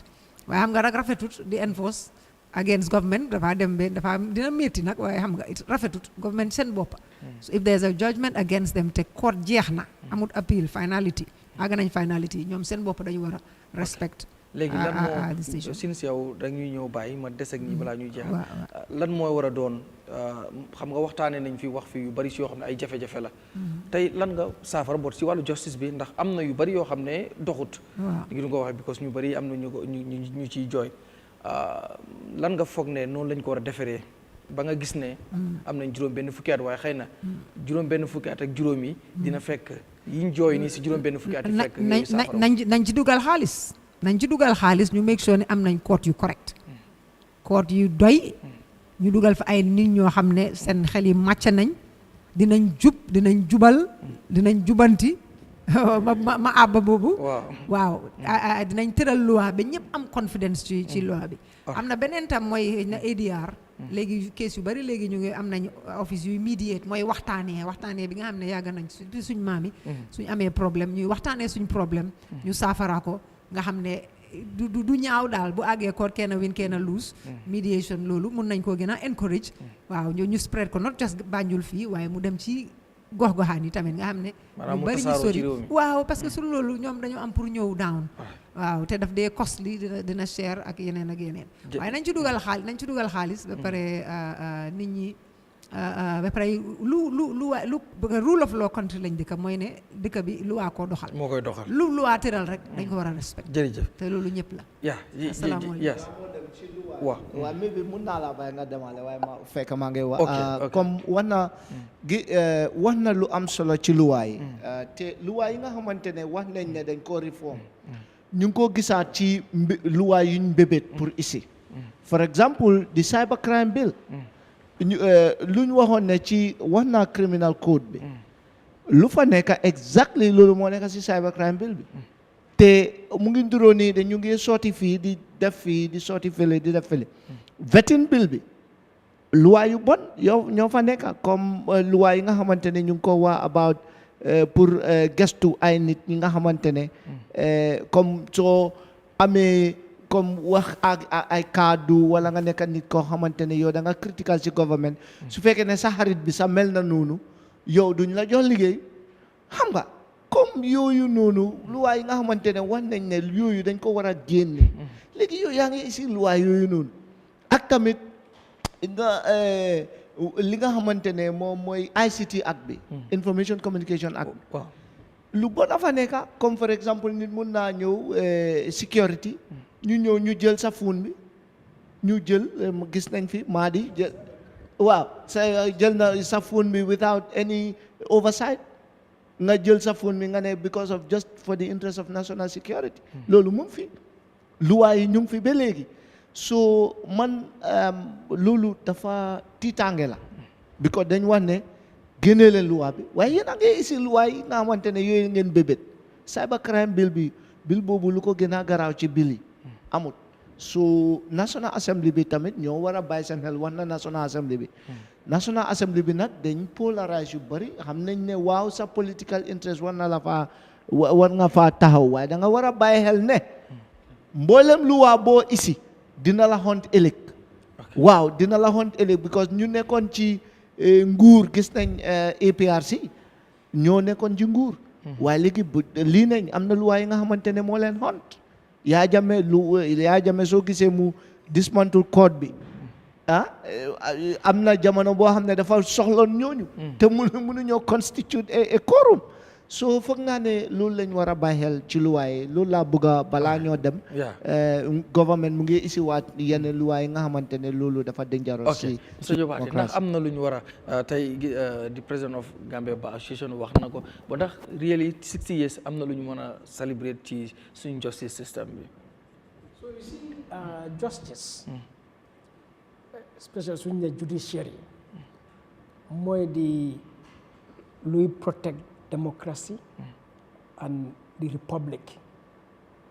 waaye xam nga rek rafetut di enforce against government dafa dem ba dafa dina métti nag waaye xam nga rafetut government seen boppa so if there is a judgment against them te court jeex na amut appeal finality àgg nañ finality ñoom seen bopp dañu war a respect léegi lan moo since yow dañuy ñëw bàyyi ma des ak ñi balaa ñuy jeexal lan mooy war a doon xam nga waxtaanee nañ fi wax fi yu bari si yoo xam ne ay jafe-jafe la tey lan nga saafara boot si wàllu justice bi ndax am na yu bari yoo xam ne doxut di nga ko waxee because ñu bari am na ñu ciy jooy lan nga foog ne noonu lañ ko war a deferee ba nga gis ne am nañ juróom benn fukki at waaye xëy na juróom benn fukki at ak juróom yi dina fekk yiñ jooy nii si juróom benn fukki at yi fekk nañ ci dugal xaalis ñu make sure ne am nañ court yu correct court yu doy ñu dugal fa ay nit ñoo xam ne seen xel yi màcc nañ dinañ jubal dinañ jubanti ma àbba boobu waaw dinañ tëral loi ba ñëpp am confidence ci loi bi am na beneen tam mooy na ADR léegi case yu bari léegi ñu ngi am nañ office yuy mediate mooy waxtaanee bi nga xam ne yàgg nañ suñ maam yi suñ amee problème ñuy waxtaanee suñ problème ñu saafara ko nga xam ne du ñaaw daal bu àggee koor kenn win kenn lose mediation loolu mun nañ koo gën a encourage waaw ñu spread ko not just Banjul fii waaye mu dem ci gox-goxaan yi tamit nga xam ne ñu bari ñu sori waaw parce que su loolu ñoom dañoo am pour ñëw down waaw te daf dee costly dina cher ak yeneen waaye nañ ci dugal xaalis ba pare nit ñi ba pare lu rule of law country lañ dëkk mooy ne dëkk bi lu waa koo doxal moo koy doxal lu waa tëral rek dañ ko war a respect jërëjëf te loolu ñëpp la asalaamaaleykum waaw maybe mun naa laa bàyyi nga demale waaye ma fekk maa ngi wax comme wax na lu am solo ci luwaa yi te luwaa yi nga xamante ne wax nañ ne dañ koo reform ñu ngi ko gisaat ci luwaa yuñ mbébét pour ici for example the cyber crime bill lu ñu waxoon ne ci wax naa criminal code bi lu fa nekk exactly loolu moo nekk ci cyber crime bill bi te mu ngi nduróo nii de ñu ngi sotti fii di def fii di sotti fële di def fële vetting bill bi loi yu bon yow ñoo fa nekk comme loi yi nga xamante ne ñu ngi ko wax about pour gestu ay nit ñi nga xamante ne comme soo amee comme wax ak ay kaddu wala nga nekk nit koo xamante ne yow da nga critical ci government su fekkee ne sa xarit bi sa mel na noonu yow duñ la jox liggéey xam nga comme yooyu noonu luwaay yi nga xamante ne wax nañ ne yooyu dañ ko war a génne léegi yow yaa ngi si luwaay yooyu noonu ak tamit li nga xamante ne moom mooy ICT Act bi Information Communication Act lu bon dafa nekk comme for exemple nit mun naa ñëw security ñu ñëw ñu jël sa phone bi ñu jël gis nañ fi Madi jël waaw sa jël na sa phone bi without any oversight nga jël sa phone bi nga ne because of just for the interest of national security loolu mu ngi fi luwaa yi ñu ngi fi ba léegi so man loolu dafa tiitaange la because dañ wax ne génnee leen luwaa bi waaye yéen a ngi isi luwaa yi nga xamante ne yooyu ngeen bébét cyber crime bill boobu lu ko gën a garaaw ci bill yi amut so National Assembly bi tamit ñoo war a bàyyi seen xel wax na National Assembly bi National Assembly bi nag dañ polarise yu bëri xam nañ ne waaw sa political interest war nga faa taxaw waaye da nga war a bàyyi xel ne mboolem luwaa boo isi dina la xont ëllëg waaw dina la xont ëllëg because ñu nekkoon ci nguur gis nañ APRC ñoo nekkoon ci nguur waaye léegi lii nañ am na luwaa yi nga xamante ne moo leen xont Yahya Jammeh soo gisee mu dismantle code bi am na jamono boo xam ne dafa soxloon ñooñu te mënuñoo constitute a quorum so foog naa ne loolu lañ war a bàyyi xel ci luwaay loolu laa bëgg a balaa ñoo dem government mu ngi isiwaat yenn luwaay nga xamante ne loolu dafa dangereux si Mr Jobarteh ndax am na lu ñu war a tey di president of Gambia Bar Association wax na ko ba ndax really 60 years am na lu ñu mën a celebrate ci suñu justice system bi so you see justice especially suñu ne judiciary mooy di luy protect democracy and the republic,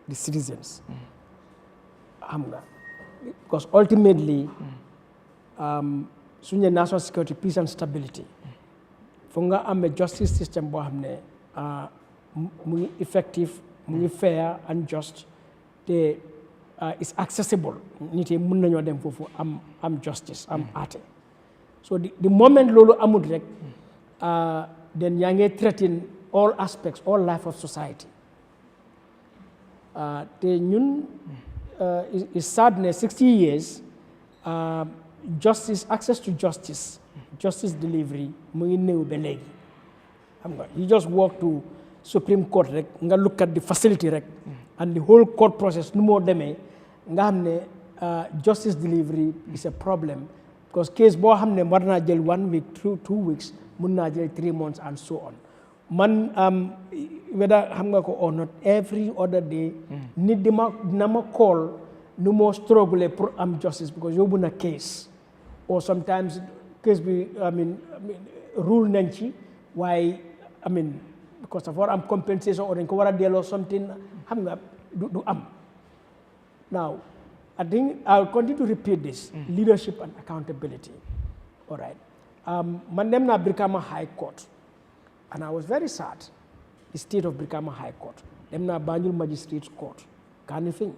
the citizens. Because ultimately, suñu national security, peace and stability, foog nga am a justice system boo xam ne mu ngi effective, mu ngi fair and just, te is accessible nit yi mën nañoo dem foofu am justice am àtte so the moment loolu amul rek then yaa ngi threaten all aspects all life of society te ñun is sad ne 60 years justice access to justice delivery mu ngi néew ba léegi xam nga you just walk to Supreme Court rek nga look at the facility rek and the whole court process nu moo demee nga xam ne justice delivery is a problem because case boo xam ne war naa jël 1 week 2 weeks mun naa jël 3 months and so on man whether xam nga ko or not every other day nit dina ma call nu moo struggle pour am justice because yóbbu na case or sometimes case bi rule nañ ci waaye because dafa war am compensation or dañ ko war a delloo something xam nga du am now I think I'll continue to repeat this leadership and accountability all right man dem naa Brikama High Court and I was very sad the state of Brikama High Court dem naa Banjul Magistrates Court Kanifing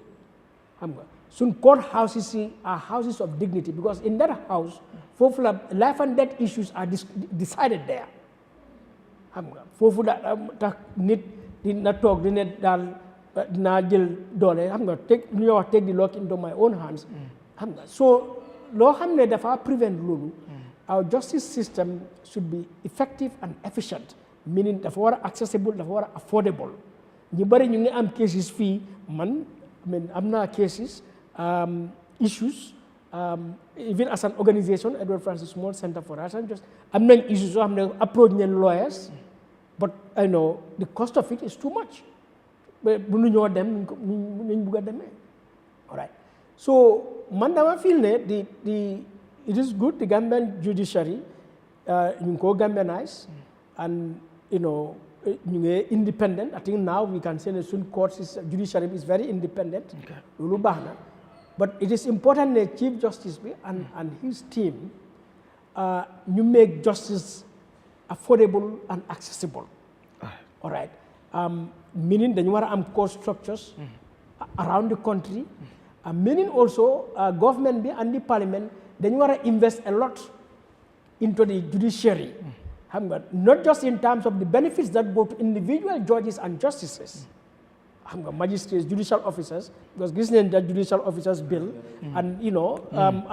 xam nga sun court houses are houses of dignity because in that house foofu la life and death issues are decided there xam nga foofu da tax nit dina toog di ne daal dinaa jël doole xam nga lu ñuy wax take the law into my own hands xam nga so loo xam ne dafa prevent loolu our justice system should be effective and efficient meaning dafa war a accessible dafa war a affordable ñu bari ñu ngi am cases fii man am naa cases issues even as an organization Edward Francis Small Center for Rights and Justice am nañ issues yoo xam ne approach nañ lawyers but I know the cost of it is too much bu nu ñoo dem nuñ bugg a demee all right so man dama feel ne it is good the Gambian judiciary ñu ngi ko Gambianize and ñu ngi independent I think now we can say that soon courts judiciary is very independent loolu baax na but it is important that Chief Justice bi and his team ñu make justice affordable and accessible all right meaning dañu war a am court structures around the country meaning also government bi and the parliament dañu war a invest a lot into the judiciary xam nga not just in terms of the benefits that go to individual judges and justices xam nga magistrates judicial officers because gis nañ that judicial officers bill and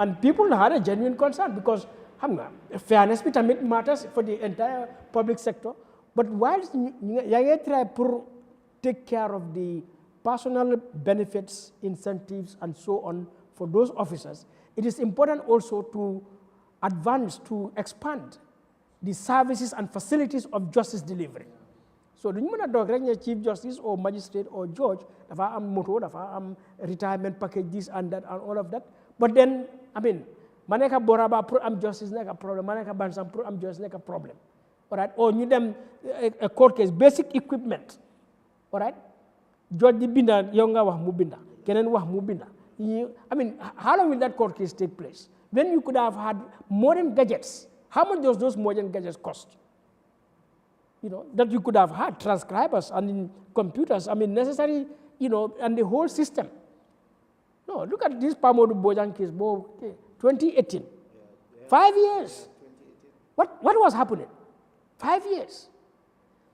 and people had a genuine concern because xam nga fairness bi tamit matters for the entire public sector but while yaa ngi try pour take care of the personal benefits incentives and so on for those officers it is important also to advance to expand the services and facilities of justice delivery so duñu mën a doog rek ne chief justice or magistrate or judge dafa am moto dafa am retirement package this and that and all of that but then ma nekk Boraba pour am justice nekk problème ma nekk Bansang pour am justice nekk problème all right or ñu dem a court case basic equipment all right judge di binda yow nga wax mu binda keneen wax mu binda how long will that court case take place when you could have had modern gadgets how much does those modern gadgets cost that you could have had transcribers and computers necessary and the whole system no look at this Pamodu Bojang case 2018 5 years what was happening 5 years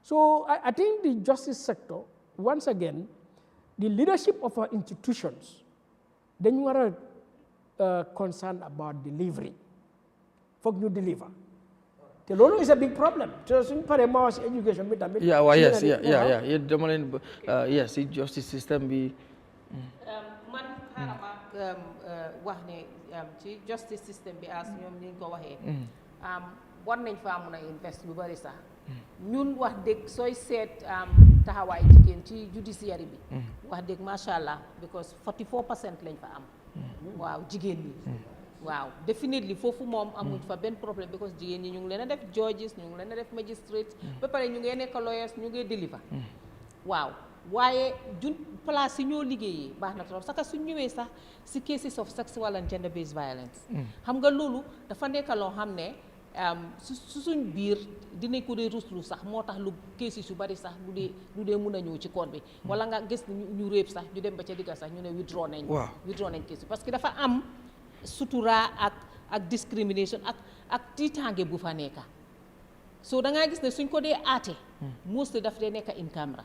so I think the justice sector once again the leadership of our institutions dañu war a concerned about delivery foog ñu deliver te loolu is a big problem te suñ paree ma wax education bi tamit dama leen yes si justice system bi man xarama wax ne ci justice system bi as ñoom ni ñu ko waxee war nañ faa mun a invest lu bari sax ñun wax dëgg sooy seet taxawaay jigéen ci judiciary bi wax dëgg macha allah because 44% lañ fa am waaw jigéen ñi waaw definitely foofu moom amuñ fa benn problème because jigéen ñi ñu ngi leen a def judges ñu ngi leen a def magistrates ba pare ñu ngi nekk lawyers ñu ngi deliver waaw waaye place yi ñoo liggéeyee baax na trop saka suñ ñëwee sax si cases of sexual and gender based violence xam nga loolu dafa nekk loo xam ne su suñ biir dinañ ko dee ruslu sax moo tax lu keesi su bari sax du dee mun a ñëw ci koor bi wala nga gis ñu réeb sax ñu dem ba ca digga sax ñu ne withdraw nañ keesi parce que dafa am sutura ak discrimination ak tiitaange bu fa nekka so da ngaa gis ne suñ ko dee aate mostly daf dee nekk in camera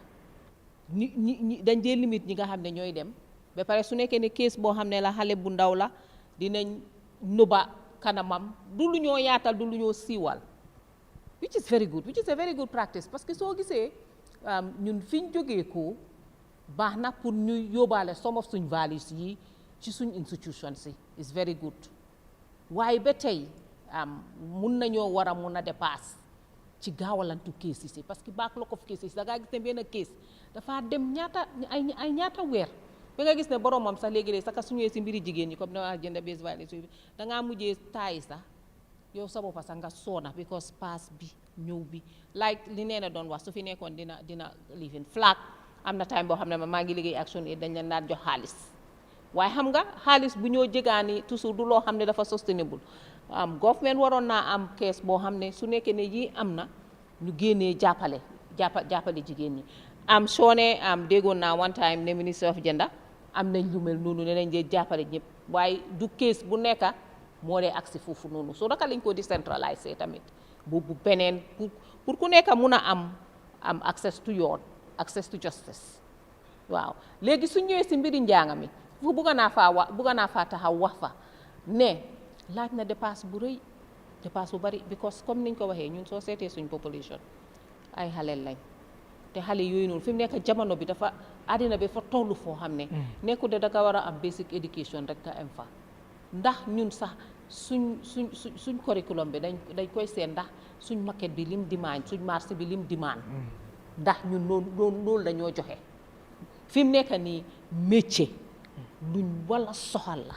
ñi dañ dee limite ñi nga xam ne ñooy dem ba pare su nekkee ne case boo xam ne la xale bu ndaw la dinañ nuba kanamam du lu ñoo yaatal du lu ñoo siiwal which is a very good practice parce que soo gisee ñun fiñ jógee ko baax na pour ñu yóbbaale some of suñ values yi ci suñ institution si is very good waaye ba tey mun nañoo war a mun a dépasse ci gaawalantu case yi parce que backlog of cases da ngaa gis ne benn case dafa dem ñaata weer ba nga gis ne boromam sax léegi-léegi sax su ñëwee si mbiri jigéen ñi comme ne wax gender based violence bi da ngaa mujjee taay sax yow sa bopp sax nga soona because pass bi ñëw bi like li nee na doon wax su fi nekkoon dina living flag am na time boo xam ne maa ngi liggéey action aid dañ leen daan jox xaalis waaye xam nga xaalis bu ñoo jégaani toujours du loo xam ne dafa sustainable government waroon naa am kees boo xam ne su nekkee ne yii am na ñu génnee jàppale jigéen ñi am soo ne déggoon naa one time ne minister of gender am nañ lu mel noonu ne nañ dee jàppale ñëpp waaye du kees bu nekka moo dee agsi foofu noonu soo naka lañ ko décentraliser tamit bu beneen pour ku nekk mun a am access to yoon access to justice waaw léegi su ñëwee si mbiri njàng mi fu bugga naa faa taxaw wax fa ne laaj na dépasse bu rëy dépasse bu bari because comme niñ ko waxee ñun soo seetee suñ population ay xale lañ te xale yooyu noonu fi mu nekk jamono bi dafa àddina bi fa tollu foo xam ne nekku de danga war a am basic education rek nga am fa ndax ñun sax suñ curriculum bi dañ koy seet ndax suñ maquette bi lim demande suñ marché bi lim demande ndax ñun loolu dañoo joxe fi mu nekk nii métier luñ wala soxal la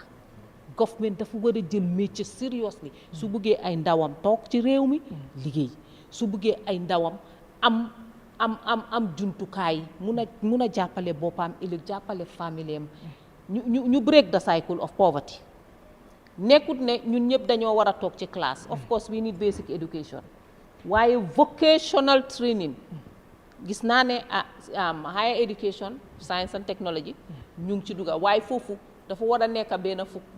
government dafa war a jël métier seriously su buggee ay ndawam toog ci réew mi liggéey su buggee ay ndawam am jumtukaay mun a jàppale boppam ëllëg jàppale famille am ñu break the cycle of poverty nekkut ne ñun ñëpp dañoo war a toog ci classe of course we need basic education waaye vocational training gis naa ne higher education science and technology ñu ngi ci dugga waaye foofu dafa war a nekk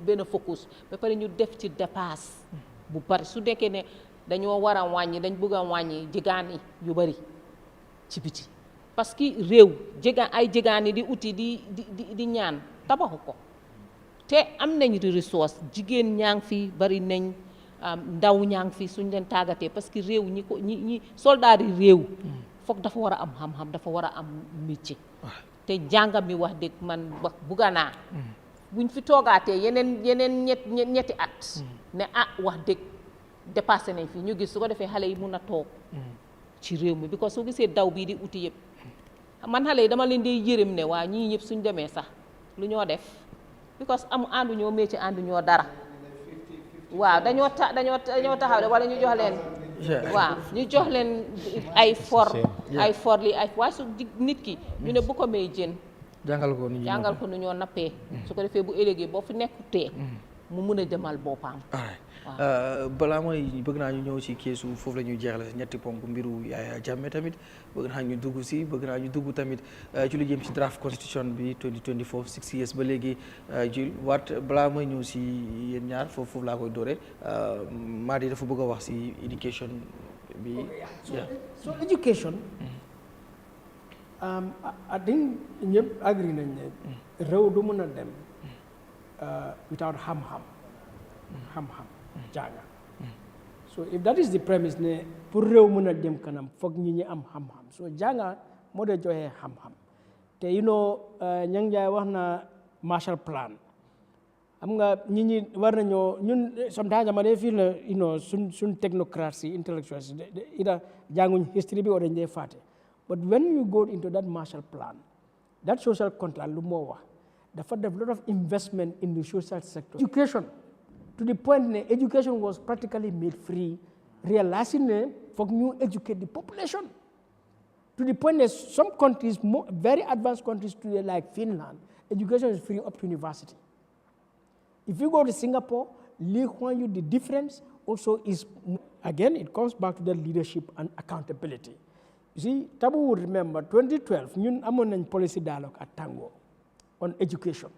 benn focus ba pare ñu def ci dépasse bu bari su nekkee ne dañoo war a wàññi dañ bëgg a wàññi jigaani yu bari ci biti parce que réew jigaani di uti di ñaan tabaxu ko te am nañ ressource jigéen ñaa ngi fi bari nañ ndaw ñaa ngi fi suñ leen tàggatee parce que réew ñi soldaar yi réew foog dafa war a am xam-xam dafa war a am métier te jàngam mi wax dëgg man wax bugga naa buñ fi toogaatee yeneen ñetti at ne wax dëgg dépassé nañ fii ñu gis su ko defee xale yi mun a toog ci réew mi because soo gisee daw bii di uti yëpp man xale yi dama leen di yërëm ne waa ñii ñëpp suñ demee sax lu ñoo def because àndu ñoo métier àndu ñoo dara waaw dañoo taxaw de wala ñu jox leen waaw ñu jox leen ay for li waaye su nit ki ñu ne bu ko may jën jàngal ko nu ñoo nappee su ko defee bu ëllëgee boo fi nekkutee mu mun a demal boppam balaa mooy bëgg naa ñu ñëw ci keesu foofu la ñuy jeexale ñetti ponk mbiru Yahya Jammeh tamit bëgg naa ñu dugg tamit ci lu jëm ci draft constitution bi 2024 6 years ba léegi ci balaa mooy ñëw ci yéen ñaar foofu laa koy doore Madi dafa bëgg a wax ci education bi so education I think ñëpp agree nañ ne réew du mën a dem without xam-xam jànga so if that is the premise ne pour réew mën a dem kanam foog ñi am xam-xam so jànga moo dee joxe xam-xam te Nyang wax na Marshall Plan xam nga ñi war nañoo ñun sometimes dama dee feel ne suñ technocrates yi intellectuals ida jànguñ history bi o dañ dee fàtte but when you go into that Marshall Plan that social contract lu moo wax dafa def lot of investment in the social sector education to the point ne education was practically made free realizing ne foog ñu educate the population to the point that some countries very advanced countries today like Finland education is free up to university. If you go to Singapore, Lee Kuan Yew, the difference also is again, it comes back to the leadership and accountability. You see, Tabu would remember 2012, ñun amoon nañ policy dialogue at Tango on education.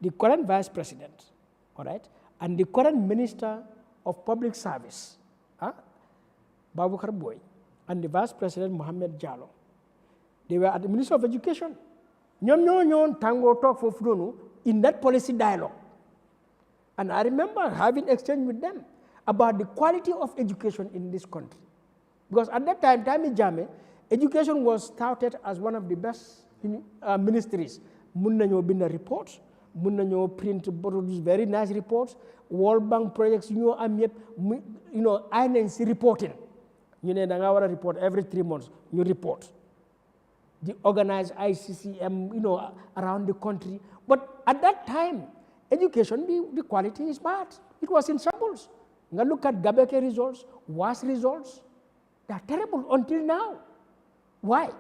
The current vice president, all right, and the current minister of public service, Babukar Boy, and the vice president, Mohamed Jallo, they were at the Ministry of Education. Ñoom Tango talk for Fudonu in that policy dialogue. And I remember having exchange with them about the quality of education in this country. Because at that time, Yahya Jammeh, education was touted as one of the best ministries. Mun nañoo bind reports, mun nañoo print, produce very nice reports. World Bank projects ñoo am yëpp, ay nañ si reporting. ñu ne da nga war a report every 3 months ñu report. The organized ICCM, around the country. But at that time, education, the quality is bad. It was in shambles. Now look at Gambia results, WAS results. They are terrible until now. Why?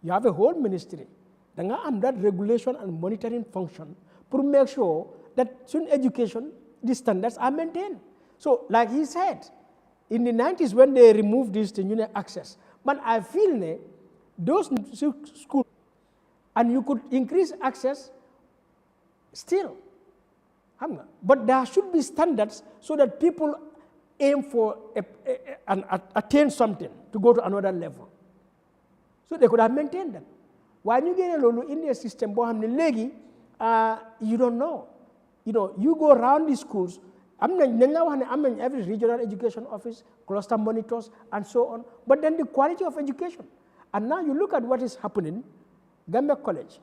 You have a whole ministry. They have that regulation and monitoring function to make sure that in education, the standards are maintained. So, like he said, in the 90s when they removed this to access, but I feel those schools, and you could increase access still. But there should be standards so that people aim for and attain something to go to another level. So they could have maintained that. When you get a in the system, you don't know. You go around the schools. I'm in every regional education office, cluster monitors, and so on. But then the quality of education. And now you look at what is happening. Gambia College.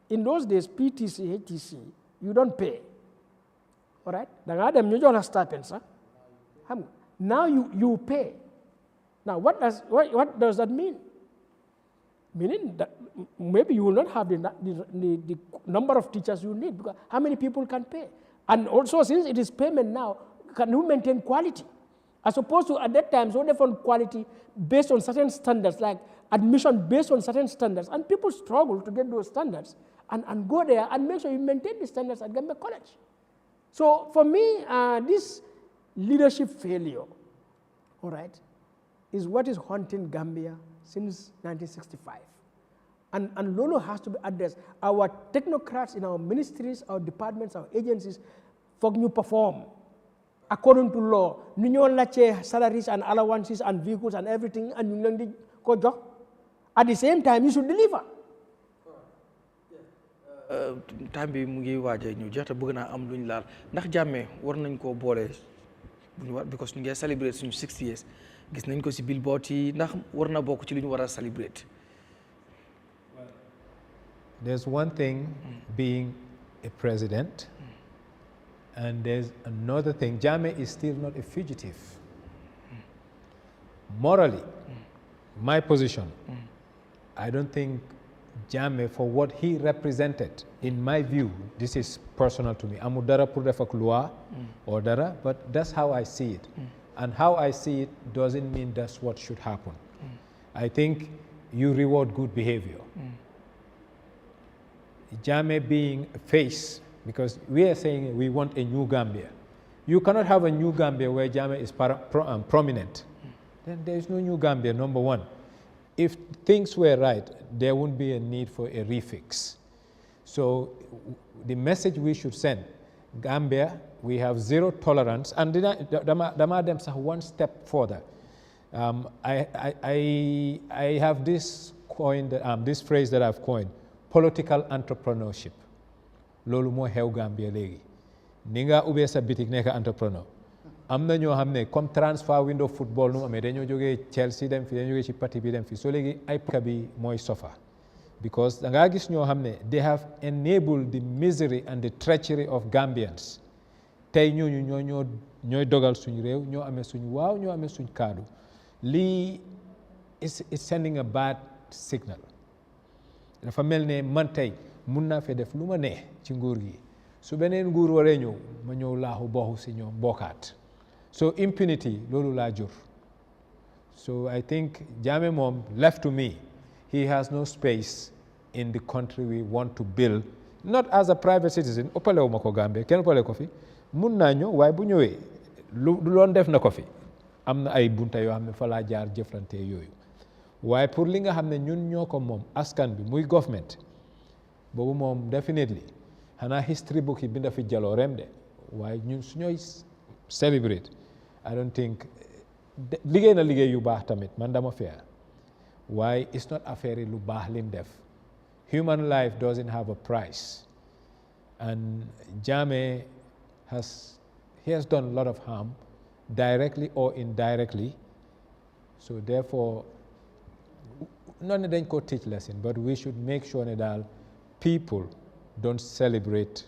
In those days, PTC, HTC, you don't pay. All right? Now you pay. Now what does that mean? Meaning that maybe you will not have the number of teachers you need, because how many people can pay? And also, since it is payment now, can you maintain quality? As opposed to at that time, so different quality based on certain standards, like admission based on certain standards, and people struggle to get those standards and go there and make sure you maintain the standards at Gambia College. So for me, this leadership failure, all right, is what is haunting Gambia since 1965. And Lolo has to be addressed. Our technocrats in our ministries, our departments, our agencies, for you perform according to law. You lache salaries and allowances and vehicles and everything, and you learn the job. At the same time, you should deliver. Time bi mu ngi waaj a ñëw jeex te bëgg naa am luñ laal ndax Jammeh war nañ koo boole because ñu ngi celebrate suñu 60 years gis nañ ko si billboard yi ndax war na bokk ci lu ñu war a celebrate. There's one thing being a president, and there's another thing. Jammeh is still not a fugitive. Morally, my position, I don't think Jammeh, for what he represented, in my view, this is personal to me. Amu dara pour defak loi or dara, but that's how I see it. And how I see it doesn't mean that's what should happen. I think you reward good behavior. Jammeh being a face, because we are saying we want a new Gambia. You cannot have a new Gambia where Jammeh is prominent. Then there is no new Gambia, number one. If things were right, there wouldn't be a need for a refix. So the message we should send, Gambia, we have zero tolerance, and Damadem one step further. I have this coined, this phrase that I've coined, political entrepreneurship. Lolu mo xew Gambia legi. Ni nga ubé sa bitik nek entrepreneur. Am na ñoo xam ne comme transfer window football nu amee dañoo jógee Chelsea dem fi dañoo jógee ci parti bi dem fi so léegi ay bi mooy sofa because da ngaa gis ñoo xam ne they have enabled the misery and the treachery of Gambians tey ñooñu ñooy dogal suñu réew ñoo amee suñu waaw ñoo amee suñu kaddu lii is sending a bad signal. Dafa mel ne man tey mun naa fee def lu ma neex ci nguur gi su beneen nguur waree ñëw ma ñëw laaxu bokku si ñoom bokkaat. So impunity, lolu la jur. So I think Jammeh mom, left to me, he has no space in the country we want to build, not as a private citizen. Opale umako Gambia, ken opale ko fi. Mun na ñëw way bu ñëwé lu loon def na ko fi am na ay bunta yoo xam ne fa laa jaar jëflante yooyu waaye pour li nga xam ne ñun ñoo ko moom askan bi muy government boobu moom definitely xanaa history book yi binda fi jalooreem de waaye ñun suñooy celebrate I don't think liggéey na liggéey yu baax tamit man dama fair waaye it's not affaire lu baax lim def human life doesn't have a price and Jammeh he has done a lot of harm directly or indirectly so therefore not dañ ko teach lesson but we should make sure ne daal people don't celebrate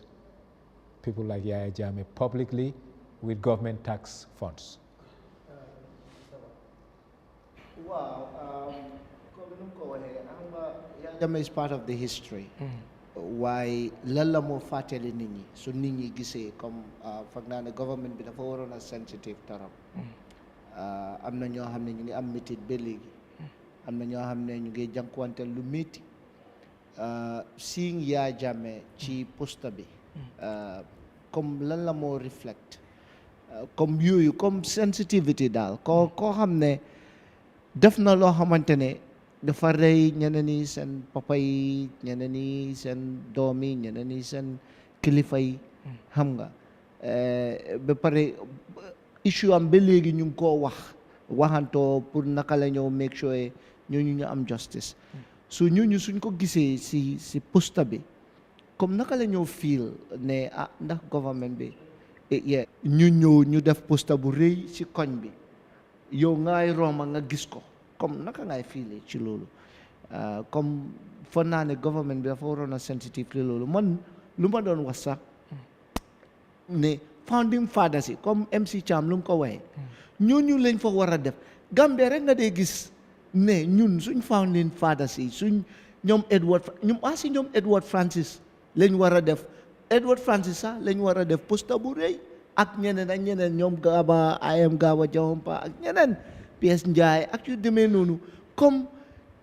people like Yahya Jammeh publicly with government tax funds. Wow, comme nu ko waxee xam nga Yahya Jammeh is part of the history. waaye lan la moo fàttali nit ñi su nit ñi gisee comme foog naa ne government bi dafa waroon a sensitive torop am na ñoo xam ne ñu ngi am métit ba léegi am na ñoo xam ne ñu ngi jànkuwante lu métti seeing Yahya Jammeh ci posta bi comme lan la moo reflect comme yooyu comme sensitivity daal koo xam ne def na loo xamante ne dafa rey ñeneen ñi seen papa yi ñeneen ñi seen doom yi ñeneen ñi seen kilifa yi xam nga ba pare issue am ba léegi ñu ngi koo waxantoo pour naka la ñëw make sure ñooñu ñu am justice so ñooñu suñ ko gisee si posta bi comme naka la ñëw feel ne ndax government bi ñu ñëw ñu def posta bu rëy si koñ bi yow ngay romba nga gis ko comme naka ngay fiile ci loolu comme foog naa ne government bi dafa waroon a sensitive ci loolu man lu ma doon wax sax ne founding fathers yi comme MC Cham lu mu ko waxee ñooñu lañ fa war a def Gambia rek nga dee gis ne ñun suñ founding fathers yi suñ ñoom Edward Francis lañ war a def Edward Francis sax lañ war a def posta bu rëy ak ñeneen ñoom Gaba Gaba Jawampa ak ñeneen PS Njie ak yu demee noonu comme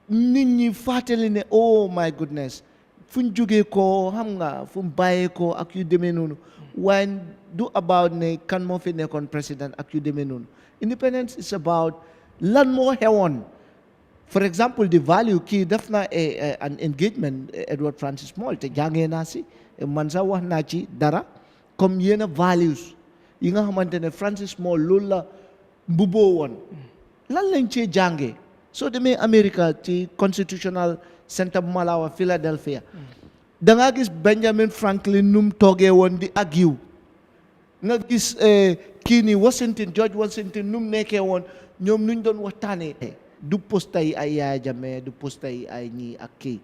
nit ñi fàttali ne oh my goodness fu ñu jógee koo xam nga fu mu bàyyee koo ak yu demee noonu waaye du about ne kan moo fi nekkoon président ak yu demee noonu independence is about lan moo xewoon for example the value kii def na an engagement Edward Francis Small te jàngee naa si man sax wax naa ci dara comme yenn values yi nga xamante ne Francis Small loolu la mbubboo woon lan lañ cee jàngee soo demee America ci Constitutional Center bu Malawa Philadelphia da ngaa gis Benjamin Franklin num toogee woon di argue nga gis kii nii George Washington num nekkee woon ñoom nuñ doon waxtaanee du posta yi ay Yahya Jammeh du posta yi ay ñii ak kii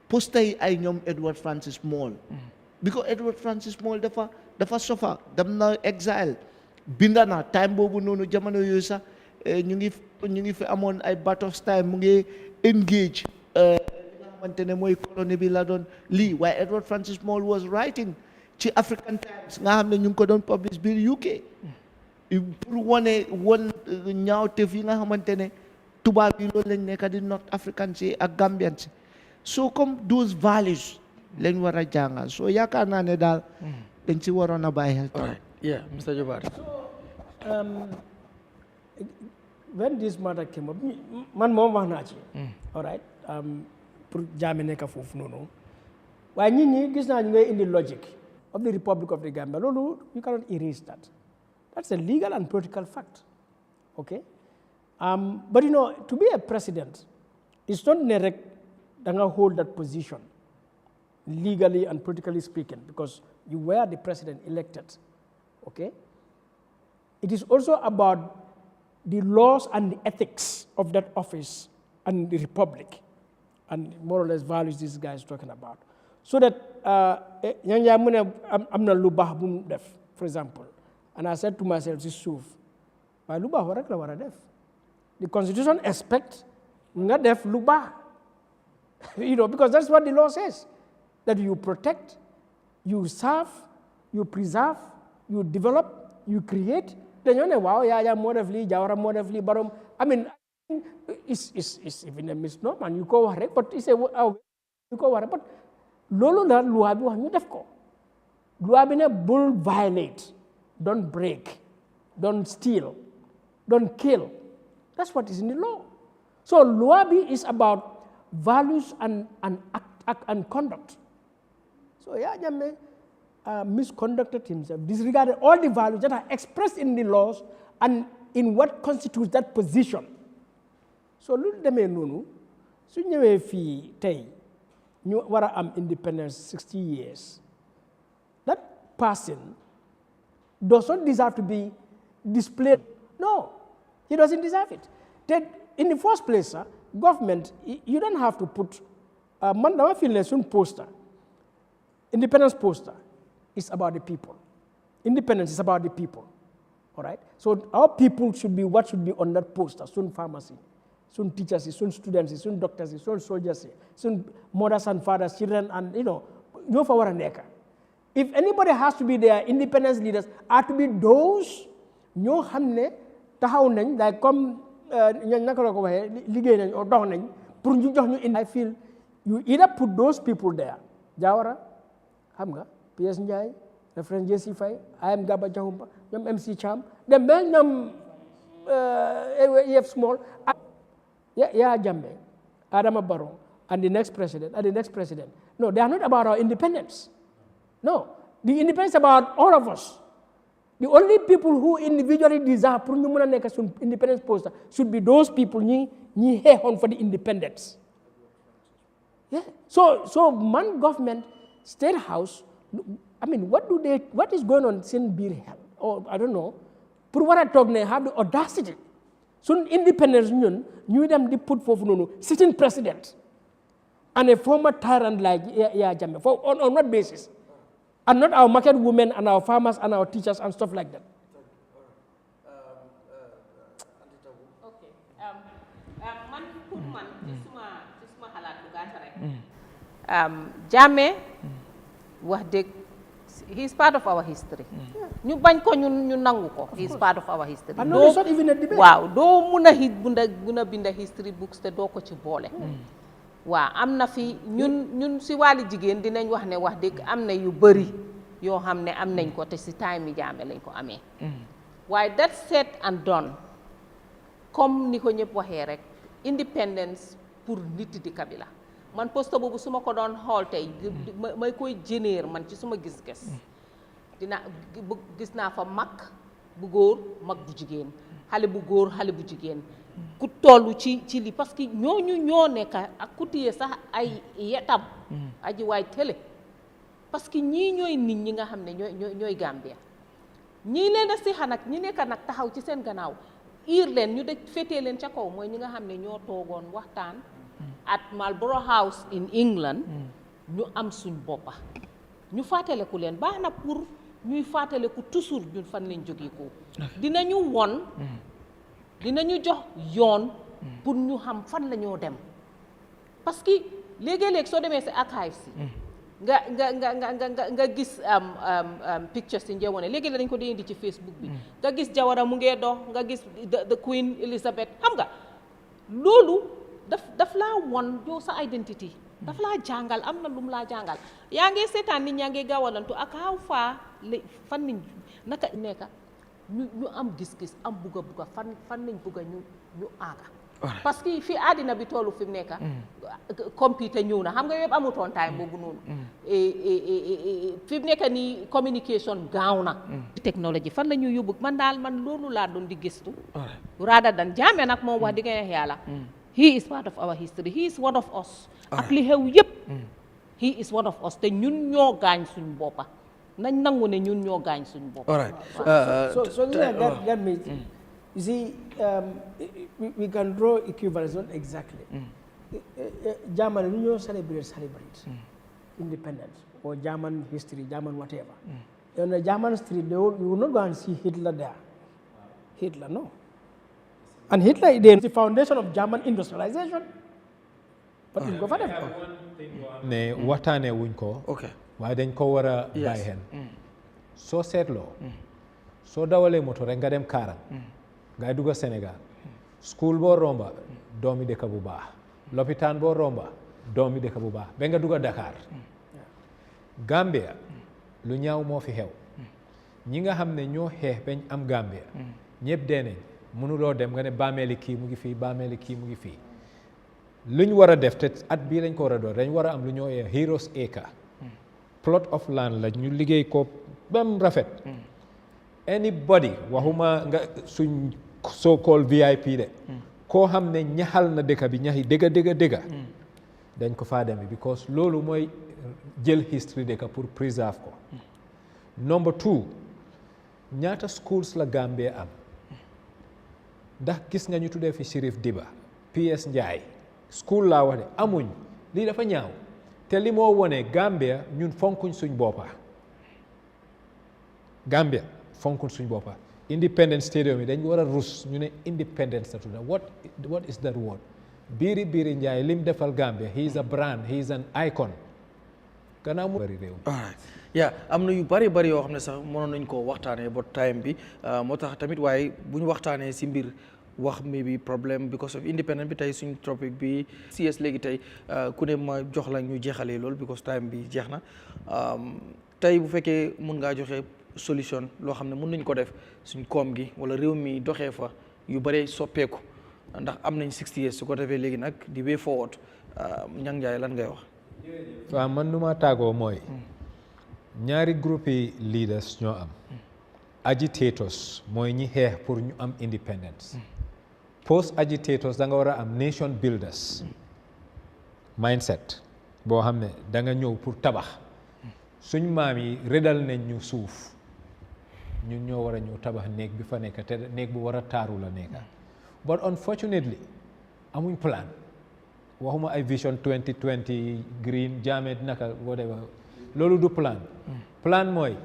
posta yi ay ñoom Edward Francis Small because Edward Francis Small dafa sofa dem na exile binda na time boobu noonu jamono yooyu sax ñu ngi fi amoon ay battles time mu ngi engage li nga xamante ne mooy colonie bi la doon lii waaye Edward Francis Small was writing ci African Times nga xam ne ñu ngi ko doon publish biir UK pour won ñaawteef yi nga xamante ne tubaab yi loolu lañ nekk di North African si ak Gambian si so comme those values lañ war a jàngal so yaakaar naa ne daal dañ si waroon a bàyyi xel. Yeah, Mr. Jobarteh. When this matter came up, man moom wax naa ci. All right, pour Jammeh nekk foofu noonu. waaye nit ñi gis naa ñu ngay indi logic of the Republic of the Gambia loolu you cannot erase that. That's a legal and political fact. Okay, but you know, to be a president, it's not direct that you hold that position legally and politically speaking, because you were the president elected. Okay, it is also about the laws and the ethics of that office and the republic, and more or less values this guy is talking about. So that I'm not lu baax bu mu def, for example, and I said to myself, this suuf waaye lu baax war rek la war a def. The constitution expects nga def lu baax, you know, because that's what the law says, that you protect, you serve, you preserve, you develop, you create. Dañoo ne waaw Yahya moo def lii Jawara moo def lii Barrow. I mean, it's even a misnomer, and you ko wax rek, but it's a you ko wax rek, but loolu la loi bi wax ñu def ko. Loi bi ne bul violate, don't break. don't steal, don't kill. That's what is in the law. So Luabi is about values and act and conduct. So Yahya Jammeh misconducted himself, disregarded all the values that are expressed in the laws and in what constitutes that position. So lu demee noonu su ñëwee fii tey ñu war a am independence 60 years. That person does not deserve to be displayed. No, he doesn't deserve it. In the first place, government, you don't have to put, man dama feel ne sun poster, independence poster is about the people. Independence is about the people, all right? So our people should be what should be on that poster, sun pharmacy, sun teachers, sun students, sun doctors, sun soldiers, sun mothers and fathers, children, and ñoo fa war a nekk. If anybody has to be there, independence leaders are to be those ñoo xam ne taxaw nañ like comme naka la ko waxee liggéey nañ o dox nañ pour ñu jox ñu I feel you either put those people there Jawara xam nga PS Njie reference JC Faye IM Gaba Jahumpa ñoom MC Cham dem ba ñoom EF Small Yahya Jammeh Adama Barrow and the next president no, they are not about our independence. No, the independence is about all of us. The only people who individually deserve pour ñu mën a nekk suñ independence poster should be those people ñi xeexoon for the independence. Yeah. So man government, state house, I mean, what is going on in biir xel or I don't know pour war a toog ne have the audacity suñ independence ñuy dem di put foofu noonu sitting president and a former tyrant like Yahya Jammeh on what basis? And not our market women and our farmers and our teachers and stuff like that. Okay. Man pour man ci suma xalaat bu gàtt rek. Jammeh wax dëgg he is part of our history. ñu bañ ko ñu nangu ko. He is part of our history. And no, it's not even a debate. Waaw doo mun a binda history books te doo ko ci boole. waaw am na fi ñun si wàllu jigéen dinañ wax ne wax dëgg am na yu bëri yoo xam ne am nañ ko te si time yi Jammeh lañ ko amee waaye that said and done comme ni ko ñëpp waxee rek independence pour nit di kabila man poste boobu su ma ko doon xool tey may koy généer man ci suma gis-gis gis naa fa mag bu góor mag bu jigéen xale bu góor xale bu jigéen ku tollu ci li parce que ñoo nekk ak ku téye sax ay yetam aji waay télé parce que ñii ñooy nit ñi nga xam ne ñooy Gambia ñii leen a sixa nag ñi nekk nag taxaw ci seen gannaaw iir leen ñu de féetee leen ca kaw mooy ñi nga xam ne ñoo toogoon waxtaan at Marlborough House in England ñu am suñ boppa ñu fàttaleku leen baax na pour ñuy fàttaleku toujours ñun fan lañ jógee ko dinañu jox yoon pour ñu xam fan la ñoo dem parce que léegi-léeg soo demee si archives si nga gis pictures si Njie wone léegi la dañ ko dee indi ci Facebook bi nga gis Jawara mu ngee dox nga gis the Queen Elizabeth xam nga loolu daf laa won yow sa identity daf laa jàngal am na lu mu laa jàngal yaa ngi seetaan nit ñaa ngi gawalantu ak how far fan niñ naka nekka ñu am gis-gis am bugga fan lañ bugga ñu aaga parce que fii àddina bi tollu fi mu nekk computer ñëw na xam nga yëpp amutoon time boobu noonu fi mu nekk nii communication gaaw na technologie fan la ñuy yóbbu man loolu laa doon di gëstu rather than Jammeh nag moom wax di nga yàlla he is part of our history he is one of us ak li xew yëpp he is one of us te ñun ñoo gaañ suñ boppa nañ nangu ne ñun ñoo gaañ suñu bopp. All right. So that means, you see, we can draw equivalence, not exactly. German, we know celebrate independence or German history, German whatever. On the German street, you will not go and see Hitler there. Hitler, no. And Hitler is the foundation of German industrialization. But you go for them. Ne watane wuñ ko. Okay. waaye dañ ko war a bàyyi xel soo seetloo soo dawalee moto rek nga dem Kaarang ngay dugg Sénégal school boo romba doomi dëkk bu baax lopitaan boo romba doomi dëkk bu baax ba nga dugg Dakar Gambia lu ñaaw moo fi xew ñi nga xam ne ñoo xeex bañ am Gambia ñëpp dee nañ mënuloo dem nga ne bàmmeeli kii mu ngi fii bàmmeeli kii mu ngi fii lu ñu war a def te at bii lañ ko war a door dañ war a am lu ñoo Heroes Acre plot of land la ñu liggéey ko ba mu rafet anybody waxuma nga suñ so called VIP de koo xam ne ñaxal na dëkk bi ñaxi dëgga dañ ko faa demee because loolu mooy jël history dëkk pour preserve ko number 2 ñaata schools la Gambia am ndax gis nga ñu tuddee fi Sheriff Diba PS Njie school laa wax de amuñ lii dafa ñaaw te li moo wone Gambia ñun fonkuñ suñ boppa Gambia fonkuñ suñ boppa Independence Stadium yi dañ war a rus ñu ne independence la tudda what is that word biiri Njie lim defal Gambia he is a brand he is an icon gannaaw mu bari réew yaa am na yu bari yoo xam ne sax mënoon nañ koo waxtaanee ba time bi moo tax tamit waaye bu ñu waxtaanee si mbir wax mi bi problème because of independent bi tey suñ topic bi CS léegi tey ku ne ma jox la ñu jeexalee lool because time bi jeex na tey bu fekkee mun ngaa joxe solution loo xam ne mun nañ ko def suñ koom gi wala réew mi doxee fa yu bari soppeeku ndax am nañ 60 years su ko defee léegi nag di way forward Nyang Njie lan ngay wax. waaw man nu ma tàggoo mooy ñaari groupe yi leaders ñoo am agitators mooy ñi xeex pour ñu am independence post agitators da nga war a am nation builders mindset boo xam ne da nga ñëw pour tabax suñ maam yi rëdal nañ ñu suuf ñun ñoo war a ñëw tabax néeg bi fa nekk te néeg bu war a taaru la nekka but unfortunately amuñ plan waxuma ay vision 2020 green Jammeh naka whatever loolu du plan plan mooy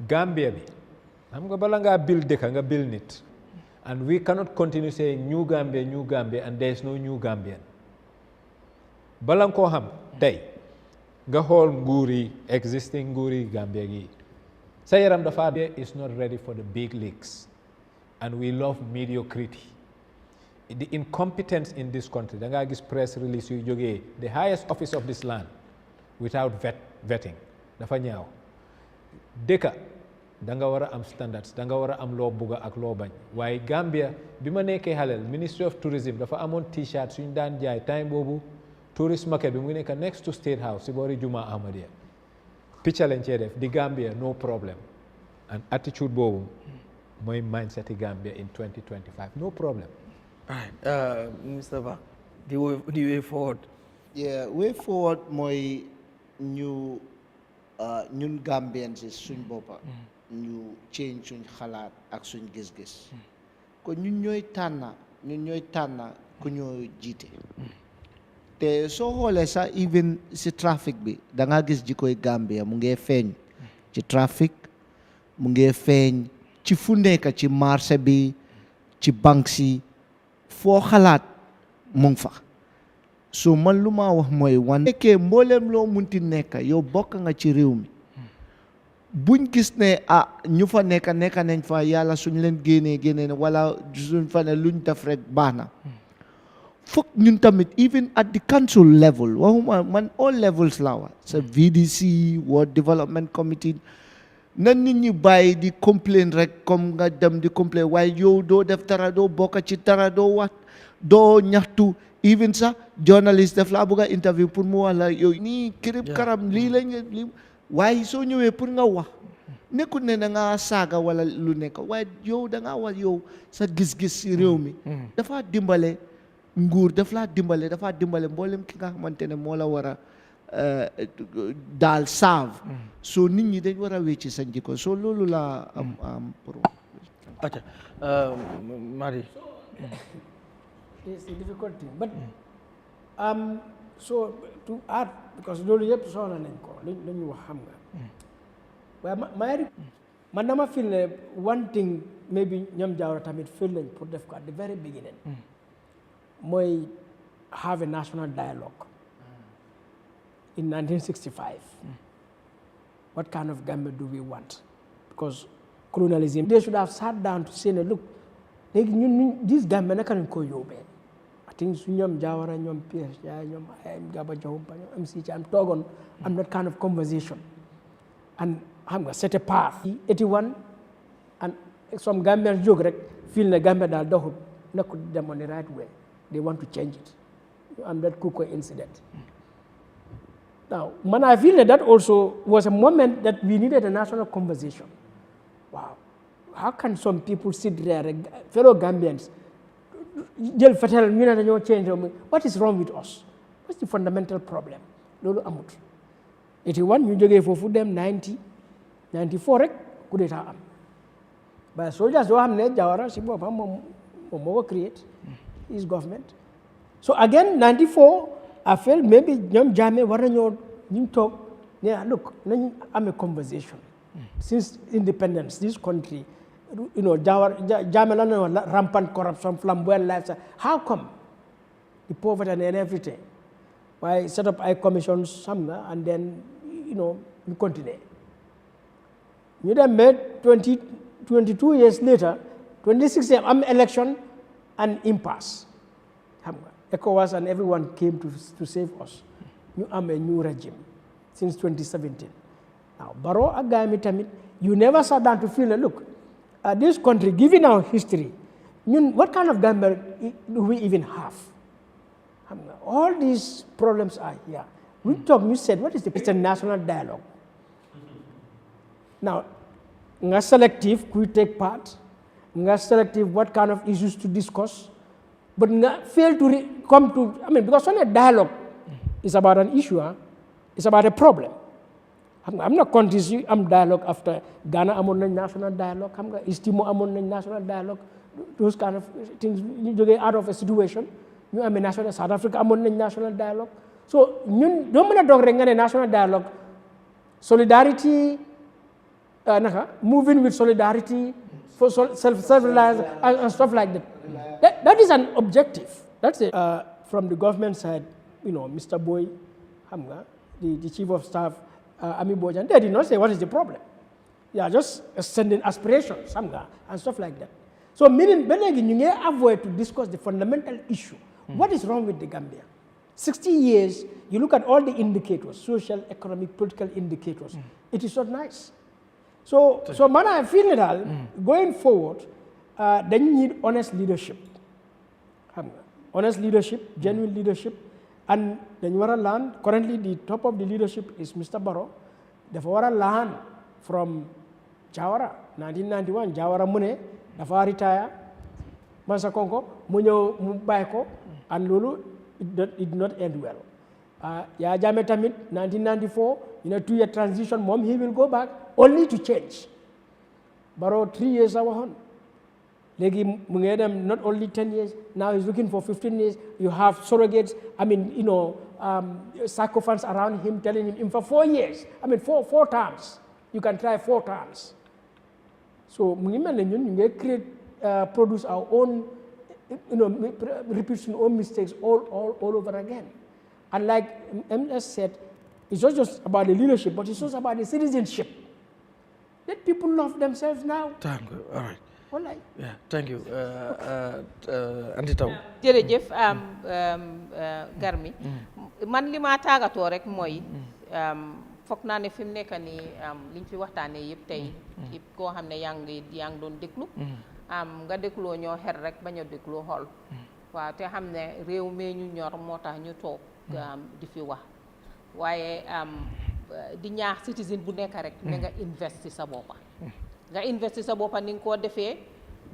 Gambia bi xam nga bala ngaa build dëkk nga build nit and we cannot continue saying new Gambia and there is no new Gambian bala nga koo xam tey nga xool nguuri existing nguuri Gambia gi sa yaram dafa is not ready for the big leagues and we love mediocrity the incompetence in this country da ngaa gis press release yu jógee the highest office of this land without vetting dafa ñaaw dëkka da nga war a am standards da nga war a am loo bugga ak loo bañ waaye Gambia bi ma nekkee xaleel Ministry of Tourism dafa amoon t-shirt suñ daan jaay time boobu tourist market bi mu ngi nekk next to State House si boori Juma Ahmadiyya picca lañ cee def di Gambia no problem and attitude boobu mooy mindset yi Gambia in 2025 no problem. All right, Mr. Ba, the way forward. Yeah, way forward mooy ñu ñun Gambians si suñ boppa ñu change suñ xalaat ak suñ gis-gis kon ñun ñooy tànna ku ñoo jiite te soo xoolee sax even si trafic bi da nga gis jikoy Gambia mu ngee feeñ ci trafic mu ngee feeñ ci fu nekk ci marché bi ci banque si foo xalaat mu ngi fa so man lu ma wax mooy nekkee mbooleem loo munti nekk yow bokk nga ci réew mi buñ gis ne ñu fa nekk nañ fa yàlla suñ leen génnee wala suñ fa ne luñ def rek baax na foog ñun tamit even at the council level waxuma man all levels la wa sa VDC World Development Committee na nit ñi bàyyi di complain rek comme nga dem di complain waaye yow doo def dara doo bokk ci dara doo wax doo ñaxtu even sax journaliste def laa bëgg a interview pour mu wax la yow nii kirib karam lii lañ lii waaye soo ñëwee pour nga wax nekkul ne da nga saaga wala lu nekk waaye yow da nga wax yow sa gis-gis si réew mi dafa dimbale nguur dafa dimbale mboolem ki nga xamante ne moo la war a daal saave soo nit ñi dañ war a wecci sa njikko soo loolu la am pour acca Madi. It's a difficult thing but so to add because loolu yëpp soxla nañ ko lu ñu wax xam nga waaye man dama feel ne one thing maybe ñoom Jawara tamit feel nañ pour def ko at the very beginning mooy have a national dialogue in 1965 what kind of Gambia do we want because colonialism they should have sat down to say ne look léegi ñun this Gambia naka lañ ko yóbbee I think su ñoom Jawara ñoom PS ñoom Gaba Jawumpa ñoom MC Cham am that kind of conversation and xam nga set a path 81 some Gambians jóg rek feel ne Gambia daal doxul nekkul dem on the right way they want to change it am that Kuko incident. Now man I feel that also was a moment that we needed a national conversation. Wow, how can some people sit there fellow Gambians jël fetel ñu ne dañoo change what is wrong with us? What's the fundamental problem? Loolu amut 81 ñu jógee foofu dem 90 94 rek coup d'état am ba soldiers yoo xam ne Jawara si boppam moom moo ko create his government. So again 94 I felt maybe ñoom Jammeh war nañoo ñu toog ne look nañ am a conversation since independence this country you know Jammeh la ne rampant corruption flamboyant lifestyle how come the poverty and everything why set up ay commissions xam nga and then you know ñu continue ñu dem ba 22 years later 2016 am election and impasse xam nga ECOWAS and everyone came to save us ñu am a new regime since 2017 now Barrow ak gaay mi tamit you never sat down to feel look this country given our history ñun what kind of Gambia do we even have xam nga all these problems are here we talk you said what is the national dialogue now nga selective kuy take part nga selective what kind of issues to discuss but nga fail to come to because when a dialogue is about an issue it's about a problem xam nga am na countries yu am dialogue after Ghana amoon nañ national dialogue xam nga East Timor amoon nañ national dialogue those kind of things ñu jógee out of a situation ñu amee national South Africa amoon nañ national dialogue so ñun doo mën a doog rek nga ne national dialogue solidarity moving with solidarity for self-reliance and stuff like that. That is an objective. That's it. From the government side, you know, Mr. Boy, Hamga, the chief of staff, Ami Bojan, they did not say what is the problem. They are just sending aspirations, Hamga, and stuff like that. So meaning, you avoid to discuss the fundamental issue. What is wrong with the Gambia? 60 years, you look at all the indicators, social, economic, political indicators. It is not nice. So man, I feel that going forward, then you need honest leadership. Honest leadership, genuine leadership, and then you want to learn. Currently, the top of the leadership is Mr. Barrow. Therefore, want to learn from Jawara, 1991. Jawara Mune, therefore retire. Mansa Konko, Munyo Mubaiko, and Lulu, it did not end well. Yahya Jammeh Tamit, 1994, in a 2-year transition, he will go back only to change. Barrow 3 years on. Legi Mungedem, not only 10 years, now he's looking for 15 years. You have surrogates, sycophants around him telling him for 4 years, four terms. You can try 4 terms. So, we create, produce our own, repeating own mistakes all over again. And like MS said, it's not just about the leadership, but it's also about the citizenship. Let people love themselves now. Thank you. All right. Wallahi. Yeah, thank you. Andi Taw. Jërëjëf Garmi. Man li ma tàggatoo rek mooy foog naa ne fi mu nekk nii liñ fi waxtaanee yëpp tey képp koo xam ne yaa ngi doon déglu nga dégloo ñoo xel rek bañ a dégloo xool waaw te xam ne réew mee ñu ñor moo tax ñu toog di fi wax waaye di ñaax citizen bu nekk rek ne nga investi sa boppa nga investi sa boppa ni nga koo defee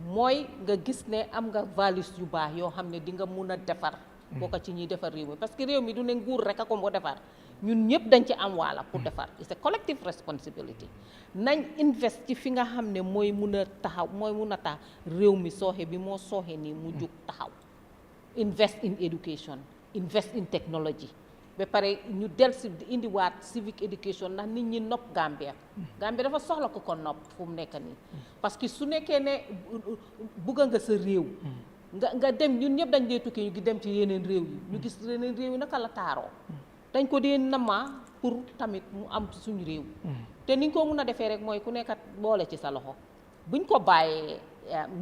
mooy nga gis ne am nga values yu baax yoo xam ne di nga mun a defar bokk ci ñuy defar réew mi parce que réew mi du ne nguur rek a ko moo defar ñun ñëpp dañ ci am wala pour defar it's a collective responsibility nañ invest ci fi nga xam ne mooy mun a taxaw mooy mun a tax réew mi sooxe bi moo sooxe nii mu jóg taxaw invest in education invest in technology ba pare ñu del si indiwaat civic education ndax nit ñi nopp Gambia dafa soxla ko nopp fu mu nekk nii parce que su nekkee ne bugga nga sa réew nga dem ñun ñëpp dañ dee tukki ñu ngi dem ci yeneen réew yi ñu gis yeneen réew yi naka la taaroo dañ ko dee nama pour tamit mu am suñu réew te ni ñu ko mun a defee rek mooy ku nekkat boole ci sa loxo buñ ko bàyyee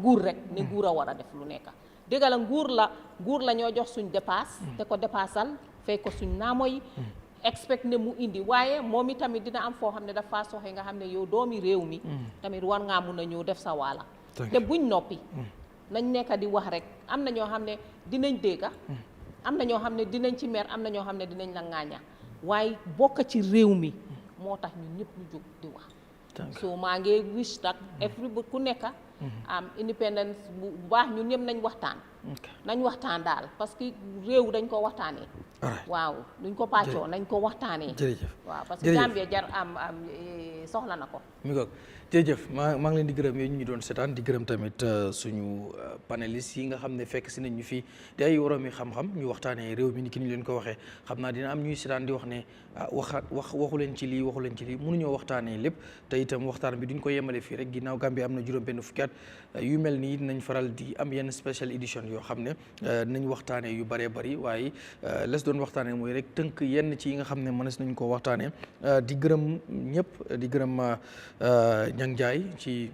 nguur rek ne nguur a war a def lu nekk dégg la nguur la ñoo jox suñ dépasse te ko dépassal fay ko suñ naamo yi expect ne mu indi waaye moom tamit dina am foo xam ne dafa soxe nga xam ne yow doomi réew mi tamit war ngaa mun a ñëw def sa waala te buñ noppi nañ nekk di wax rek am na ñoo xam ne dinañ dégga am na ñoo xam ne dinañ ci mer am na ñoo xam ne dinañ la ŋaaña waaye bokk ci réew mi moo tax ñun ñëpp ñu jóg di wax so maa ngi wish nag everybody ku nekk am independence bu baax ñun ñëpp nañ waxtaan daal parce que réew dañ ko waxtaanee waaw duñ ko pàccoo nañ ko waxtaanee jërëjëf waaw parce que Gambia jar am soxla na ko mi ngoog jërëjëf maa ngi leen di gërëm yéen ñu doon seetaan di gërëm tamit suñu panélistes yi nga xam ne fekk si nañ ñu fii di ay woroomi xam-xam ñu waxtaanee réew mi ni ki ñu leen ko waxee xam naa dina am ñuy seetaan di wax ne waxu leen ci lii mënuñoo waxtaanee lépp te itam waxtaan bi duñ ko yemale fii rek ginnaaw Gambia am na juróom benn fukki at yu mel nii nañ faral di am yenn special edition yoo xam ne nañ waxtaanee yu bëree bëri waaye les doon waxtaanee mooy rek tënk yenn ci yi nga xam ne mënees nañ koo waxtaanee di gërëm ñëpp di gërëm Nyang Njie ci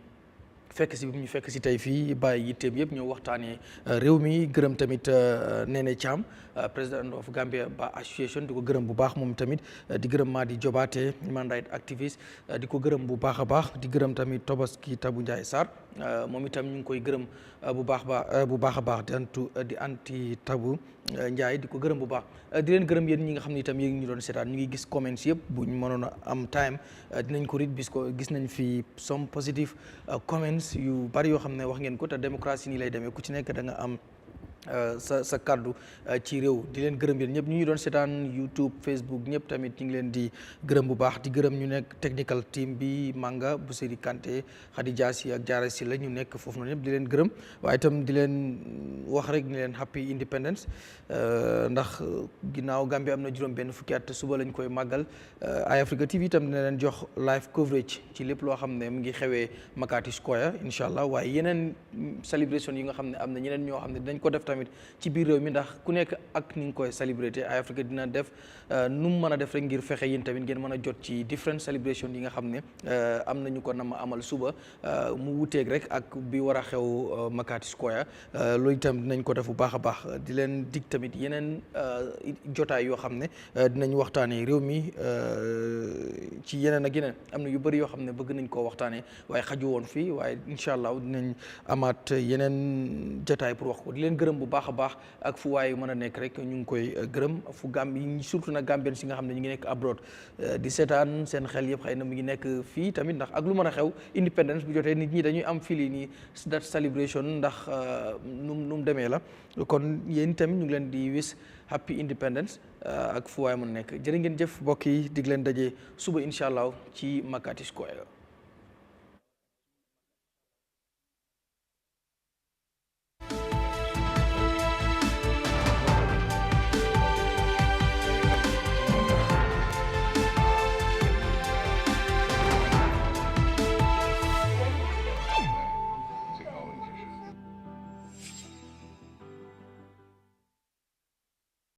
fekk si bi ñu fekk si tey fii bàyyi yitteem yëpp ñëw waxtaanee réew mi gërëm tamit Nene Cham président of Gambia Bar Association di ko gërëm bu baax moom tamit di gërëm Madi Jobarteh human rights activist di ko gërëm bu baax a baax di gërëm tamit Tobaski Tabu Ndiaye Sarr moom itam ñu ngi koy gërëm bu baax a baax di anti Tabu Ndiaye di ko gërëm bu baax di leen gërëm yéen ñi nga xam ne itam yéen ñu doon seetaan ñu ngi gis comments yëpp bu ñu mënoon a am time dinañ ko read bis ko gis nañ fi some positive comments yu bari yoo xam ne wax ngeen ko te démocratie nii lay demee ku ci nekk da nga am sa kaddu ci réew di leen gërëm yéen ñëpp ñu ngi doon seetaan YouTube Facebook ñëpp tamit ñu ngi leen di gërëm bu baax di gërëm ñu nekk technical team bi Manga bu Seri Kanté Khady Diassi ak Diarra si la ñu nekk foofu noonu ñëpp di leen gërëm waaye itam di leen wax rek ni leen happy independence ndax ginnaaw Gambie am na juróom benn fukki at suba lañ koy màggal Eyeafrica TV itam dina leen jox live coverage ci lépp loo xam ne mu ngi xewee Makati Square incha allah waaye yeneen celebration yi nga xam ne am na ñeneen ñoo xam ne dañ ko def tamit ci biir réew mi ndax ku nekk ak ni nga koy célébrer Eyeafrica dina def nu mu mën a def rek ngir fexe yéen tamit ngeen mën a jot ci different celebration yi nga xam ne am nañu ko nama amal suba mu wuteeg rek ak bi war a xew Makati Square loolu itam dinañ ko def bu baax a baax di leen dig tamit yeneen jotaay yoo xam ne dinañ waxtaanee réew mi ci yeneen ak yeneen am na yu bëri yoo xam ne bëgg nañ koo waxtaanee waaye xaju woon fii waaye incha allah dinañ amaat yeneen jotaay pour wax ko di leen gërëm bu baax a baax ak fu waaye mën a nekk rek ñu ngi koy gërëm fu Gambie surtout nag Gambien si nga xam ne ñu ngi nekk abroad di seetaan seen xel yëpp xëy na mu ngi nekk fii tamit ndax ak lu mën a xew independence bu jotee nit ñi dañuy am fili nii that celebration ndax nu mu demee la kon yéen tamit ñu ngi leen di wis happy independence ak fu waaye mën a nekk jërë ngeen jëf mbokk yi dig leen daje suba incha allah ci Makati Square